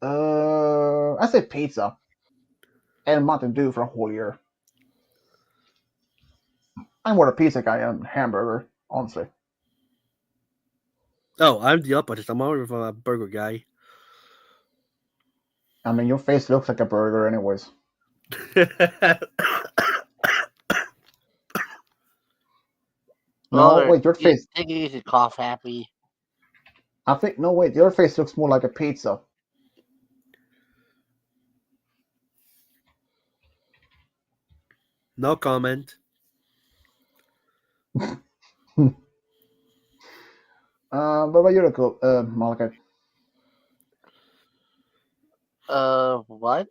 I say pizza and Mountain Dew for a whole year. I'm more a pizza guy than hamburger, honestly. Oh, I'm the opposite. I'm more of a burger guy. I mean, your face looks like a burger, anyways. No, Well, wait, your face. take it easy, cough happy. I think no, wait, your face looks more like a pizza. No comment. What about you, Malachi? What?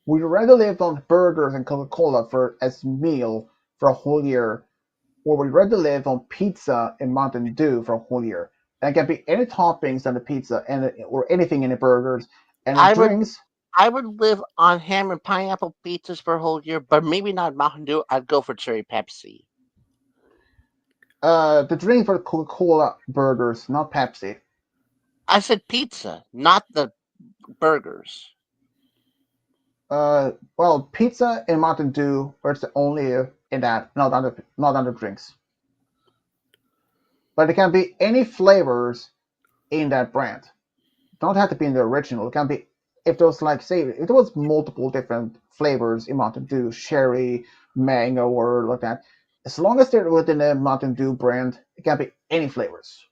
Would you rather live on burgers and Coca-Cola for as meal for a whole year, or would you rather live on pizza and Mountain Dew for a whole year? And it can be any toppings on the pizza and or anything in the burgers and the I would drinks. I would live on ham and pineapple pizzas for a whole year, but maybe not Mountain Dew. I'd go for cherry Pepsi. The drink for Coca-Cola burgers, not Pepsi. I said pizza, not the burgers. Well, pizza and Mountain Dew are the only in that, not under drinks. But it can be any flavors in that brand. Don't have to be in the original. It can be if there was like say if there was multiple different flavors in Mountain Dew, cherry, mango, or like that. As long as they're within the Mountain Dew brand, it can be any flavors.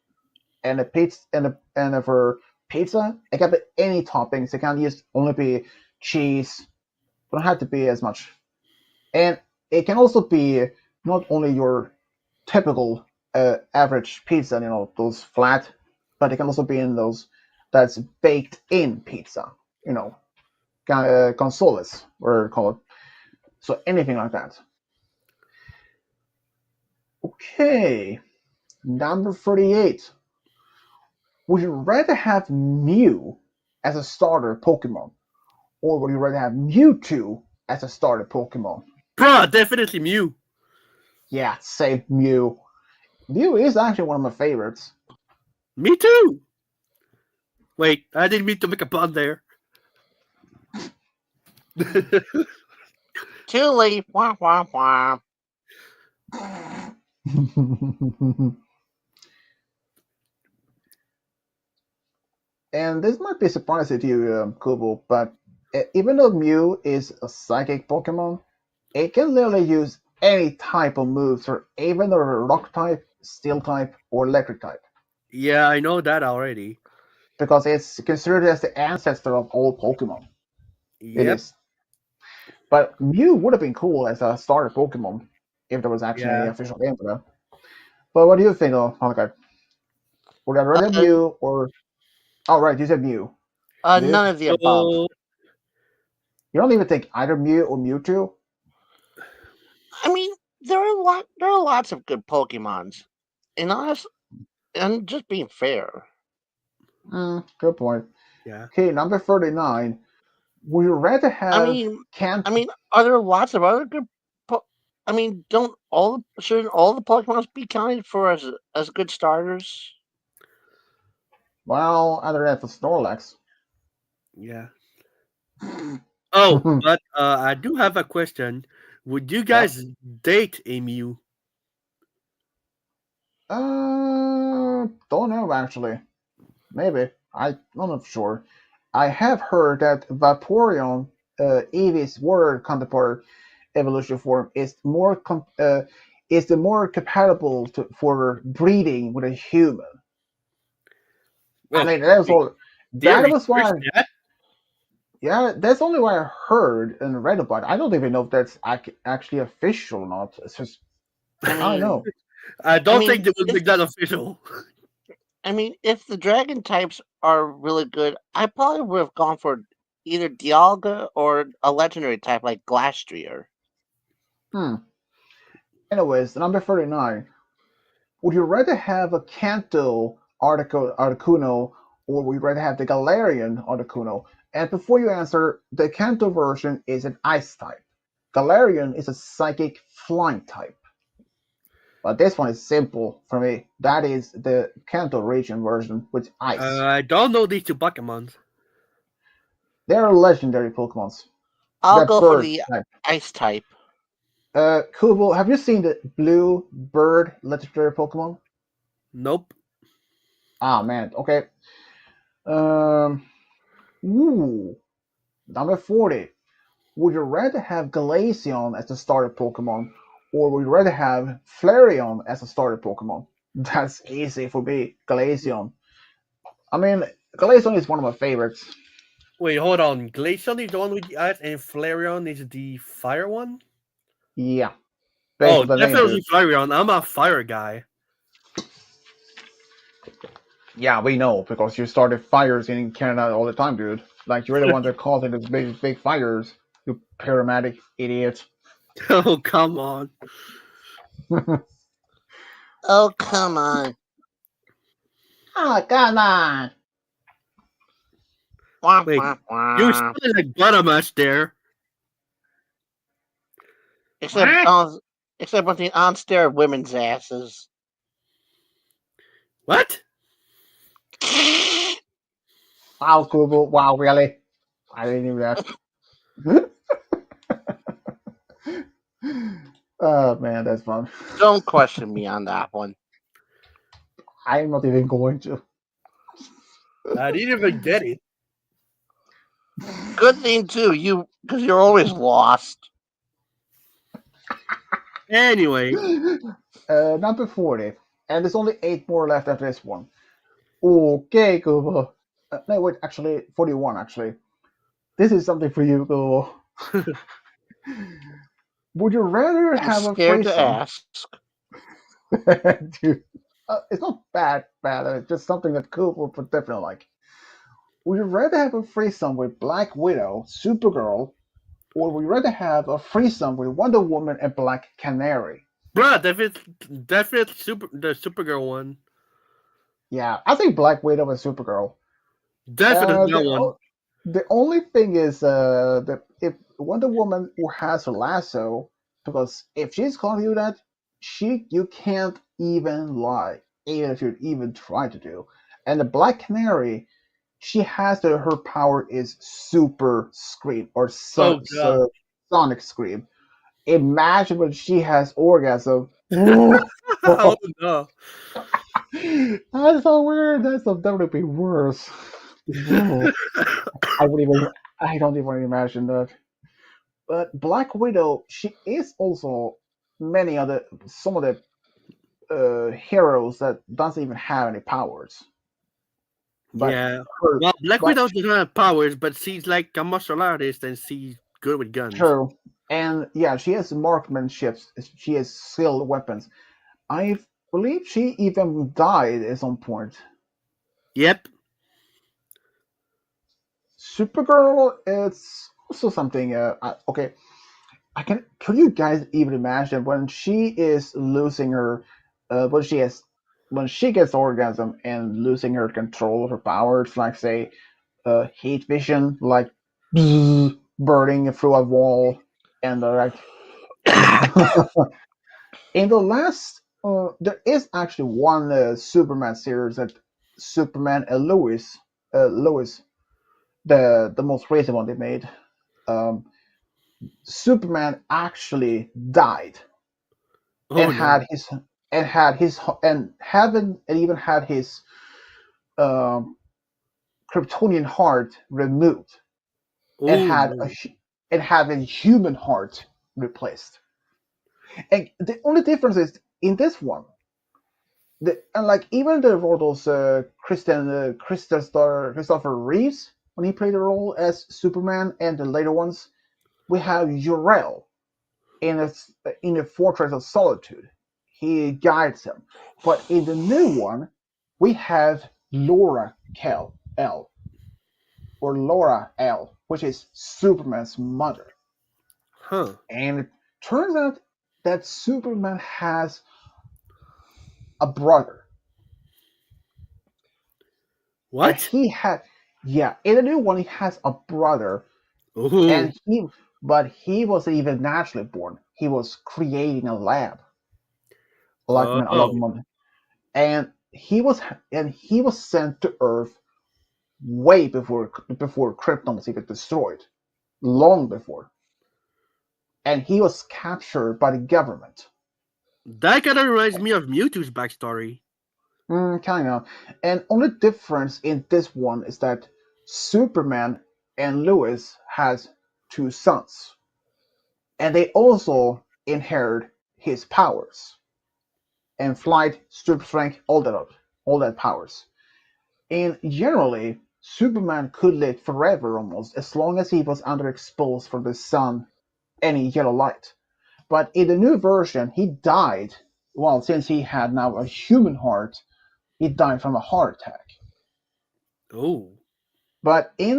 And the pizza for pizza, it can be any toppings. It can just only be cheese. Don't have to be as much. And it can also be not only your typical average pizza, those flat, but it can also be in those that's baked in pizza, consoles, or call it. So anything like that. Okay, number 38. Would you rather have Mew as a starter Pokemon, or would you rather have Mewtwo as a starter Pokemon? Bruh, definitely Mew. Yeah, same Mew. Mew is actually one of my favorites. Me too. Wait, I didn't mean to make a pun there. Too late. Wah wah wah. And this might be surprising to you, Kubo, but even though Mew is a psychic Pokemon, it can literally use any type of moves, or even a rock type, steel type, or electric type, Yeah, I know that already. because it's considered as the ancestor of all Pokemon. It Yep. is. But Mew would have been cool as a starter Pokemon if there was actually an Yeah. official game for that. But what do you think, Malachi? Would I rather Mew or? Oh, right, you said Mew. Luke? None of the above. So, You don't even think either Mew or Mewtwo? I mean, there are lots of good Pokemons, and just being fair. Good point. yeah. Okay, number 39. Would you rather have I mean, are there lots of other good? I mean, shouldn't all the Pokemons be counted for as good starters? Well, other than for Snorlax. Yeah. Oh, but I do have a question. Would you guys date a Mew? Don't know actually. Maybe. I'm not sure. I have heard that Vaporeon, Eevee's water counterpart evolution form, is the more compatible for breeding with a human. I mean, that was all. That was why. Yeah, that's only what I heard and read about. I don't even know if that's actually official or not. It's just I don't know. I don't think they would make that official. I mean, if the dragon types are really good, I probably would have gone for either Dialga or a legendary type like Glastrier. Anyways, number 39. Would you rather have a Kanto Articuno, or would you rather have the Galarian Articuno? And before you answer, the Kanto version is an ice type. Galarian is a psychic flying type. But this one is simple for me. That is the Kanto region version with ice. I don't know these two Pokemons. They're legendary Pokemons. I'll go for the ice type. Kubo, have you seen the blue bird legendary Pokemon? Nope. Ah man, okay. Um, ooh, number 40. Would you rather have Glaceon as the starter Pokemon, or would you rather have Flareon as a starter Pokemon? That's easy for me, Glaceon. I mean, Glaceon is one of my favorites. Wait, hold on. Glaceon is the one with the ice, and Flareon is the fire one? Yeah, based Oh, on the name, definitely dude. Flareon. I'm a fire guy. Yeah, we know because you started fires in Canada all the time, dude. Like you're the one that causing these big fires. You paramedic idiot. Oh, come on. Oh, come on. Oh, come on. Wah, Wait, wah, you're wah. still like Buttermash there. Except on the on-stare women's asses. What? Wow, Google. Wow, really? I didn't do that. Oh man, that's fun. Don't question me on that one. I'm not even going to. I didn't even get it. Good thing too, because you're always lost. Anyway, Number 40. And there's only 8 more left after this one. Okay, Google. No, wait, actually, 41, actually. This is something for you, Google. Would you rather I'm have a scared to threesome? ask. Dude, it's not bad. It's just something that Google would definitely like. Would you rather have a threesome with Black Widow, Supergirl, or would you rather have a threesome with Wonder Woman and Black Canary? bruh, definitely the Supergirl one. Yeah, I think Black Widow and Supergirl. Definitely that The one. the only thing is that if Wonder Woman has a lasso, because if she's gonna do that, you can't even lie, even if you even try to do. And the Black Canary, she has her power is super scream or Oh god. sonic scream. Imagine when she has orgasm. Oh no. That's so weird. That would be worse. I would even. I don't even imagine that. But Black Widow, she is also some of the heroes that doesn't even have any powers. But Yeah. her, Well, Black but Widow doesn't have powers, but she's like a martial artist and she's good with guns. true, and yeah, she has marksmanship. She has skilled weapons. I believe she even died at some point. Yep. Supergirl, it's also something. Okay, I can. Could you guys even imagine when she is losing her, when she gets orgasm and losing her control of her powers, like say, heat vision, like burning through a wall, and like in the last, there is actually one Superman series that Superman and Lois, the most recent one they made. Um, Superman actually died Oh and no. even had his um, Kryptonian heart removed and Oh no. had a human heart replaced. And the only difference is in this one, and like even the role those Christopher Reeves when he played the role as Superman, and the later ones, we have Jor-El in a fortress of solitude. He guides him. But in the new one, we have Laura L, or Laura L, which is Superman's mother. Huh. And it turns out that Superman has a brother. And What? in the new one, he has a brother, Oh. but he wasn't even naturally born. He was creating a lab, like a lot of Oh. money. And he was sent to Earth way before Krypton was even destroyed, long before. And he was captured by the government. That kind of reminds me of Mewtwo's backstory. Kind of. And only difference in this one is that Superman and Lois has two sons, and they also inherit his powers and flight, super strength, all that powers. And generally, Superman could live forever almost as long as he was underexposed from the sun, any yellow light. But in the new version, he died. Well, since he had now a human heart, he died from a heart attack. Oh. But in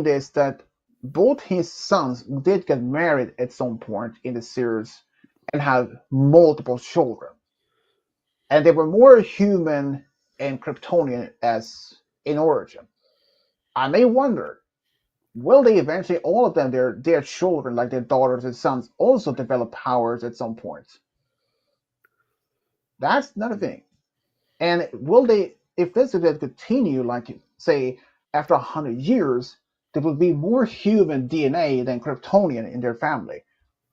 this that both his sons did get married at some point in the series and have multiple children, and they were more human and Kryptonian as in origin. I may wonder, will they eventually all of them their children, like their daughters and sons, also develop powers at some point? That's another thing. And will they, if this event continue, like say after 100 years, there will be more human DNA than Kryptonian in their family.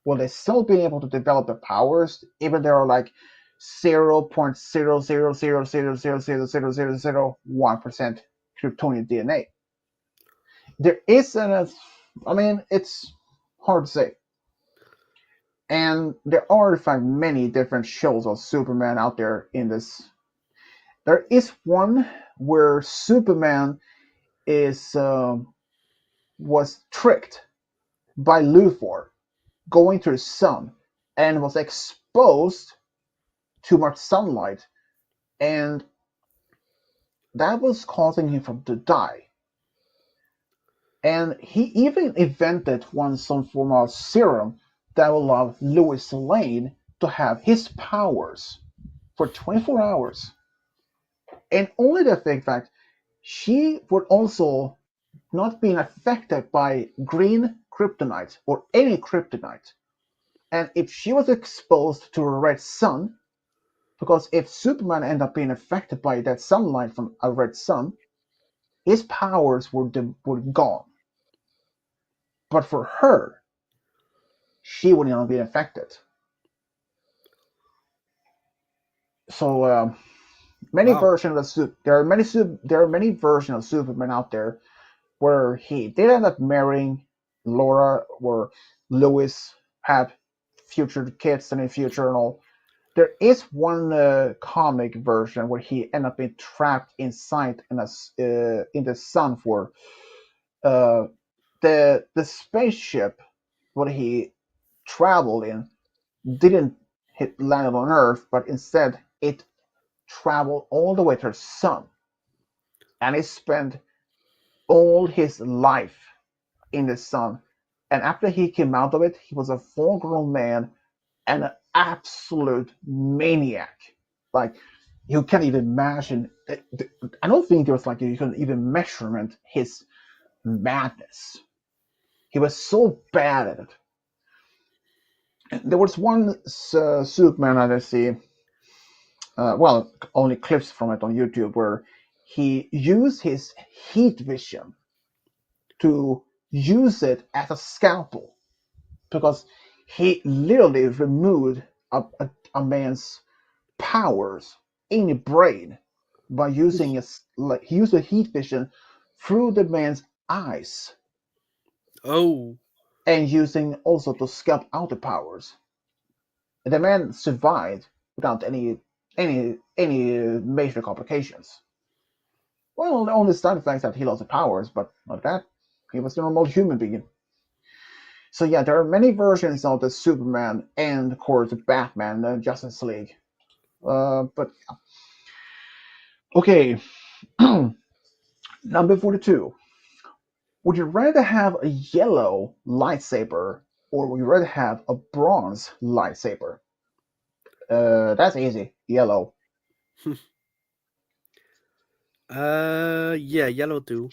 Will they still be able to develop their powers, even there are like 0.00000000001% Kryptonian DNA? There is I mean, it's hard to say. And there are, in fact, many different shows of Superman out there in this. There is one where Superman is was tricked by Luthor going to the sun and was exposed to much sunlight, and that was causing him from to die. And he even invented some form of serum that will allow Lois Lane to have his powers for 24 hours. And only the fact she would also not being affected by green kryptonite or any kryptonite. And if she was exposed to a red sun, because if Superman ended up being affected by that sunlight from a red sun, his powers were gone. But for her, she would not be affected. So many Wow. versions of there are many versions of Superman out there where he did end up marrying Laura or Lois, had future kids and in future and all. There is one comic version where he ended up being trapped inside in the sun for uh, the spaceship what he traveled in didn't hit land on Earth, but instead it traveled all the way to the sun, and he spent all his life in the sun. And after he came out of it, he was a full-grown man and an absolute maniac. Like you can't even imagine. I don't think there was like you can even measurement his madness. He was so bad at it. There was one Superman that I see, well, only clips from it on YouTube, where he used his heat vision to use it as a scalpel because he literally removed a man's powers in the brain by using he used the heat vision through the man's eyes Oh. and using also to scalp out the powers. The man survived without any major complications. Well, the only side effect is that he lost the powers, but not that. He was a normal human being. So yeah, there are many versions of the Superman and of course the Batman, the Justice League. But okay, number 42. Would you rather have a yellow lightsaber or would you rather have a bronze lightsaber? That's easy. Yellow. Yeah, yellow too.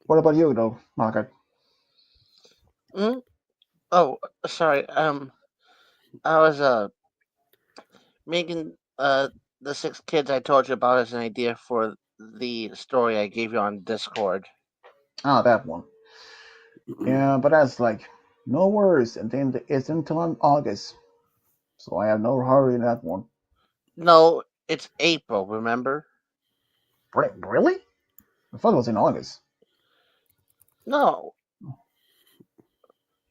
What about you, though, Margaret? Hmm? Oh, sorry. I was making the 6 kids I told you about is an idea for the story I gave you on Discord. Ah, that one. Yeah, but that's like no worries, and then it's until August, so I have no hurry in that one. No, it's April, remember? Really? I thought it was in August. No,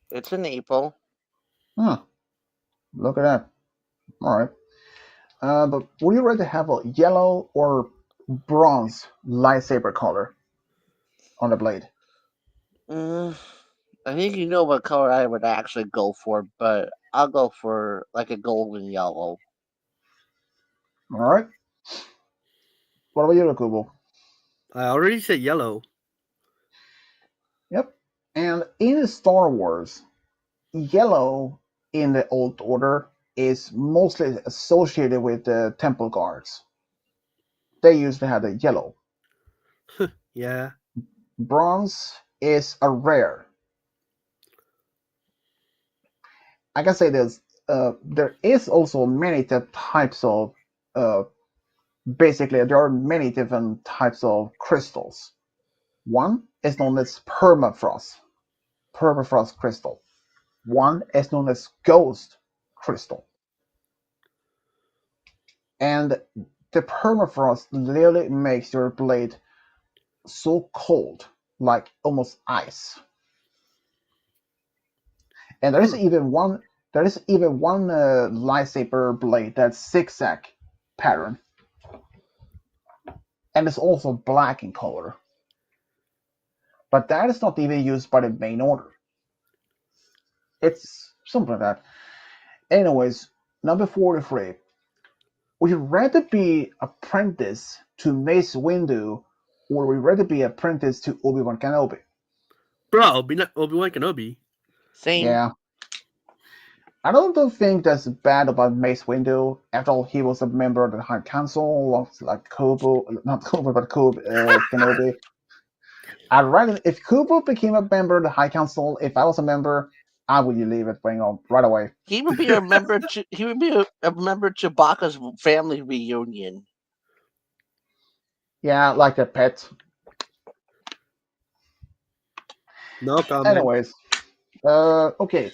it's in April. Huh. Look at that. All right. But would you rather have a yellow or bronze lightsaber color on the blade? Mm, I think you know what color I would actually go for, but I'll go for like a golden yellow. All right. What about you, Kubo? I already said yellow. Yep. And in Star Wars, yellow in the Old Order is mostly associated with the Temple Guards. They used to have the yellow. Yeah. Bronze is a rare. I can say this. There is also many types of. Basically, there are many different types of crystals. One is known as permafrost crystal. One is known as ghost crystal. And the permafrost literally makes your blade so cold, like almost ice. And there is even one. There is even one lightsaber blade that's zigzag pattern, and it's also black in color. But that is not even used by the main order. It's something like that. Anyways, number 43. Would you rather be apprentice to Mace Windu, or would you rather be apprentice to Obi-Wan Kenobi? Bro, Obi-Wan Kenobi. Same. Yeah. I don't think that's bad about Mace Windu. After all, he was a member of the High Council, like not Kobo, but Kenobi. I'd rather, if Kubo became a member of the High Council, if I was a member, I would leave it right away. He would be a member. He would be a member of Chewbacca's family reunion. Yeah, like a pet. No comment. Anyways, okay.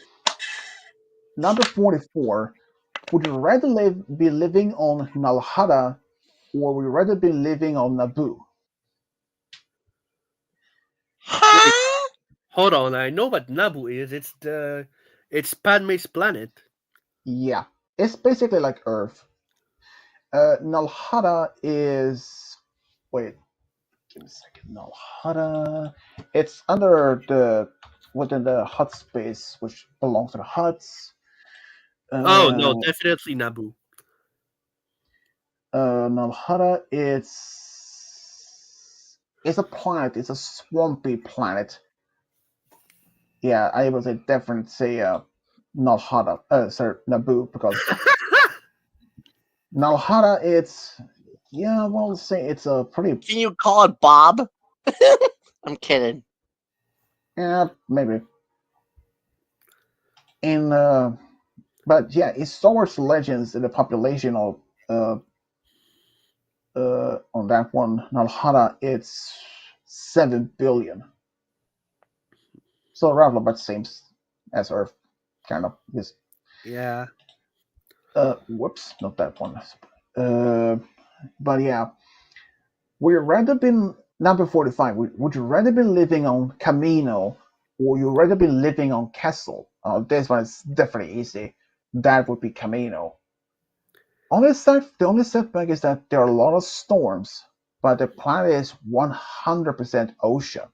Number 44. Would you rather be living on Nalhada, or would you rather be living on Naboo? Wait, hold on. I know what Naboo is. It's Padme's planet. Yeah, it's basically like Earth. Nalhada is. Wait, give me a second. Nalhada. It's within the Hut space, which belongs to the Huts. Oh no, definitely Naboo. Nalhada, it's a planet. It's a swampy planet. Yeah, I would say definitely say Nalhada. Naboo, because Nalhada, say it's a pretty. Can you call it Bob? I'm kidding. Yeah, maybe. But yeah, in Star Wars Legends, the population of on that one, Nalhada, it's 7 billion. So roughly about the same as Earth, kind of. Yes. Yeah. Whoops, not that one. But yeah, would you rather been number 45? Would you rather be living on Camino, or you rather be living on Castle? This one is definitely easy. That would be Camino. The only setback is that there are a lot of storms, but the planet is 100% ocean,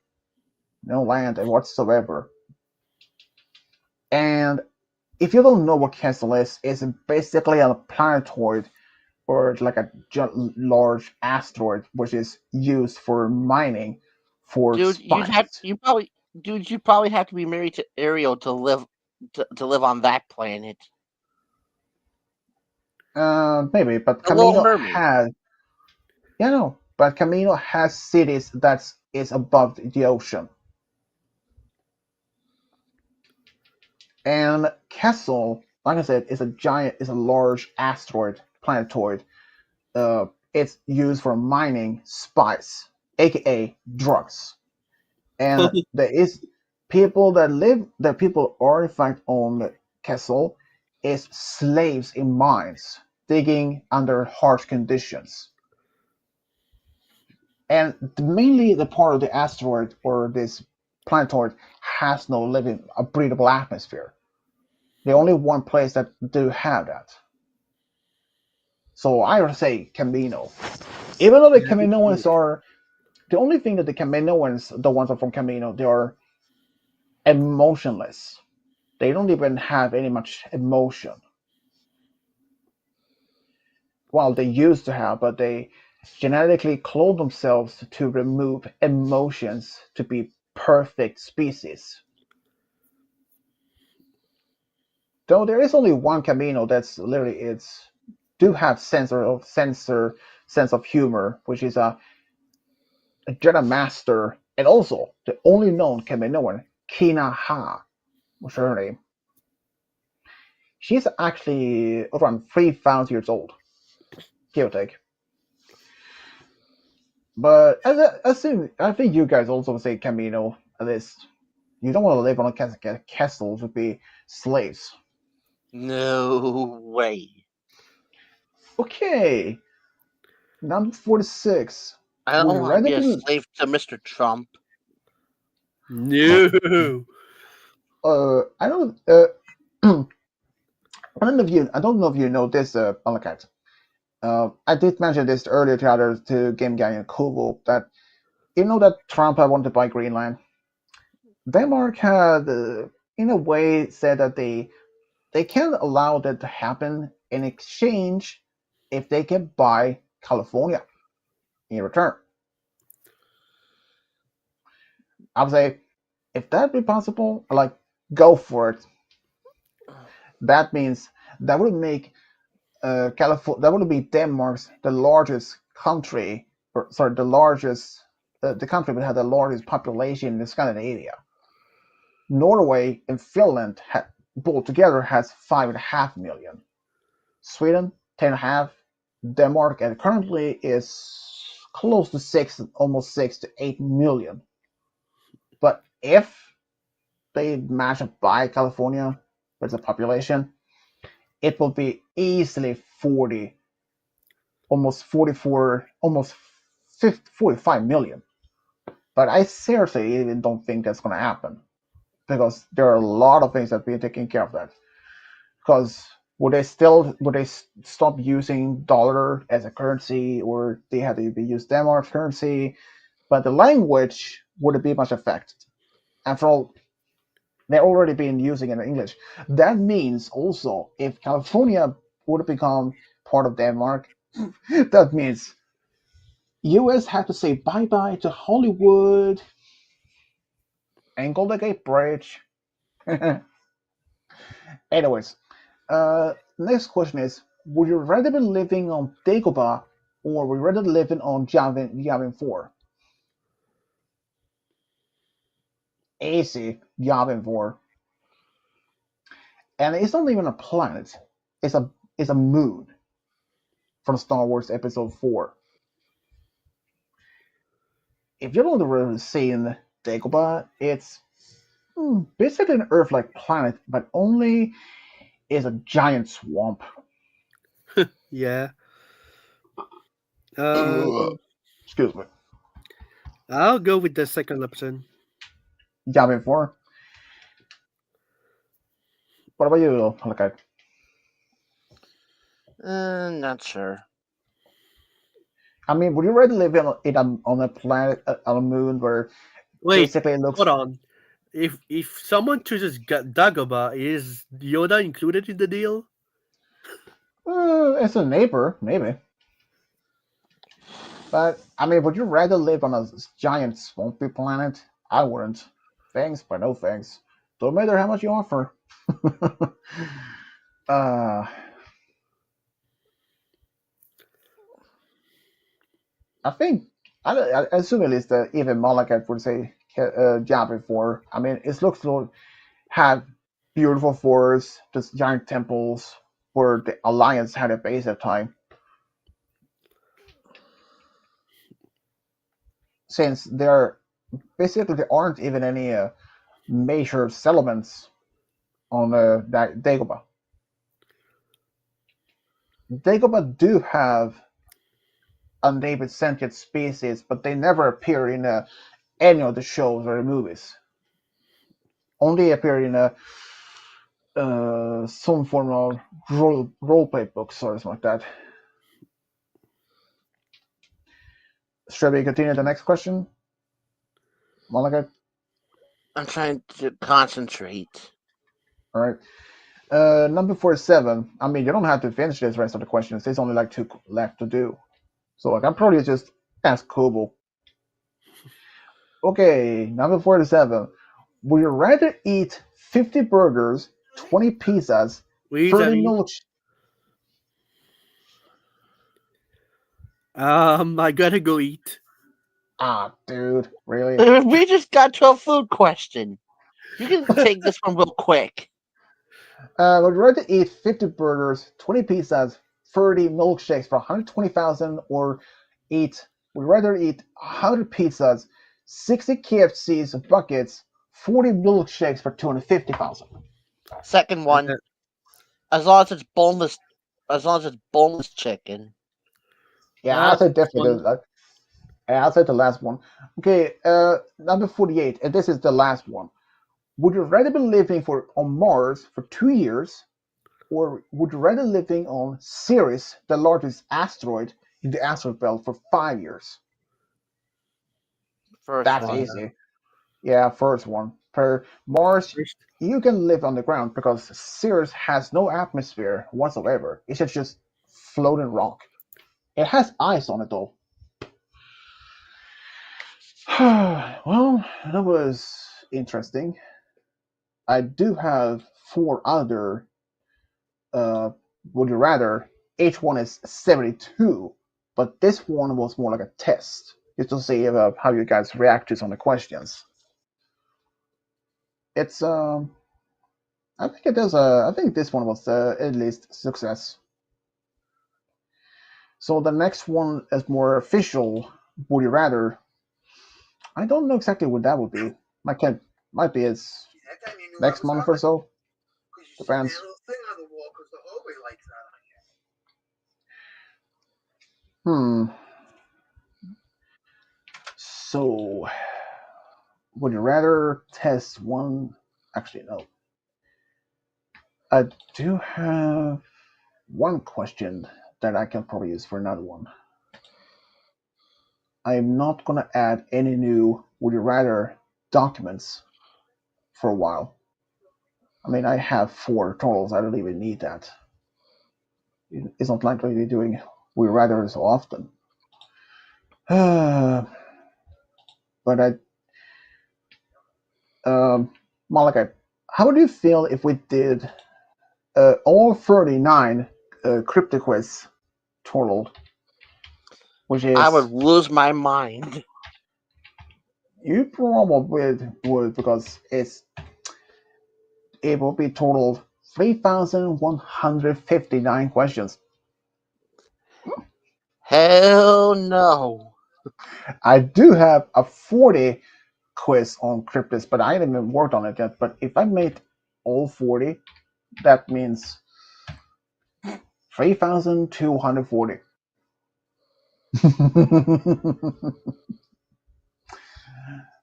no land whatsoever. And if you don't know what Castle is, it's basically a planetoid or like a large asteroid which is used for mining for Dude, spice. you probably have to be married to Ariel to live on that planet. Maybe, but The Little Camino Mermaid. has but Camino has cities that is above the ocean. And Kessel, like I said, is a large asteroid planetoid it's used for mining spice, aka drugs. And there is the people artifact on Kessel is slaves in mines, digging under harsh conditions. And mainly the part of the asteroid or this planetoid has no living, a breathable atmosphere. The only one place that do have that. So I would say Camino. Even though the Caminoans are the only thing that the Caminoans, the ones that are from Camino, they are emotionless. They don't even have any much emotion. Well, they used to have, but they genetically clone themselves to remove emotions to be perfect species. Though there is only one Camino that's literally it's do have sense of humor, which is a Jedi Master and also the only known Kaminoan, Kina Ha, was her name. She's actually around 3,000 years old, give or take. But I think you guys also say Camino, at least. You don't want to live on a castle to be slaves. No way. Okay, number 46. I don't Would you want to rather be a be slave to Mr. Trump. No. I don't I don't know if you know this, Malakat. I did mention this earlier to Game Guy and Kubo that you know that Trump had wanted to buy Greenland. Denmark had, in a way, said that they can't allow that to happen in exchange if they can buy California in return. I would say, if that be possible, like go for it. That means that would make California, that would be Denmark's the largest country, or sorry, the country would have the largest population in Scandinavia. Norway and Finland both together has 5.5 million. Sweden 10.5. Denmark and currently is close to 6, almost 6 to 8 million. But if they match up by California with the population, it will be easily 40, almost 44, almost 50, 45 million. But I seriously even don't think that's going to happen because there are a lot of things that we're taking care of that. Because would they stop using dollar as a currency, or they had to use Denmark currency? But the language wouldn't be much affected. After all, they're already been using it in English. That means also if California would become part of Denmark, that means US had to say bye bye to Hollywood and Golden Gate Bridge. Anyways, next question is: would you rather be living on Dagobah or would you rather living on Yavin 4? Easy, Yavin 4. And it's not even a planet; it's a moon from Star Wars Episode 4. If you don't really seen Dagobah, it's basically an Earth-like planet, but only is a giant swamp. Yeah. Excuse me. I'll go with the second option. Yavin 4. What about you, Halakai? Not sure. I mean, would you rather live on a planet, on a moon where Wait, basically it looks hold on. If someone chooses Dagobah, is Yoda included in the deal? as a neighbor, maybe. But I mean, would you rather live on a giant swampy planet? I wouldn't. Thanks, but no thanks. Don't matter how much you offer. uh, I think I assume at least that even Malakat would say Jabba 4. I mean, it looks to have beautiful forests, just giant temples where the Alliance had a base at the time. since basically there aren't even any major settlements on Dagobah. Dagobah do have unnamed sentient species, but they never appear in any of the shows or the movies. Only appear in some form of role-play books or something like that. Should we continue the next question? Malaka? I'm trying to concentrate. All right. Number 47. I mean, you don't have to finish this rest of the questions. There's only like 2 left to do. So like, I'm probably just ask Kobo. Okay, number 47. Would you rather eat 50 burgers, 20 pizzas, Wait, 30 milk? I gotta go eat. Ah, dude, really? We just got to a food question. You can take this one real quick. Would you rather eat 50 burgers, 20 pizzas, 30 milkshakes for 120,000, or would you rather eat 100 pizzas, 60 KFC's buckets, 40 milkshakes for 250,000? Second one. As long as it's boneless chicken. Yeah, Ah, I'll say this definitely. one. I'll say the last one. Okay, number 48, and this is the last one. Would you rather be living on Mars for 2 years, or would you rather living on Ceres, the largest asteroid in the asteroid belt, for 5 years? First That's one. easy. Yeah, first one. For Mars, First. you can live on the ground because Ceres has no atmosphere whatsoever. It's just floating rock. It has ice on it though. Well, that was interesting. I do have 4 other would you rather. Each one is 72, but this one was more like a test, just to see how you guys react to some of the questions. It's I think it is I think this one was at least success. So the next one is more official. Would you rather? I don't know exactly what that would be. Might be it's next month or so. Depends. Hmm. So, would you rather test one? Actually, no. I do have one question that I can probably use for another one. I'm not gonna add any new would you rather documents for a while. I mean, I have 4 totals. I don't even need that. It's not likely to be doing would you rather so often. But Malachi, how would you feel if we did all 39 cryptic quiz totaled? Which I is would lose my mind. you probably would because it will be totaled 3,159 questions. Hell no. I do have a 40 quiz on cryptids, but I haven't even worked on it yet. But if I made all 40, that means 3,240.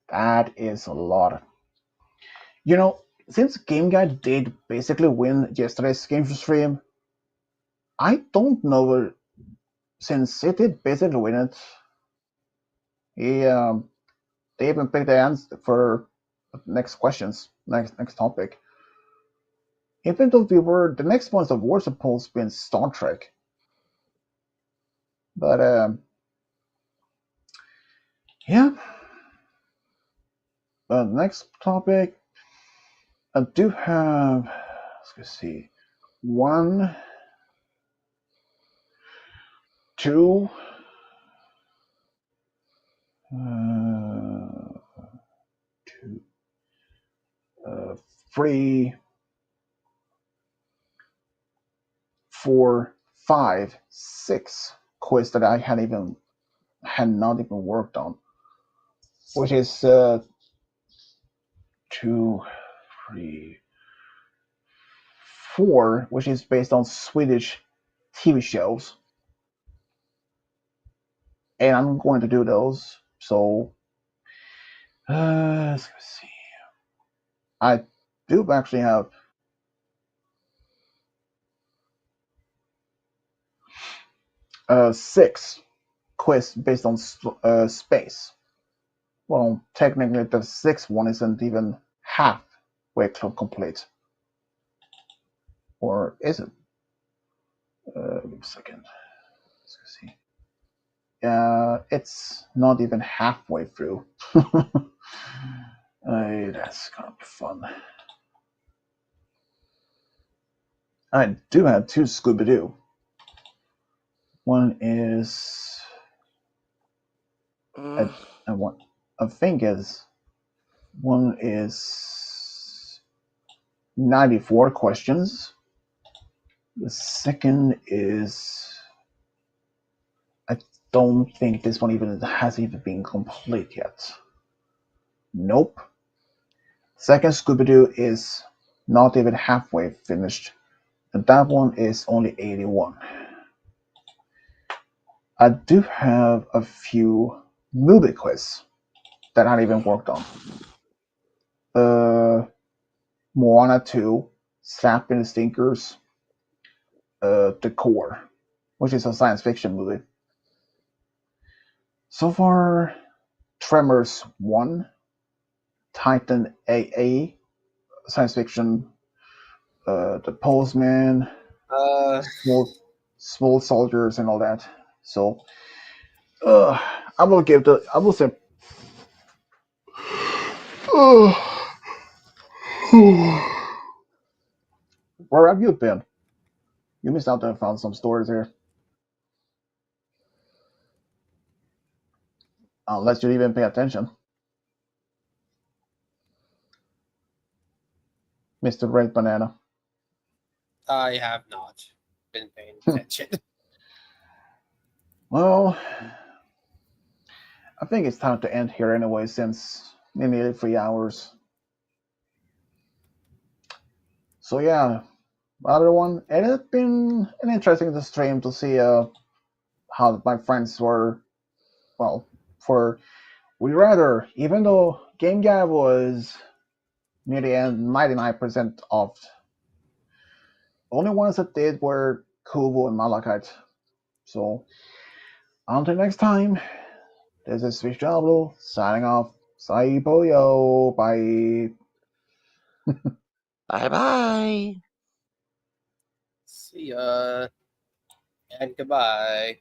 That is a lot. You know, since Game Guy did basically win yesterday's game stream, I don't know, since it did basically win it, he they even picked the answer for next questions, next topic. Even though the next ones that were supposed to be in Star Trek, but yeah. Next topic, I do have. Let's see, 1, 2, 2, 3, 4, 5, 6 quiz that I had not even worked on. which is 2, 3, 4, which is based on Swedish TV shows. And I'm going to do those. So, let's see. I do actually have six quiz based on space. Well, technically, the sixth one isn't even halfway complete. Or is it? Give me a second. Let's see. It's not even halfway through. That's gonna be fun. I do have 2 Scooby-Doo. One is Mm. I think is one is 94 questions. The second is I don't think this one has even been complete yet. Nope. Second Scooby-Doo is not even halfway finished, and that one is only 81. I do have a few movie quiz that I haven't even worked on. Moana 2, Slap in the Stinkers, The Core, which is a science fiction movie. So far, Tremors 1, Titan AA, science fiction, The Postman, Small Soldiers, and all that. So, I will say, where have you been? You missed out and found some stories here. Unless you even pay attention. Mr. Red Banana. I have not been paying attention. Well, I think it's time to end here anyway, since nearly 3 hours. So yeah, other one, it has been an interesting stream to see how my friends were. Well, even though Game Guy was nearly 99% off, only ones that did were Kubo and Malachite. So until next time, this is Fish Diablo signing off. Saiboyo. Bye. Bye bye. See ya. And goodbye.